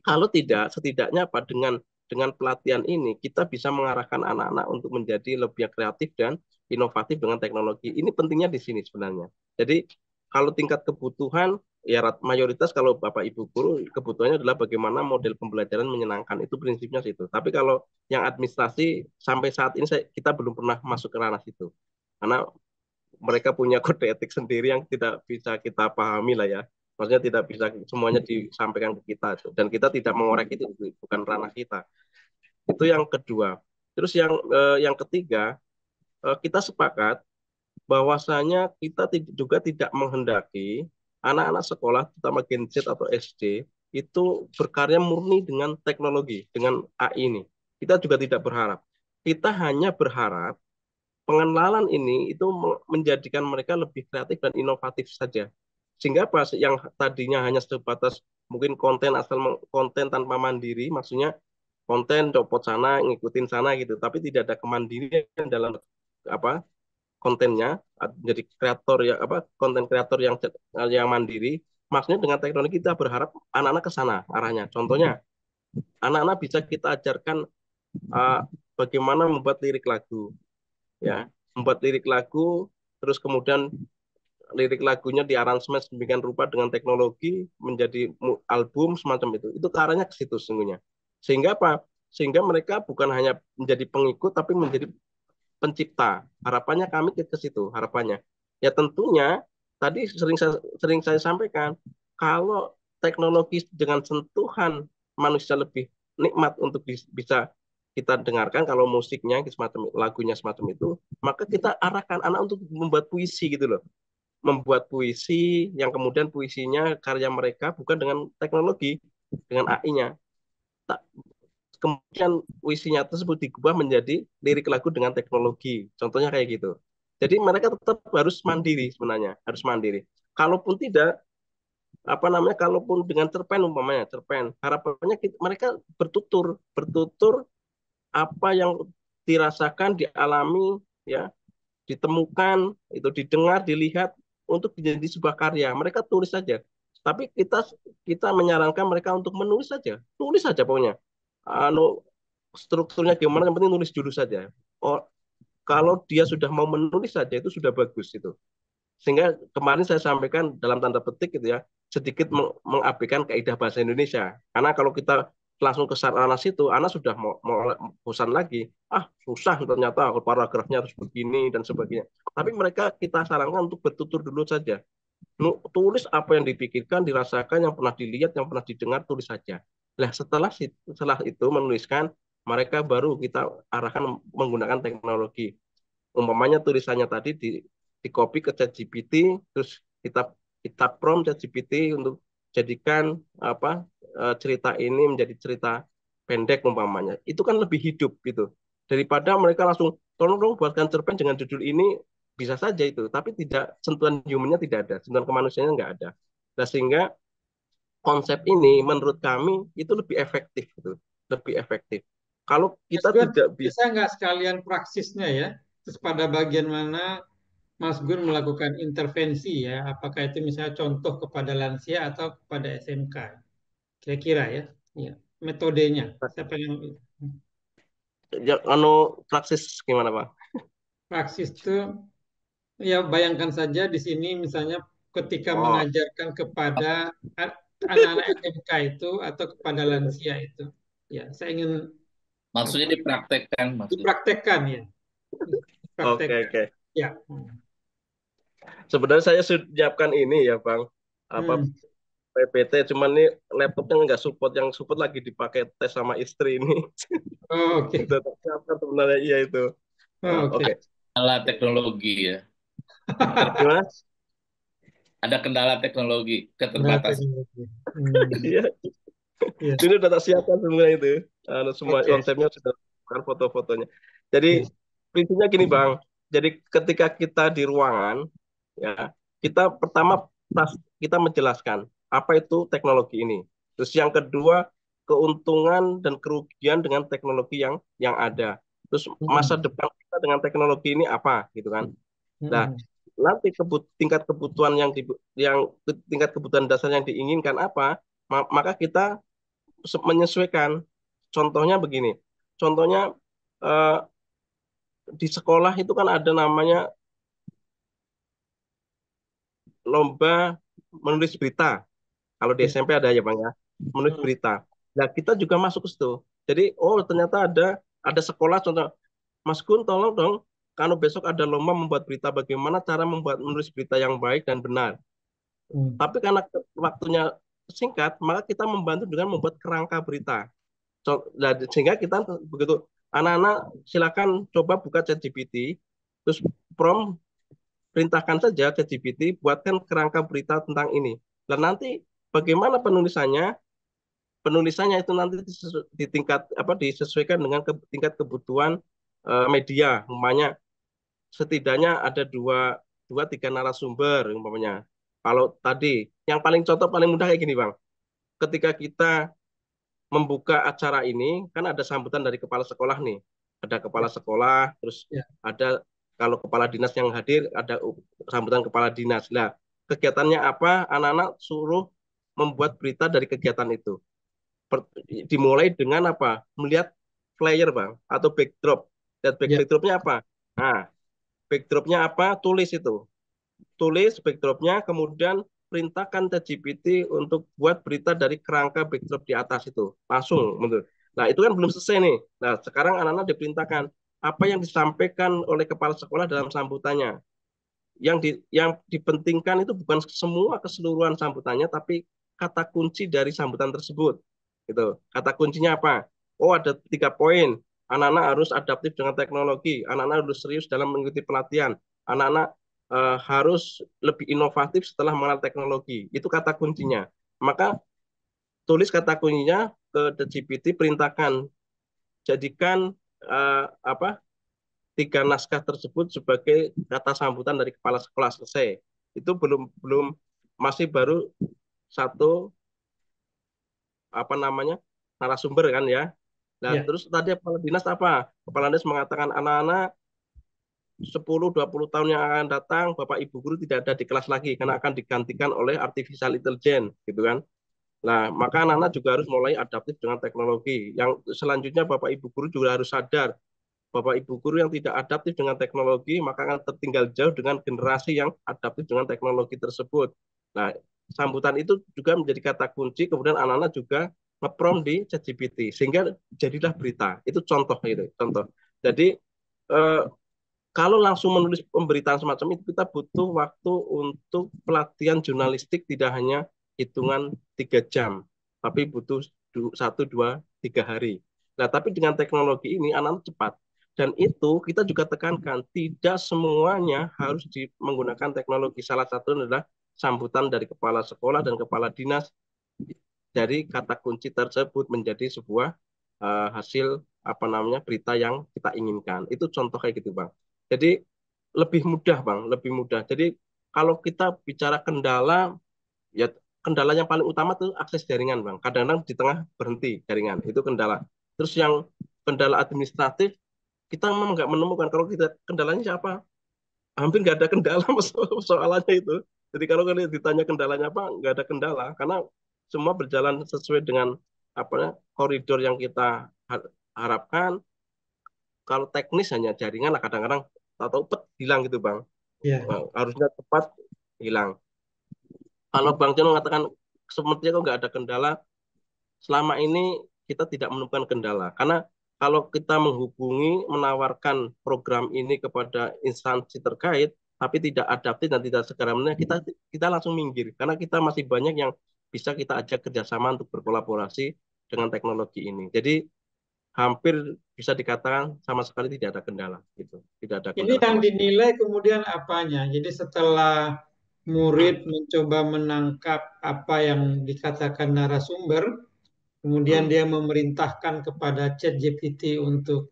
Kalau tidak, setidaknya apa dengan pelatihan ini kita bisa mengarahkan anak-anak untuk menjadi lebih kreatif dan inovatif dengan teknologi. Ini pentingnya di sini sebenarnya. Jadi kalau tingkat kebutuhan ya mayoritas kalau Bapak Ibu guru kebutuhannya adalah bagaimana model pembelajaran menyenangkan. Itu prinsipnya situ. Tapi kalau yang administrasi sampai saat ini kita belum pernah masuk ke ranah situ. Karena mereka punya kode etik sendiri yang tidak bisa kita pahami lah ya. Maksudnya tidak bisa semuanya disampaikan ke kita dan kita tidak mengorek itu bukan ranah kita. Itu yang kedua. Terus yang ketiga kita sepakat bahwasanya kita juga tidak menghendaki anak-anak sekolah terutama Gen Z atau SD itu berkarya murni dengan teknologi dengan AI ini. Kita juga tidak berharap. Kita hanya berharap pengenalan ini itu menjadikan mereka lebih kreatif dan inovatif saja. Sehingga apa yang tadinya hanya sebatas mungkin konten asal konten tanpa mandiri, maksudnya konten copot sana, ngikutin sana gitu, tapi tidak ada kemandirian dalam apa kontennya, jadi kreator ya apa konten kreator yang mandiri. Maksudnya dengan teknologi kita berharap anak-anak ke sana arahnya. Contohnya, anak-anak bisa kita ajarkan uh, bagaimana membuat lirik lagu, ya, membuat lirik lagu, terus kemudian lirik lagunya diaransemen sedemikian rupa dengan teknologi menjadi album semacam itu. Itu ke arahnya ke situ sesungguhnya. Sehingga apa? Sehingga mereka bukan hanya menjadi pengikut tapi menjadi pencipta. Harapannya kami ke situ, harapannya. Ya tentunya tadi sering saya sampaikan kalau teknologi dengan sentuhan manusia lebih nikmat untuk bisa kita dengarkan kalau musiknya semacam lagunya semacam itu, maka kita arahkan anak untuk membuat puisi gitu loh, membuat puisi yang kemudian puisinya karya mereka bukan dengan teknologi, dengan AI-nya. Kemudian puisinya tersebut diubah menjadi lirik lagu dengan teknologi. Contohnya kayak gitu. Jadi mereka tetap harus mandiri sebenarnya, harus mandiri. Kalaupun tidak, apa namanya, kalaupun dengan cerpen umpamanya, cerpen, harapannya mereka bertutur apa yang dirasakan, dialami, ya, ditemukan, itu didengar, dilihat untuk menjadi sebuah karya. Mereka tulis saja. Tapi kita menyarankan mereka untuk menulis saja, tulis saja pokoknya. Anu, strukturnya gimana, yang penting nulis dulu saja. Oh, kalau dia sudah mau menulis saja itu sudah bagus itu. Sehingga kemarin saya sampaikan dalam tanda petik gitu ya, sedikit mengabaikan kaidah bahasa Indonesia. Karena kalau kita langsung ke sarana situ, anak sudah mau bosan lagi. Ah, susah ternyata paragrafnya harus begini dan sebagainya. Tapi mereka kita sarankan untuk bertutur dulu saja. Tulis apa yang dipikirkan, dirasakan, yang pernah dilihat, yang pernah didengar, tulis saja. Nah, setelah itu menuliskan, mereka baru kita arahkan menggunakan teknologi. Umpamanya tulisannya tadi di copy ke ChatGPT, terus kita prompt ChatGPT untuk jadikan apa cerita ini menjadi cerita pendek umpamanya. Itu kan lebih hidup gitu. Daripada mereka langsung tolong dong buatkan cerpen dengan judul ini, bisa saja itu, tapi tidak, sentuhan humannya tidak ada, sentuhan kemanusiaannya nggak ada. Nah, sehingga konsep ini menurut kami itu lebih efektif gitu, lebih efektif. Kalau Mas kita Gun, tidak bisa. bisa nggak sekalian praksisnya ya? Terus pada bagian mana Mas Gun melakukan intervensi ya? Apakah itu misalnya contoh kepada lansia atau kepada SMK? Kira-kira ya, ya. Metodenya. Saya pengen Ya, praksis gimana Pak? praksis itu ya bayangkan saja di sini misalnya ketika Oh, mengajarkan kepada anak-anak SMK itu atau kepada lansia itu. Ya, saya ingin Maksudnya apa, dipraktekkan, maksudnya. dipraktekkan ya. oke, Dipraktekkan. oke. Ya. Sebenarnya saya sudah siapkan ini ya Bang, apa Hmm. PPT, cuman nih laptopnya nggak support, yang support lagi dipakai tes sama istri ini. Oh, oke. Udah tersiapkan sebenarnya, iya itu. Oh, oke. Oke. Kendala teknologi ya. Gimana? Ada kendala teknologi, Nah, keterbatasan. teknologi. Hmm. Iya, Ya. ini udah tak siapkan sebenarnya itu. Semua Oke. konsepnya sudah kan, foto-fotonya. Jadi Ya. prinsipnya gini Bang. Jadi ketika kita di ruangan, ya, kita pertama kita menjelaskan apa itu teknologi ini. Terus yang kedua, keuntungan dan kerugian dengan teknologi yang ada. Terus masa Hmm. depan kita dengan teknologi ini apa gitu kan. Nah, Hmm. nanti tingkat kebutuhan tingkat kebutuhan dasar yang diinginkan apa, maka kita menyesuaikan. Contohnya begini. Contohnya eh, di sekolah itu kan ada namanya lomba menulis berita. Kalau di Ya. SMP ada ya Bang ya, menulis Hmm. berita. Nah, kita juga masuk ke situ. Jadi, oh ternyata ada sekolah contoh, Mas Gun tolong dong, kalau besok ada lomba membuat berita, bagaimana cara menulis berita yang baik dan benar. Hmm. Tapi karena waktunya singkat, maka kita membantu dengan membuat kerangka berita. Sehingga kita begitu, anak-anak silakan coba buka ChatGPT, terus prompt, perintahkan saja ChatGPT buatkan kerangka berita tentang ini. Dan nanti bagaimana penulisannya? Penulisannya itu nanti disesuaikan dengan tingkat kebutuhan media. Umpamanya setidaknya ada dua tiga narasumber umpamanya. Kalau tadi yang paling contoh paling mudah kayak gini Bang. Ketika kita membuka acara ini kan ada sambutan dari kepala sekolah nih. Ada kepala Ya, sekolah, terus ya, ada kalau kepala dinas yang hadir ada sambutan kepala dinas. Nah, kegiatannya apa? Anak-anak suruh membuat berita dari kegiatan itu. Dimulai dengan apa? Melihat flyer Bang atau backdrop. Dan ya, backdropnya apa? Nah, backdropnya apa? Tulis itu. Tulis backdropnya, kemudian perintahkan ChatGPT untuk buat berita dari kerangka backdrop di atas itu. Langsung, menurut. Nah, itu kan belum selesai nih. Nah, sekarang anak-anak diperintahkan apa yang disampaikan oleh kepala sekolah dalam sambutannya. Yang dipentingkan itu bukan semua keseluruhan sambutannya, tapi kata kunci dari sambutan tersebut. Gitu. Kata kuncinya apa? Oh, ada 3 poin. Anak-anak harus adaptif dengan teknologi. Anak-anak harus serius dalam mengikuti pelatihan. Anak-anak harus lebih inovatif setelah mengenal teknologi. Itu kata kuncinya. Maka tulis kata kuncinya ke GPT, perintahkan jadikan apa 3 naskah tersebut sebagai kata sambutan dari kepala sekolah. Selesai. Itu belum belum masih baru satu apa namanya narasumber kan ya. Nah, ya. terus tadi kepala dinas apa? Kepala dinas mengatakan anak-anak 10-20 tahun yang akan datang Bapak Ibu guru tidak ada di kelas lagi karena akan digantikan oleh artificial intelligence gitu kan. Nah, maka anak-anak juga harus mulai adaptif dengan teknologi. Yang selanjutnya Bapak Ibu guru juga harus sadar Bapak Ibu guru yang tidak adaptif dengan teknologi maka akan tertinggal jauh dengan generasi yang adaptif dengan teknologi tersebut. Nah, sambutan itu juga menjadi kata kunci, kemudian anak-anak juga ngeprompt di ChatGPT sehingga jadilah berita. Itu contoh itu, contoh. Jadi eh, kalau langsung menulis pemberitaan semacam itu kita butuh waktu untuk pelatihan jurnalistik tidak hanya hitungan 3 jam, tapi butuh 1, 2, 3 hari. Nah, tapi dengan teknologi ini anak-anak cepat. Dan itu kita juga tekankan, tidak semuanya harus menggunakan teknologi. Salah satu adalah sambutan dari kepala sekolah dan kepala dinas dari kata kunci tersebut menjadi sebuah hasil apa namanya berita yang kita inginkan. Itu contoh kayak gitu, Bang. Jadi lebih mudah, Bang, lebih mudah. Jadi kalau kita bicara kendala, ya kendala yang paling utama tuh akses jaringan, Bang. Kadang-kadang di tengah berhenti jaringan, itu kendala. Terus yang kendala administratif, kita memang nggak menemukan. Kalau kita kendalanya siapa? Hampir nggak ada kendala soalannya itu. Jadi kalau kalian ditanya kendalanya apa, nggak ada kendala karena semua berjalan sesuai dengan apa koridor yang kita harapkan. Kalau teknis hanya jaringan lah kadang-kadang atau pet hilang gitu Bang. Ya. Harusnya tepat hilang. Kalau Bang Jono mengatakan sepertinya kok nggak ada kendala, selama ini kita tidak menemukan kendala karena kalau kita menghubungi menawarkan program ini kepada instansi terkait tapi tidak adaptif dan tidak segera menerima, kita langsung minggir karena kita masih banyak yang bisa kita ajak kerjasama untuk berkolaborasi dengan teknologi ini. Jadi hampir bisa dikatakan sama sekali tidak ada kendala gitu, tidak ada Ini kendala yang sama sekali. dinilai kemudian apanya? Jadi setelah murid mencoba menangkap apa yang dikatakan narasumber, kemudian Hmm. dia memerintahkan kepada ChatGPT untuk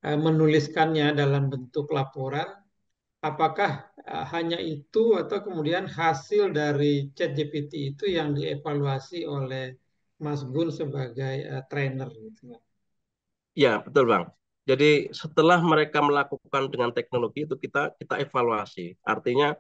menuliskannya dalam bentuk laporan. Apakah hanya itu atau kemudian hasil dari ChatGPT itu yang dievaluasi oleh Mas Gun sebagai trainer gitu? Ya, betul Bang. Jadi setelah mereka melakukan dengan teknologi itu kita evaluasi. Artinya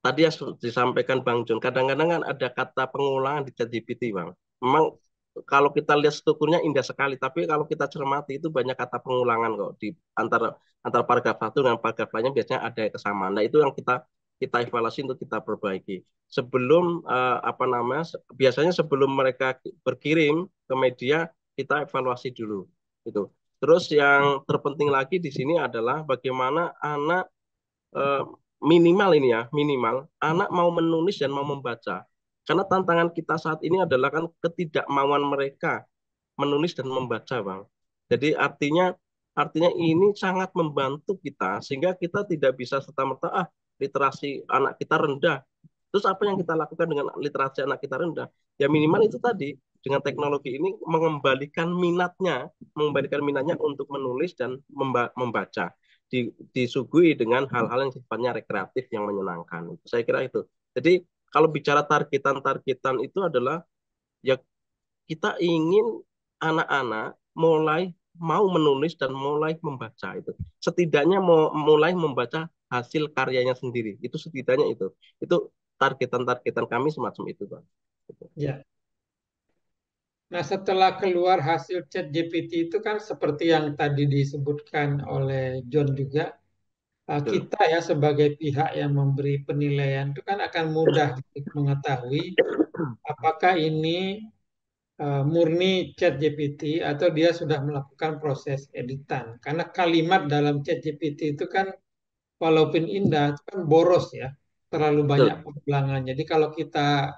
tadi yang disampaikan Bang Jun, kadang-kadang kan ada kata pengulangan di ChatGPT, Bang. Memang kalau kita lihat strukturnya indah sekali, tapi kalau kita cermati itu banyak kata pengulangan kok di antara antara paragraf satu dengan paragraf lainnya biasanya ada kesamaan. Nah, itu yang kita evaluasi untuk kita perbaiki. Sebelum apa namanya? Biasanya sebelum mereka berkirim ke media, kita evaluasi dulu. Itu. Terus yang terpenting lagi di sini adalah bagaimana anak eh, minimal ini ya, minimal anak mau menulis dan mau membaca. Karena tantangan kita saat ini adalah kan ketidakmauan mereka menulis dan membaca, Bang. Jadi artinya ini sangat membantu kita sehingga kita tidak bisa serta-merta literasi anak kita rendah. Terus apa yang kita lakukan dengan literasi anak kita rendah? Ya minimal itu tadi dengan teknologi ini mengembalikan minatnya untuk menulis dan membaca. disuguhi dengan hal-hal yang sifatnya rekreatif yang menyenangkan. Saya kira itu. Jadi kalau bicara targetan-targetan itu adalah ya kita ingin anak-anak mulai mau menulis dan mulai membaca itu. Setidaknya mau mulai membaca hasil karyanya sendiri. Itu setidaknya itu. Itu targetan-targetan kami semacam itu, Pak. Ya. Nah, setelah keluar hasil chat GPT itu kan seperti yang tadi disebutkan oleh John juga, Betul. kita ya sebagai pihak yang memberi penilaian itu kan akan mudah mengetahui apakah ini murni chat GPT atau dia sudah melakukan proses editan. Karena kalimat dalam chat GPT itu kan walaupun indah, itu kan boros ya, terlalu banyak Betul. pengulangan. Jadi kalau kita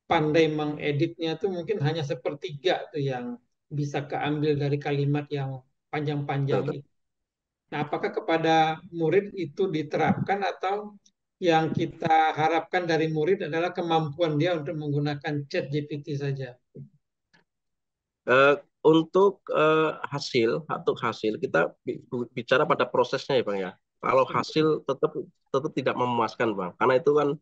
pandai mengeditnya tuh mungkin hanya sepertiga tuh yang bisa keambil dari kalimat yang panjang-panjang Betul. itu. Nah, apakah kepada murid itu diterapkan atau yang kita harapkan dari murid adalah kemampuan dia untuk menggunakan chat GPT saja? Eh, untuk hasil kita bicara pada prosesnya ya Bang ya. Kalau hasil tetap tidak memuaskan Bang, karena itu kan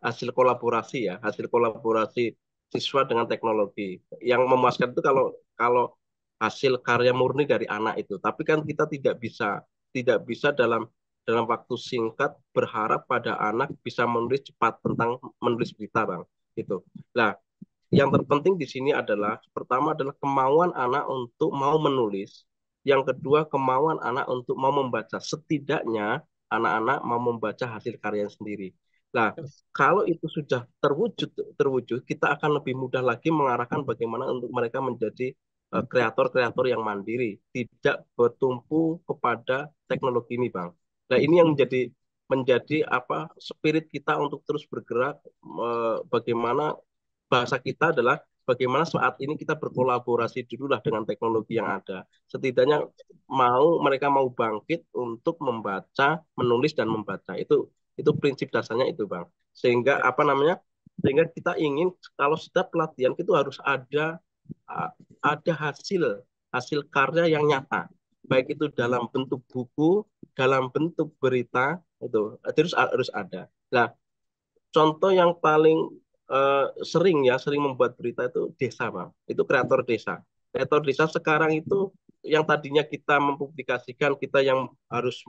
hasil kolaborasi ya, hasil kolaborasi siswa dengan teknologi. Yang memuaskan itu kalau kalau hasil karya murni dari anak itu. Tapi kan kita tidak bisa dalam waktu singkat berharap pada anak bisa menulis cepat tentang menulis berita Bang. Gitu. Nah, yang terpenting di sini adalah pertama adalah kemauan anak untuk mau menulis, yang kedua kemauan anak untuk mau membaca. Setidaknya anak-anak mau membaca hasil karya sendiri. Nah, kalau itu sudah terwujud, kita akan lebih mudah lagi mengarahkan bagaimana untuk mereka menjadi kreator-kreator yang mandiri, tidak bertumpu kepada teknologi ini, Bang. Nah, ini yang menjadi apa spirit kita untuk terus bergerak, bagaimana bahasa kita adalah bagaimana saat ini kita berkolaborasi dululah dengan teknologi yang ada. Setidaknya mereka mau bangkit untuk membaca, menulis dan membaca. Itu prinsip dasarnya itu, Bang. Sehingga apa namanya? Sehingga kita ingin kalau setiap pelatihan itu harus ada hasil karya yang nyata. Baik itu dalam bentuk buku, dalam bentuk berita, itu harus ada. Nah, contoh yang paling sering membuat berita itu desa, Bang. Itu kreator desa. Kreator desa sekarang itu yang tadinya kita mempublikasikan, kita yang harus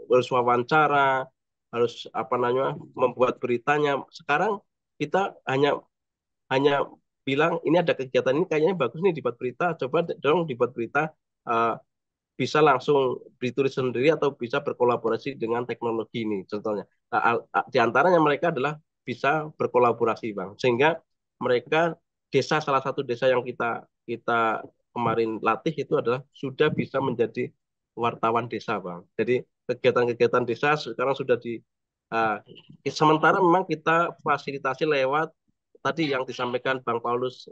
wawancara, harus apa namanya membuat beritanya. Sekarang kita hanya hanya bilang ini ada kegiatan ini kayaknya bagus nih dibuat berita, coba dong dibuat berita. eh, Bisa langsung ditulis sendiri atau bisa berkolaborasi dengan teknologi ini contohnya. Nah, di antaranya mereka adalah bisa berkolaborasi Bang. Sehingga mereka salah satu desa yang kita kita kemarin latih itu adalah sudah bisa menjadi wartawan desa Bang. Jadi kegiatan-kegiatan desa sekarang sudah uh, sementara memang kita fasilitasi lewat tadi yang disampaikan Bang Paulus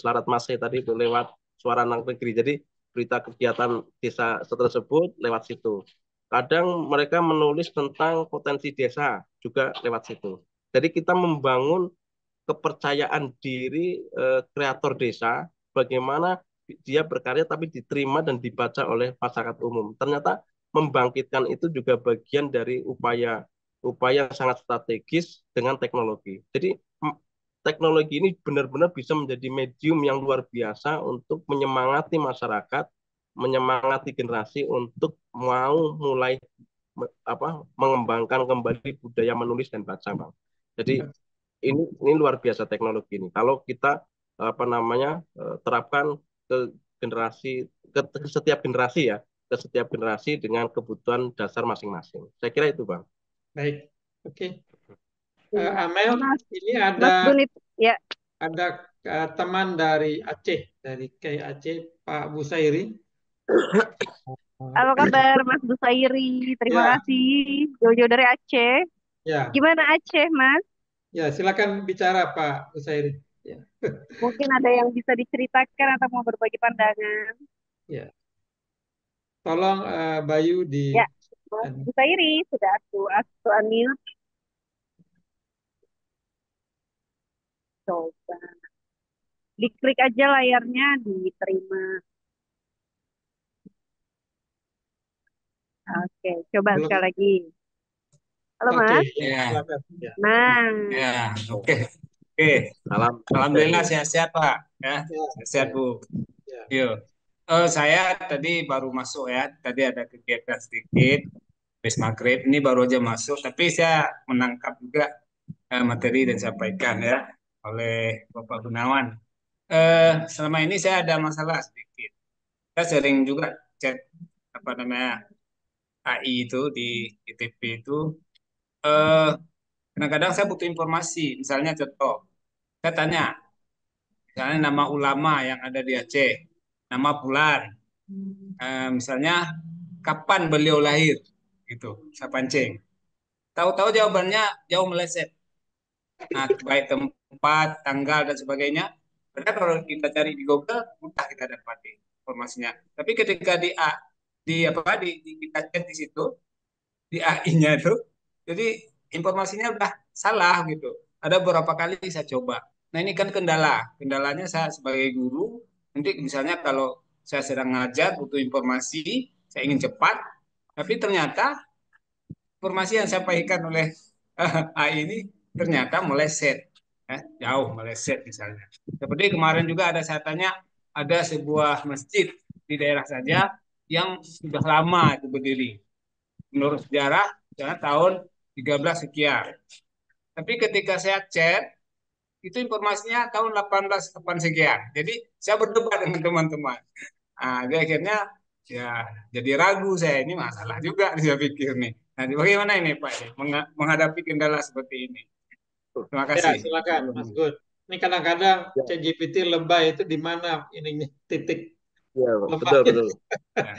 Larat Mase tadi itu lewat Suara Anak Negeri. Jadi berita kegiatan desa tersebut lewat situ. Kadang mereka menulis tentang potensi desa juga lewat situ. Jadi kita membangun kepercayaan diri kreator desa, bagaimana dia berkarya tapi diterima dan dibaca oleh masyarakat umum. Ternyata membangkitkan itu juga bagian dari upaya upaya sangat strategis dengan teknologi. Jadi teknologi ini benar-benar bisa menjadi medium yang luar biasa untuk menyemangati masyarakat, menyemangati generasi untuk mau mulai mengembangkan kembali budaya menulis dan baca, Bang. Jadi ini luar biasa teknologi ini. Kalau kita terapkan ke ke setiap generasi ya, ke setiap generasi dengan kebutuhan dasar masing-masing. Saya kira itu, Bang. Baik, oke. Iya. Amel, ini Mas ada Gunit, ya. teman dari Aceh, dari KAI Aceh, Pak Busairi. Apa kabar Mas Busairi? Terima Ya, kasih. Jauh-jauh dari Aceh. ya, Gimana Aceh, Mas? ya. Silakan bicara Pak Busairi. Ya, Mungkin ada yang bisa diceritakan atau mau berbagi pandangan. ya. Tolong Bayu di. Ya, Mas Busairi, sudah aku unmute. Coba. Diklik aja layarnya, diterima. Oke, coba Belum. sekali lagi. Halo Oke, Mas. ya, Ya, silakan. Ya. Nah, ya, oke, oke. Salam. Alhamdulillah sehat-sehat Pak. Ya, Ya, sehat-sehat ya, Bu. ya. Yuk. Saya tadi baru masuk ya. Tadi ada kegiatan sedikit. Habis maghrib ini baru aja masuk. Tapi saya menangkap juga materi dan sampaikan ya oleh Bapak Gunawan. Selama ini saya ada masalah sedikit. Saya sering juga cek apa namanya AI itu di ITP itu. Eh, Kadang-kadang saya butuh informasi. Misalnya contoh, saya tanya, misalnya nama ulama yang ada di Aceh, nama bulan, misalnya kapan beliau lahir, gitu. Saya pancing. Tahu-tahu jawabannya jauh meleset. Nah, baik tempat, tanggal dan sebagainya. Padahal kalau kita cari di Google, mudah kita dapati informasinya. Tapi ketika di apa di kita chat di situ, di AI-nya itu, jadi informasinya udah salah gitu. Ada beberapa kali saya coba. Nah ini kan kendalanya saya sebagai guru, nanti misalnya kalau saya sedang ngajar butuh informasi, saya ingin cepat, tapi ternyata informasi yang saya sampaikan oleh AI ini ternyata meleset, jauh meleset misalnya. Seperti kemarin juga ada saya tanya, ada sebuah masjid di daerah saja yang sudah lama itu berdiri menurut sejarah ya, tahun 13 sekian. Tapi ketika saya chat, itu informasinya tahun 18 sekian. Jadi saya berdebat dengan teman-teman. Nah, dia akhirnya ya jadi ragu saya ini masalah juga saya pikir nih. Nah, bagaimana ini Pak ini menghadapi kendala seperti ini? Terima Ya, kasih. silakan Mas Gun. Ini kadang-kadang Ya, ChatGPT lebay itu di mana ininya titik ya, betul lemahnya. betul. Ya,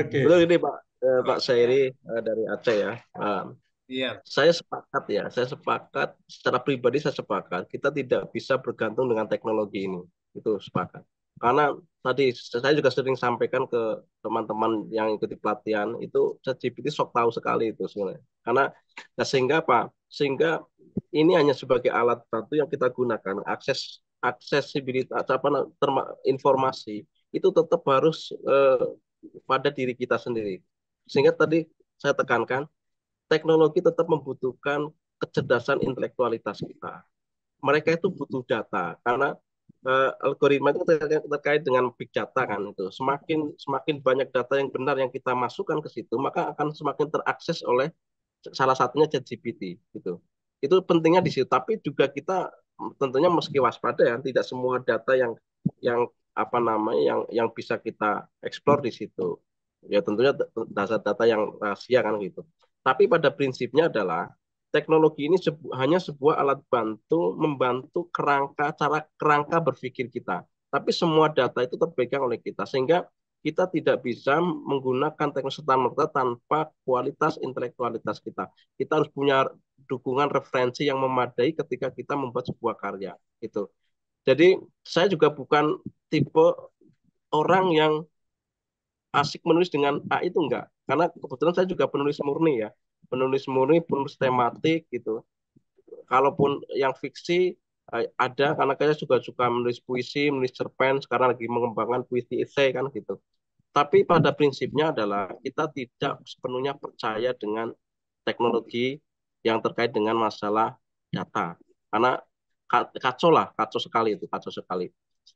Oke. Betul ini Pak Sairi dari Aceh ya. iya, Saya sepakat secara pribadi saya sepakat kita tidak bisa bergantung dengan teknologi ini. Itu sepakat. Karena tadi saya juga sering sampaikan ke teman-teman yang ikuti pelatihan itu ChatGPT sok tahu sekali itu sebenarnya. Karena sehingga apa? Sehingga ini hanya sebagai alat bantu yang kita gunakan aksesibilitas informasi itu tetap harus pada diri kita sendiri. Sehingga tadi saya tekankan teknologi tetap membutuhkan kecerdasan intelektualitas kita. Mereka itu butuh data karena algoritma itu terkait dengan big data kan itu. Semakin banyak data yang benar yang kita masukkan ke situ, maka akan semakin terakses oleh salah satunya ChatGPT gitu. Itu pentingnya di situ. Tapi juga kita tentunya meski waspada ya, tidak semua data yang apa namanya yang bisa kita eksplor di situ. Ya tentunya data-data yang rahasia kan gitu. Tapi pada prinsipnya adalah teknologi ini hanya sebuah alat bantu membantu kerangka berpikir kita. Tapi semua data itu terpegang oleh kita sehingga kita tidak bisa menggunakan teknologi serta-merta tanpa kualitas intelektualitas kita. Kita harus punya dukungan referensi yang memadai ketika kita membuat sebuah karya. Gitu. Jadi saya juga bukan tipe orang yang asik menulis dengan AI itu enggak. Karena kebetulan saya juga penulis murni ya. Penulis murni, penulis tematik gitu. Kalaupun yang fiksi ada karena saya juga suka menulis puisi, menulis cerpen, sekarang lagi mengembangkan puisi esai kan gitu. Tapi pada prinsipnya adalah kita tidak sepenuhnya percaya dengan teknologi yang terkait dengan masalah data. Karena kacau sekali itu, kacau sekali.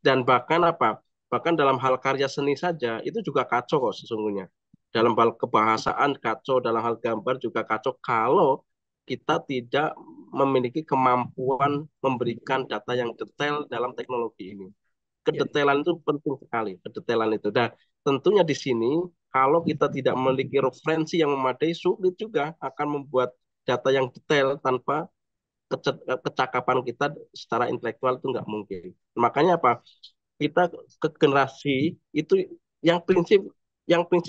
Dan bahkan apa? Bahkan dalam hal karya seni saja itu juga kacau kok sesungguhnya. Dalam hal kebahasaan kacau, dalam hal gambar juga kacau kalau kita tidak memiliki kemampuan memberikan data yang detail dalam teknologi ini. Kedetailan itu penting sekali, kedetailan itu. Dan tentunya di sini kalau kita tidak memiliki referensi yang memadai, sulit juga akan membuat data yang detail tanpa kecakapan kita secara intelektual itu nggak mungkin. Makanya apa? Kita ke generasi itu yang prinsip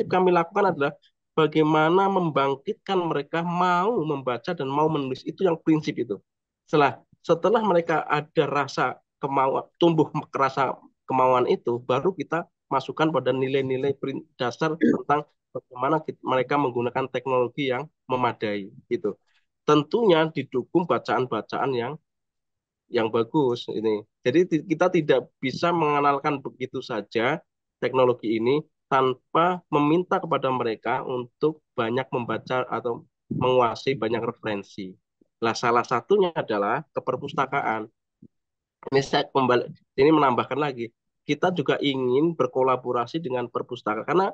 kami lakukan adalah bagaimana membangkitkan mereka mau membaca dan mau menulis itu yang prinsip itu. Setelah mereka ada rasa kemauan, tumbuh rasa kemauan itu, baru kita masukkan pada nilai-nilai dasar tentang bagaimana mereka menggunakan teknologi yang memadai gitu. Tentunya didukung bacaan-bacaan yang bagus ini. Jadi kita tidak bisa mengenalkan begitu saja teknologi ini tanpa meminta kepada mereka untuk banyak membaca atau menguasai banyak referensi. Nah, salah satunya adalah ke perpustakaan. Ini saya kembali, ini menambahkan lagi, kita juga ingin berkolaborasi dengan perpustakaan karena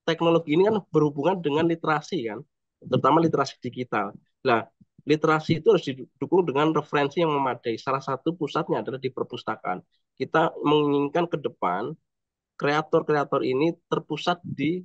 teknologi ini kan berhubungan dengan literasi kan, terutama literasi digital. Nah, literasi itu harus didukung dengan referensi yang memadai. Salah satu pusatnya adalah di perpustakaan. Kita menginginkan ke depan kreator-kreator ini terpusat di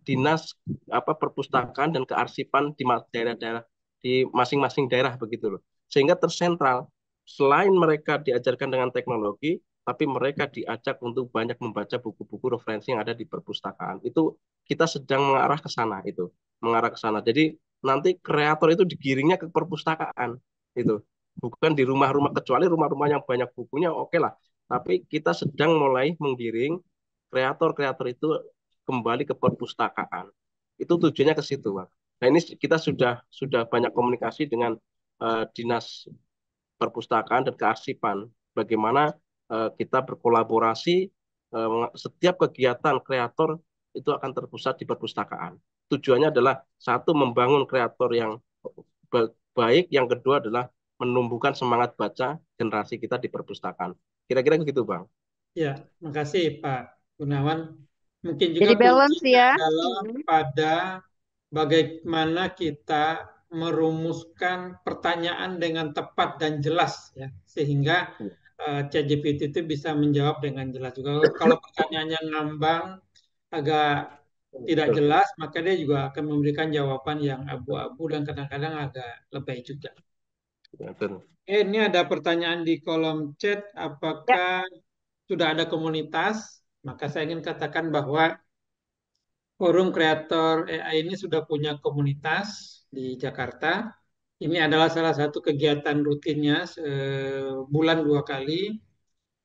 dinas perpustakaan dan kearsipan di daerah-daerah, di masing-masing daerah begitu loh. Sehingga tersentral, selain mereka diajarkan dengan teknologi, tapi mereka diajak untuk banyak membaca buku-buku referensi yang ada di perpustakaan. Itu kita sedang mengarah ke sana itu, mengarah ke sana. Jadi nanti kreator itu digiringnya ke perpustakaan itu. Bukan di rumah-rumah, kecuali rumah-rumah yang banyak bukunya oke lah. Tapi kita sedang mulai menggiring kreator-kreator itu kembali ke perpustakaan. Itu tujuannya ke situ, Bang. Nah, ini kita sudah banyak komunikasi dengan dinas perpustakaan dan kearsipan. Bagaimana kita berkolaborasi, setiap kegiatan kreator itu akan terpusat di perpustakaan. Tujuannya adalah satu, membangun kreator yang baik, yang kedua adalah menumbuhkan semangat baca generasi kita di perpustakaan. Kira-kira begitu, Bang. Ya, makasih Pak Gunawan. Mungkin Jadi juga balance kuncinya ya. adalah pada bagaimana kita merumuskan pertanyaan dengan tepat dan jelas ya, sehingga ChatGPT itu bisa menjawab dengan jelas juga. Kalau pertanyaannya ngambang, agak tidak jelas, maka dia juga akan memberikan jawaban yang abu-abu dan kadang-kadang agak lebay juga. Ini ada pertanyaan di kolom chat, Ya. apakah sudah ada komunitas? Maka saya ingin katakan bahwa Forum Kreator AI ini sudah punya komunitas di Jakarta. Ini adalah salah satu kegiatan rutinnya sebulan 2 kali.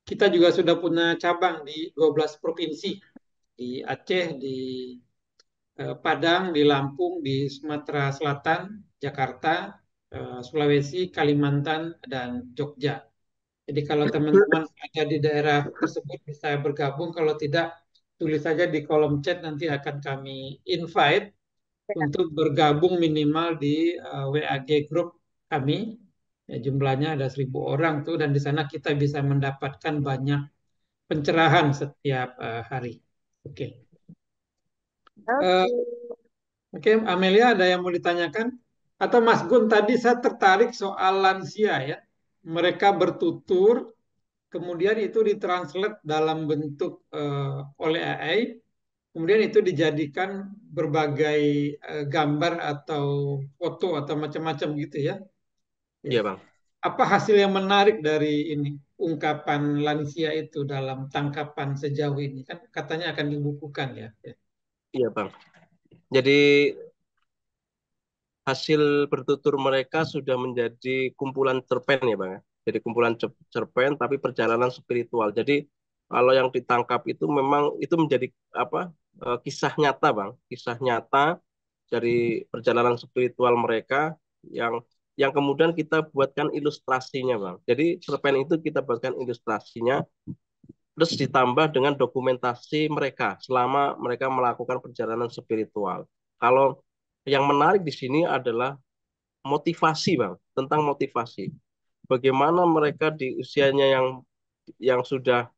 Kita juga sudah punya cabang di 12 provinsi, di Aceh, di Padang, di Lampung, di Sumatera Selatan, Jakarta, Sulawesi, Kalimantan, dan Jogja. Jadi kalau teman-teman ada di daerah tersebut bisa bergabung, kalau tidak tulis saja di kolom chat, nanti akan kami invite untuk bergabung minimal di WAG group kami. Ya, jumlahnya ada 1.000 orang tuh, dan di sana kita bisa mendapatkan banyak pencerahan setiap hari. Oke. Oke. Oke, Amelia ada yang mau ditanyakan? Atau Mas Gun, tadi saya tertarik soal lansia ya. Mereka bertutur, kemudian itu ditranslate dalam bentuk oleh AI, kemudian itu dijadikan berbagai gambar atau foto atau macam-macam gitu ya. Iya, Bang. Apa hasil yang menarik dari ini, ungkapan lansia itu dalam tangkapan sejauh ini? Kan katanya akan dibukukan ya. Iya, Bang. Jadi hasil bertutur mereka sudah menjadi kumpulan cerpen ya, Bang. Jadi kumpulan cerpen tapi perjalanan spiritual. Jadi kalau yang ditangkap itu memang itu menjadi kisah nyata, Bang. Kisah nyata dari perjalanan spiritual mereka yang kemudian kita buatkan ilustrasinya, Bang. Jadi cerpen itu kita buatkan ilustrasinya, terus ditambah dengan dokumentasi mereka selama mereka melakukan perjalanan spiritual. Kalau yang menarik di sini adalah motivasi, Bang, tentang motivasi. Bagaimana mereka di usianya yang sudah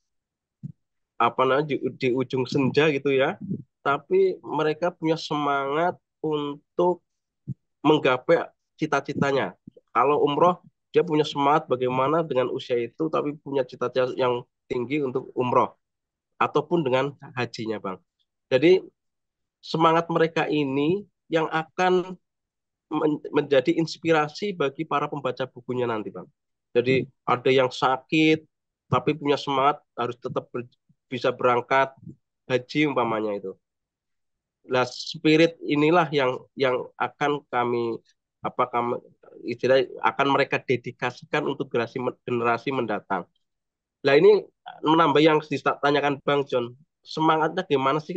di ujung senja gitu ya, tapi mereka punya semangat untuk menggapai cita-citanya. Kalau umroh, dia punya semangat bagaimana dengan usia itu, tapi punya cita-cita yang tinggi untuk umroh ataupun dengan hajinya, Bang. Jadi semangat mereka ini yang akan menjadi inspirasi bagi para pembaca bukunya nanti, Bang. Jadi ada yang sakit tapi punya semangat harus tetap bisa berangkat haji umpamanya itu. Nah, spirit inilah yang akan kami istilah akan mereka dedikasikan untuk generasi mendatang. Nah, ini menambah yang ditanyakan Bang John, semangatnya gimana sih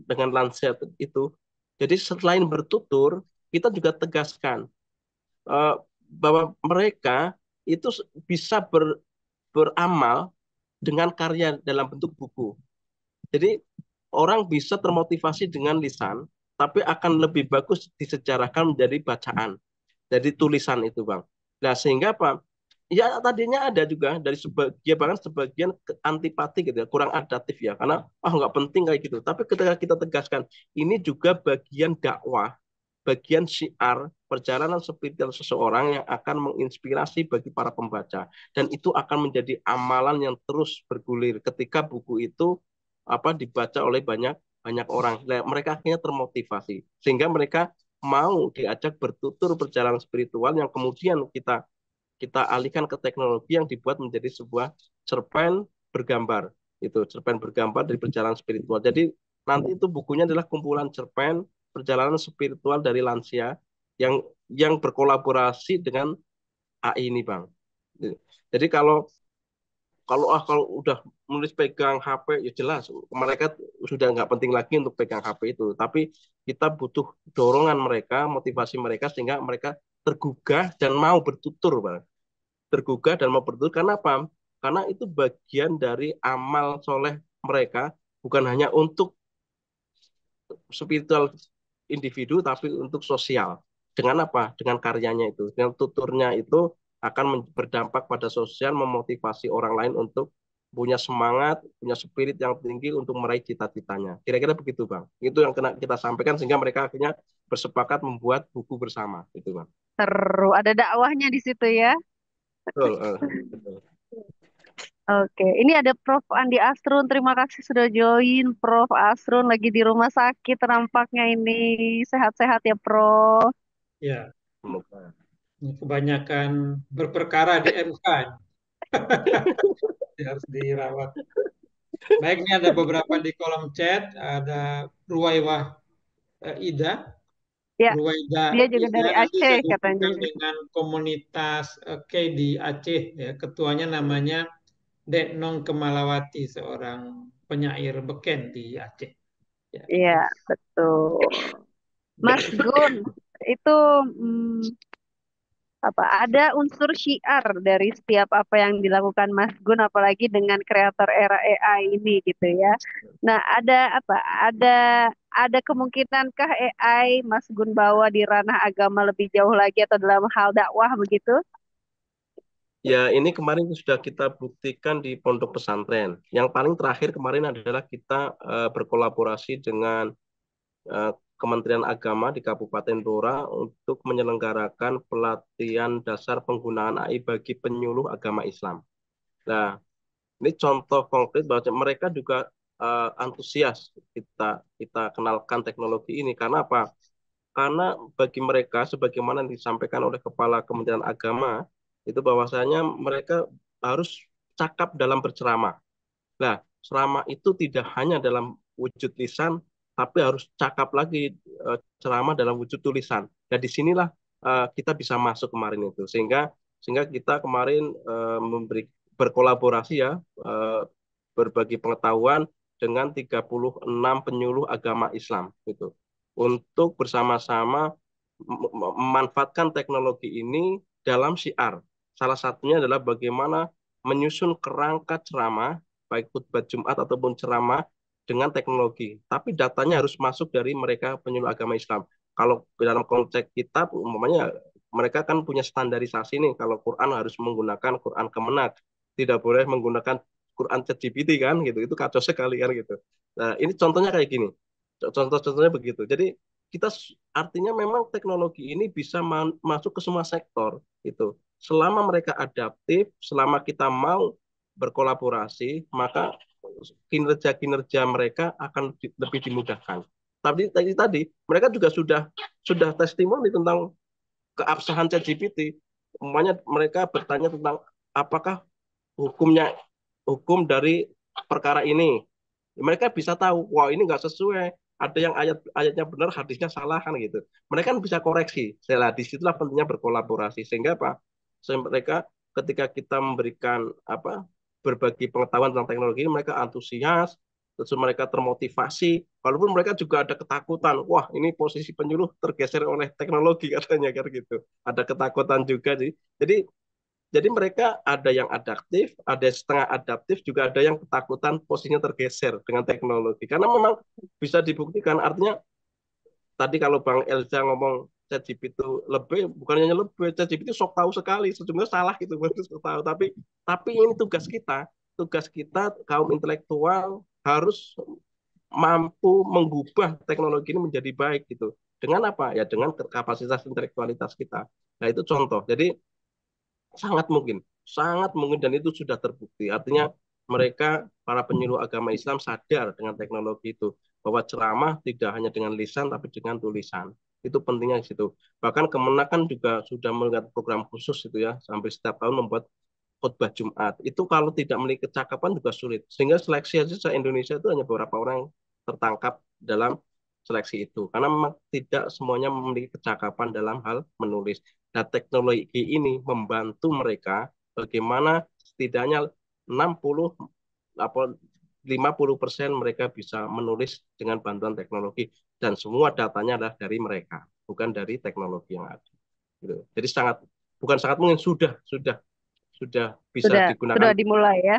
dengan lansia itu? Jadi selain bertutur, kita juga tegaskan bahwa mereka itu bisa beramal dengan karya dalam bentuk buku. Jadi orang bisa termotivasi dengan lisan, tapi akan lebih bagus disejarahkan menjadi bacaan, jadi tulisan itu Bang. Nah sehingga apa? Ya tadinya ada juga dari sebagian, bahkan sebagian antipati gitu ya, kurang adaptif ya, karena nggak penting kayak gitu. Tapi ketika kita tegaskan, ini juga bagian dakwah, bagian syiar perjalanan spiritual seseorang yang akan menginspirasi bagi para pembaca, dan itu akan menjadi amalan yang terus bergulir ketika buku itu dibaca oleh banyak banyak orang. Nah, mereka akhirnya termotivasi sehingga mereka mau diajak bertutur perjalanan spiritual yang kemudian kita kita alihkan ke teknologi yang dibuat menjadi sebuah cerpen bergambar. Itu cerpen bergambar dari perjalanan spiritual. Jadi nanti itu bukunya adalah kumpulan cerpen perjalanan spiritual dari lansia yang berkolaborasi dengan AI ini, Bang. Jadi kalau kalau kalau udah nulis pegang HP ya jelas mereka sudah nggak penting lagi untuk pegang HP itu. Tapi kita butuh dorongan mereka, motivasi mereka sehingga mereka tergugah dan mau bertutur, Bang. Tergugah dan mau bertutur karena apa? Karena itu bagian dari amal soleh mereka, bukan hanya untuk spiritual individu, tapi untuk sosial. Dengan apa? Dengan karyanya itu. Dengan tuturnya itu akan berdampak pada sosial, memotivasi orang lain untuk punya semangat, punya spirit yang tinggi untuk meraih cita-citanya. Kira-kira begitu, Bang. Itu yang kena kita sampaikan sehingga mereka akhirnya bersepakat membuat buku bersama, gitu, Bang. Seru, ada dakwahnya di situ ya. Betul, betul. Oke, ini ada Prof. Andi Asrun. Terima kasih sudah join. Prof. Asrun lagi di rumah sakit nampaknya ini. Sehat-sehat ya, Prof. Ya, Semoga. kebanyakan berperkara di MK. Harus dirawat. Baik, ini ada beberapa di kolom chat. Ada Ruwaiwah Ida. Ya, dia Ruwaida juga Ida dari nanti Aceh saya katanya. hubungkan dengan komunitas K di Aceh. Ya. Ketuanya namanya Dek Nong Kemalawati, seorang penyair beken di Aceh. Ya. Iya, betul. Mas Gun, itu ada unsur syiar dari setiap apa yang dilakukan Mas Gun, apalagi dengan kreator era AI ini gitu ya. Nah, Ada ada kemungkinankah AI Mas Gun bawa di ranah agama lebih jauh lagi atau dalam hal dakwah begitu? Ya, ini kemarin sudah kita buktikan di pondok pesantren. Yang paling terakhir kemarin adalah kita berkolaborasi dengan Kementerian Agama di Kabupaten Blora untuk menyelenggarakan pelatihan dasar penggunaan AI bagi penyuluh agama Islam. Nah, ini contoh konkret bahwa mereka juga antusias kita kita kenalkan teknologi ini karena apa? Karena bagi mereka, sebagaimana disampaikan oleh Kepala Kementerian Agama, itu bahwasanya mereka harus cakap dalam berceramah. Nah, ceramah itu tidak hanya dalam wujud lisan, tapi harus cakap lagi ceramah dalam wujud tulisan. Dan disinilah kita bisa masuk kemarin itu, sehingga kita kemarin berkolaborasi ya, berbagi pengetahuan dengan 36 penyuluh agama Islam gitu untuk bersama-sama memanfaatkan teknologi ini dalam syiar. Salah satunya adalah bagaimana menyusun kerangka ceramah, baik khutbah Jumat ataupun ceramah dengan teknologi. Tapi datanya harus masuk dari mereka penyuluh agama Islam. Kalau dalam konteks kitab, umpamanya mereka kan punya standarisasi nih. Kalau Quran harus menggunakan Quran Kemenak, tidak boleh menggunakan Quran ChatGPT kan gitu. Itu kacau sekali kan gitu. Nah, ini contohnya kayak gini. Contoh-contohnya begitu. Jadi kita artinya memang teknologi ini bisa masuk ke semua sektor itu. Selama mereka adaptif, selama kita mau berkolaborasi, maka kinerja-kinerja mereka akan lebih dimudahkan. Tapi tadi mereka juga sudah testimoni tentang keabsahan ChatGPT. Umpamanya mereka bertanya tentang apakah hukum dari perkara ini. Mereka bisa tahu, wah ini nggak sesuai. Ada yang ayatnya benar, hadisnya salah kan gitu. Mereka kan bisa koreksi. Setelah disitulah pentingnya berkolaborasi. Sehingga apa? Sehingga mereka ketika kita memberikan berbagi pengetahuan tentang teknologi, mereka antusias, terus mereka termotivasi. Walaupun mereka juga ada ketakutan, wah ini posisi penyuluh tergeser oleh teknologi katanya kan gitu. Ada ketakutan juga sih. Jadi Jadi mereka ada yang adaptif, ada yang setengah adaptif, juga ada yang ketakutan posisinya tergeser dengan teknologi. Karena memang bisa dibuktikan, artinya tadi kalau Bang Elza ngomong ChatGPT itu lebih, bukan hanya lebih, ChatGPT sok tahu sekali, sejujurnya salah gitu, sok tahu. Tapi ini tugas kita kaum intelektual harus mampu mengubah teknologi ini menjadi baik gitu. Dengan apa? Ya dengan kapasitas intelektualitas kita. Nah itu contoh. Jadi sangat mungkin dan itu sudah terbukti. Artinya mereka para penyuluh agama Islam sadar dengan teknologi itu bahwa ceramah tidak hanya dengan lisan tapi dengan tulisan. Itu pentingnya di situ. Bahkan Kemenak juga sudah melihat program khusus itu ya, sampai setiap tahun membuat khutbah Jumat. Itu kalau tidak memiliki kecakapan juga sulit. Sehingga seleksi aja se Indonesia itu hanya beberapa orang yang tertangkap dalam seleksi itu. Karena memang tidak semuanya memiliki kecakapan dalam hal menulis. Nah, teknologi ini membantu mereka bagaimana setidaknya 60 apa 50% mereka bisa menulis dengan bantuan teknologi dan semua datanya adalah dari mereka, bukan dari teknologi yang ada. Gitu. Jadi bukan sangat mungkin sudah bisa Sudah digunakan. dimulai ya.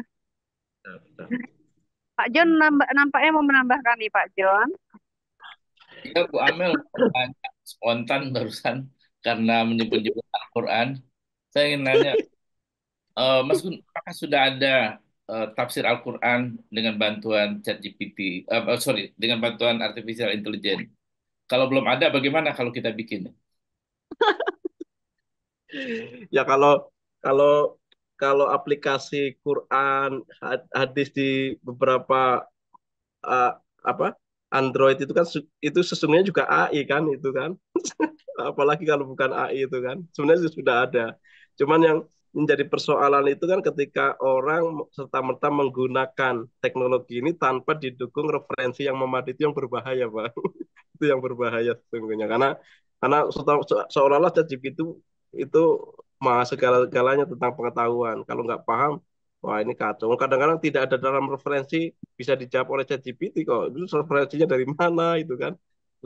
Sudah. Pak John nampaknya mau menambahkan nih Pak John. Ya, Bu Amel, banyak spontan barusan karena menyebut-nyebut Al-Quran. Saya ingin nanya, Mas Gun, apakah sudah ada tafsir Al-Quran dengan bantuan ChatGPT, sorry, dengan bantuan artificial intelligence? Kalau belum ada, bagaimana kalau kita bikin? Ya kalau kalau aplikasi Quran, hadis di beberapa uh, apa Android itu kan itu sesungguhnya juga AI kan itu kan. Apalagi kalau bukan AI itu kan. Sebenarnya sudah ada. Cuman yang menjadi persoalan itu kan ketika orang serta-merta menggunakan teknologi ini tanpa didukung referensi yang memadai itu yang berbahaya, Pak. Itu yang berbahaya sesungguhnya karena seolah-olah ChatGPT itu mah segala-galanya tentang pengetahuan. Kalau nggak paham, wah ini kacau. Kadang-kadang tidak ada dalam referensi bisa dijawab oleh ChatGPT kok. Itu referensinya dari mana itu kan.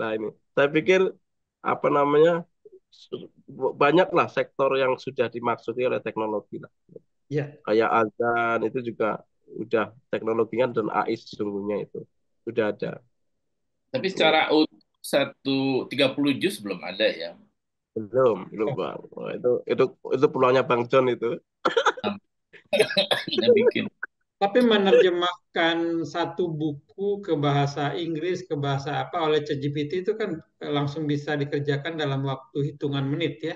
Nah ini, saya pikir apa namanya banyaklah sektor yang sudah dimaksudi oleh teknologi lah. Ya, Kayak azan itu juga udah teknologinya dan AI sesungguhnya itu sudah ada. Tapi secara utuh 30 juz belum ada ya. Belum Bang. Wah, itu peluangnya Bang John itu. Kita bikin. tapi menerjemahkan satu buku ke bahasa Inggris, ke bahasa apa oleh ChatGPT itu kan langsung bisa dikerjakan dalam waktu hitungan menit ya.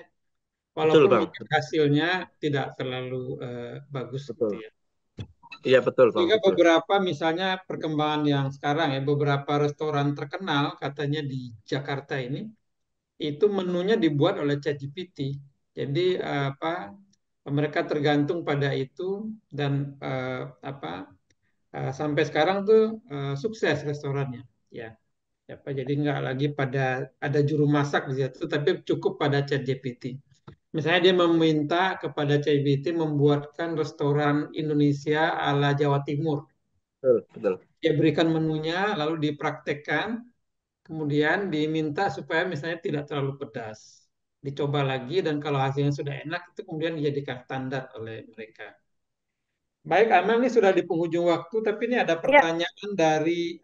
Betul Walaupun Bang, mungkin hasilnya tidak terlalu bagus gitu betul. ya. Iya betul Bang, Sehingga betul. beberapa misalnya perkembangan yang sekarang ya, beberapa restoran terkenal katanya di Jakarta ini, itu menunya dibuat oleh ChatGPT. Jadi apa mereka tergantung pada itu dan apa sampai sekarang tuh sukses restorannya. Ya, apa jadi nggak lagi pada ada juru masak di situ, tapi cukup pada ChatGPT. Misalnya dia meminta kepada ChatGPT membuatkan restoran Indonesia ala Jawa Timur. Betul. Dia berikan menunya, lalu dipraktekkan, kemudian diminta supaya misalnya tidak terlalu pedas. Dicoba lagi dan kalau hasilnya sudah enak itu kemudian dijadikan standar oleh mereka. Baik, Amel ini sudah di penghujung waktu, tapi ini ada Ya, pertanyaan dari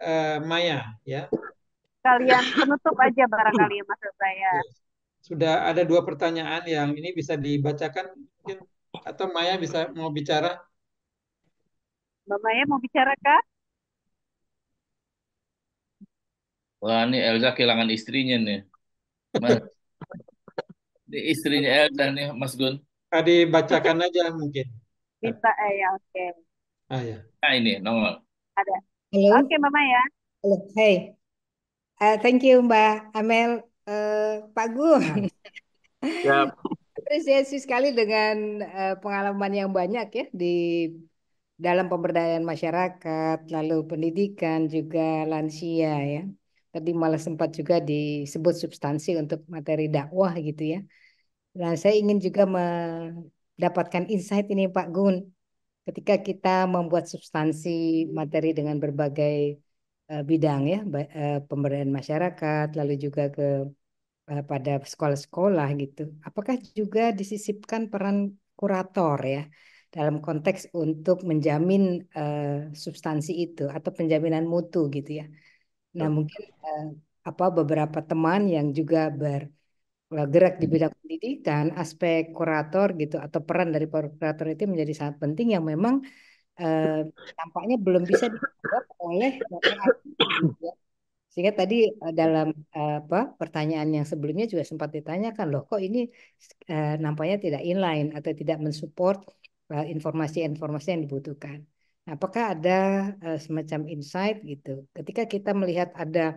Maya, ya. kalian penutup aja barangkali maksud saya. Sudah ada dua pertanyaan yang ini bisa dibacakan mungkin atau Maya bisa mau bicara. Mbak Maya mau bicara kah? Wah, ini Elza kehilangan istrinya nih. Mas, ini istrinya Elza nih, Mas Gun. Dibacakan aja mungkin. Bisa, ya oke. Ah ya. Nah, ini nongol. Ada. Halo, Oke, Mbak Maya. halo, hey, thank you Mbak Amel, Pak Gun. Nah, Ya, Apresiasi sekali dengan pengalaman yang banyak ya di dalam pemberdayaan masyarakat, lalu pendidikan juga lansia ya. Tadi malah sempat juga disebut substansi untuk materi dakwah gitu ya. Nah, saya ingin juga mendapatkan insight ini Pak Gun. Ketika kita membuat substansi materi dengan berbagai bidang ya, pemberdayaan masyarakat, lalu juga pada sekolah-sekolah gitu. Apakah juga disisipkan peran kurator ya, dalam konteks untuk menjamin substansi itu atau penjaminan mutu gitu ya. Nah, mungkin beberapa teman yang juga bergerak di bidang pendidikan, aspek kurator gitu atau peran dari kurator itu menjadi sangat penting yang memang tampaknya belum bisa dijawab oleh AI gitu ya. Sehingga tadi dalam pertanyaan yang sebelumnya juga sempat ditanyakan, loh kok ini nampaknya tidak inline atau tidak mensupport informasi-informasi yang dibutuhkan. Nah, apakah ada semacam insight gitu ketika kita melihat ada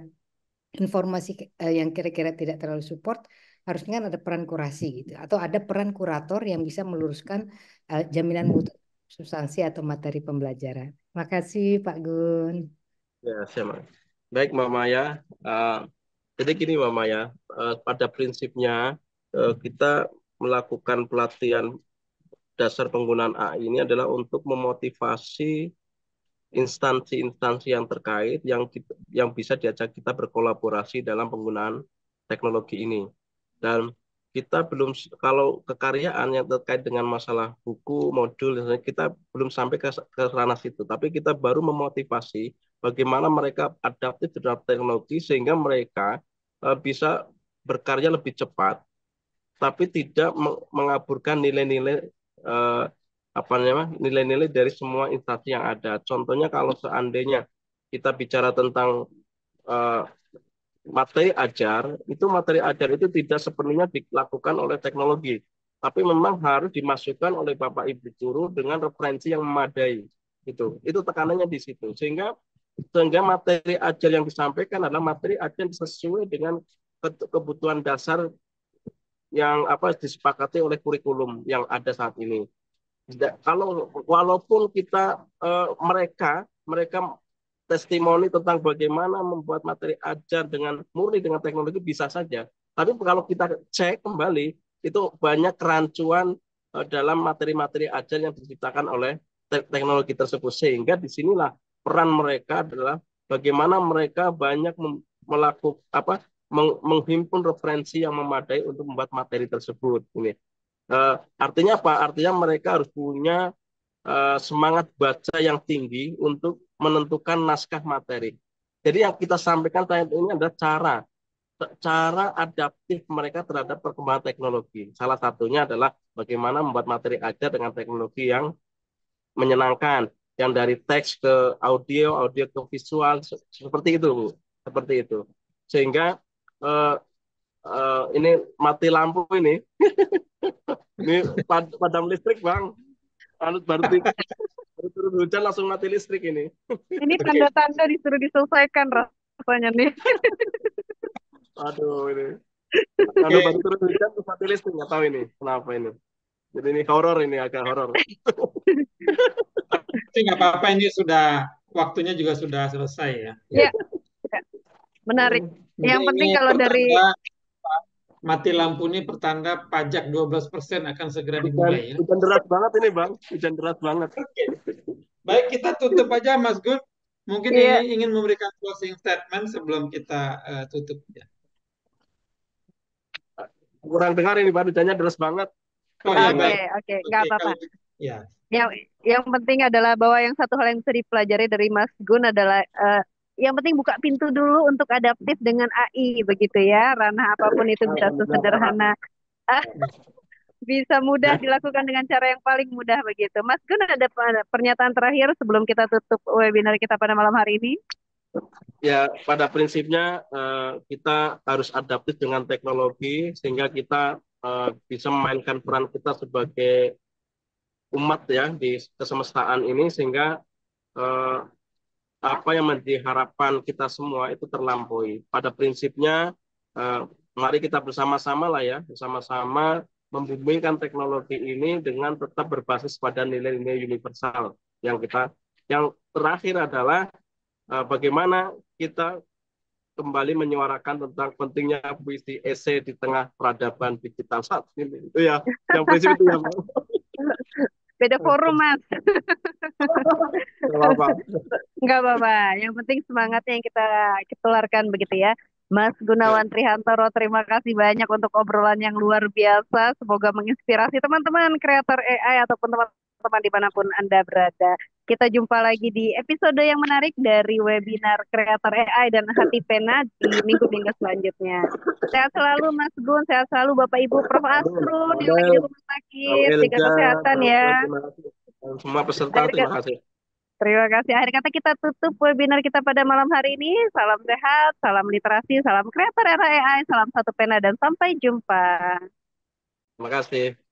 informasi yang kira-kira tidak terlalu support, harusnya kan ada peran kurasi gitu atau ada peran kurator yang bisa meluruskan jaminan mutu substansi atau materi pembelajaran. Makasih Pak Gun. Ya, siap. Baik, Mbak Maya. Jadi gini, Mbak Maya, pada prinsipnya kita melakukan pelatihan dasar penggunaan AI ini adalah untuk memotivasi instansi-instansi yang terkait yang bisa diajak kita berkolaborasi dalam penggunaan teknologi ini. Dan kita belum, kalau kekaryaan yang terkait dengan masalah buku, modul, kita belum sampai ke ranah situ. Tapi kita baru memotivasi bagaimana mereka adaptif terhadap teknologi sehingga mereka bisa berkarya lebih cepat, tapi tidak mengaburkan nilai-nilai nilai-nilai dari semua instansi yang ada. Contohnya kalau seandainya kita bicara tentang materi ajar itu tidak sepenuhnya dilakukan oleh teknologi, tapi memang harus dimasukkan oleh Bapak Ibu guru dengan referensi yang memadai. Itu tekanannya di situ, sehingga materi ajar yang disampaikan adalah materi ajar yang sesuai dengan kebutuhan dasar yang disepakati oleh kurikulum yang ada saat ini. Walaupun kita mereka testimoni tentang bagaimana membuat materi ajar murni dengan teknologi bisa saja. Tapi kalau kita cek kembali, itu banyak kerancuan dalam materi-materi ajar yang diciptakan oleh teknologi tersebut. Sehingga disinilah peran mereka adalah bagaimana mereka banyak menghimpun referensi yang memadai untuk membuat materi tersebut. Ini artinya apa? Artinya mereka harus punya semangat baca yang tinggi untuk menentukan naskah materi. Jadi yang kita sampaikan saat ini adalah cara adaptif mereka terhadap perkembangan teknologi. Salah satunya adalah bagaimana membuat materi ajar dengan teknologi yang menyenangkan, yang dari teks ke audio, audio ke visual, seperti itu, Bu. Seperti itu. Sehingga ini mati lampu ini. Ini padam listrik, Bang. Baru turun hujan langsung mati listrik ini. Ini tanda-tanda disuruh diselesaikan rasanya nih. Aduh, ini. Kalau baru turun hujan terus mati listrik, nggak tahu ini kenapa ini. Jadi ini horor, ini agak horor. Tapi nggak apa-apa, ini waktunya juga sudah selesai ya. Ya, menarik. Yang penting kalau dari mati lampu ini pertanda pajak 12% akan segera dimulai ya. Hujan deras banget ini, Bang. Hujan deras banget. Baik, kita tutup aja, Mas Gun. Mungkin ingin memberikan closing statement sebelum kita tutup ya. Kurang dengar ini, Pak. Hujannya deras banget. Oke, nggak apa-apa. Ya. Yang penting adalah bahwa yang satu hal yang bisa dipelajari dari Mas Gun adalah yang penting buka pintu dulu untuk adaptif dengan AI begitu ya. Ranah apapun itu bisa sesederhana, bisa mudah dilakukan dengan cara yang paling mudah begitu. Mas Gun, ada pernyataan terakhir sebelum kita tutup webinar kita pada malam hari ini? Ya, pada prinsipnya kita harus adaptif dengan teknologi sehingga kita bisa memainkan peran kita sebagai umat ya di kesemestaan ini, sehingga apa yang menjadi harapan kita semua itu terlampaui. Pada prinsipnya, mari kita bersama-sama lah ya, bersama-sama membumikan teknologi ini dengan tetap berbasis pada nilai-nilai universal. Yang terakhir adalah bagaimana kita kembali menyuarakan tentang pentingnya puisi esai di tengah peradaban digital saat ini. Itu ya, yang prinsip itu ya, Bang. Beda forum, Mas. Nggak apa-apa. Yang penting semangatnya yang kita tularkan begitu ya. Mas Gunawan Trihantoro, terima kasih banyak untuk obrolan yang luar biasa. Semoga menginspirasi teman-teman kreator AI ataupun teman-teman dimanapun Anda berada. Kita jumpa lagi di episode yang menarik dari webinar kreator AI dan Hati Pena di minggu-minggu selanjutnya. Sehat selalu Mas Gun, sehat selalu Bapak Ibu, Prof. Asrun yang lagi Amel, di rumah Bang sakit, jaga Elza, kesehatan Bang ya. Gun, terima kasih. Dan semua peserta, Akhir terima kasih. Terima kasih. Akhir kata kita tutup webinar kita pada malam hari ini. Salam sehat, salam literasi, salam kreator era AI, salam satu pena, dan sampai jumpa. Terima kasih.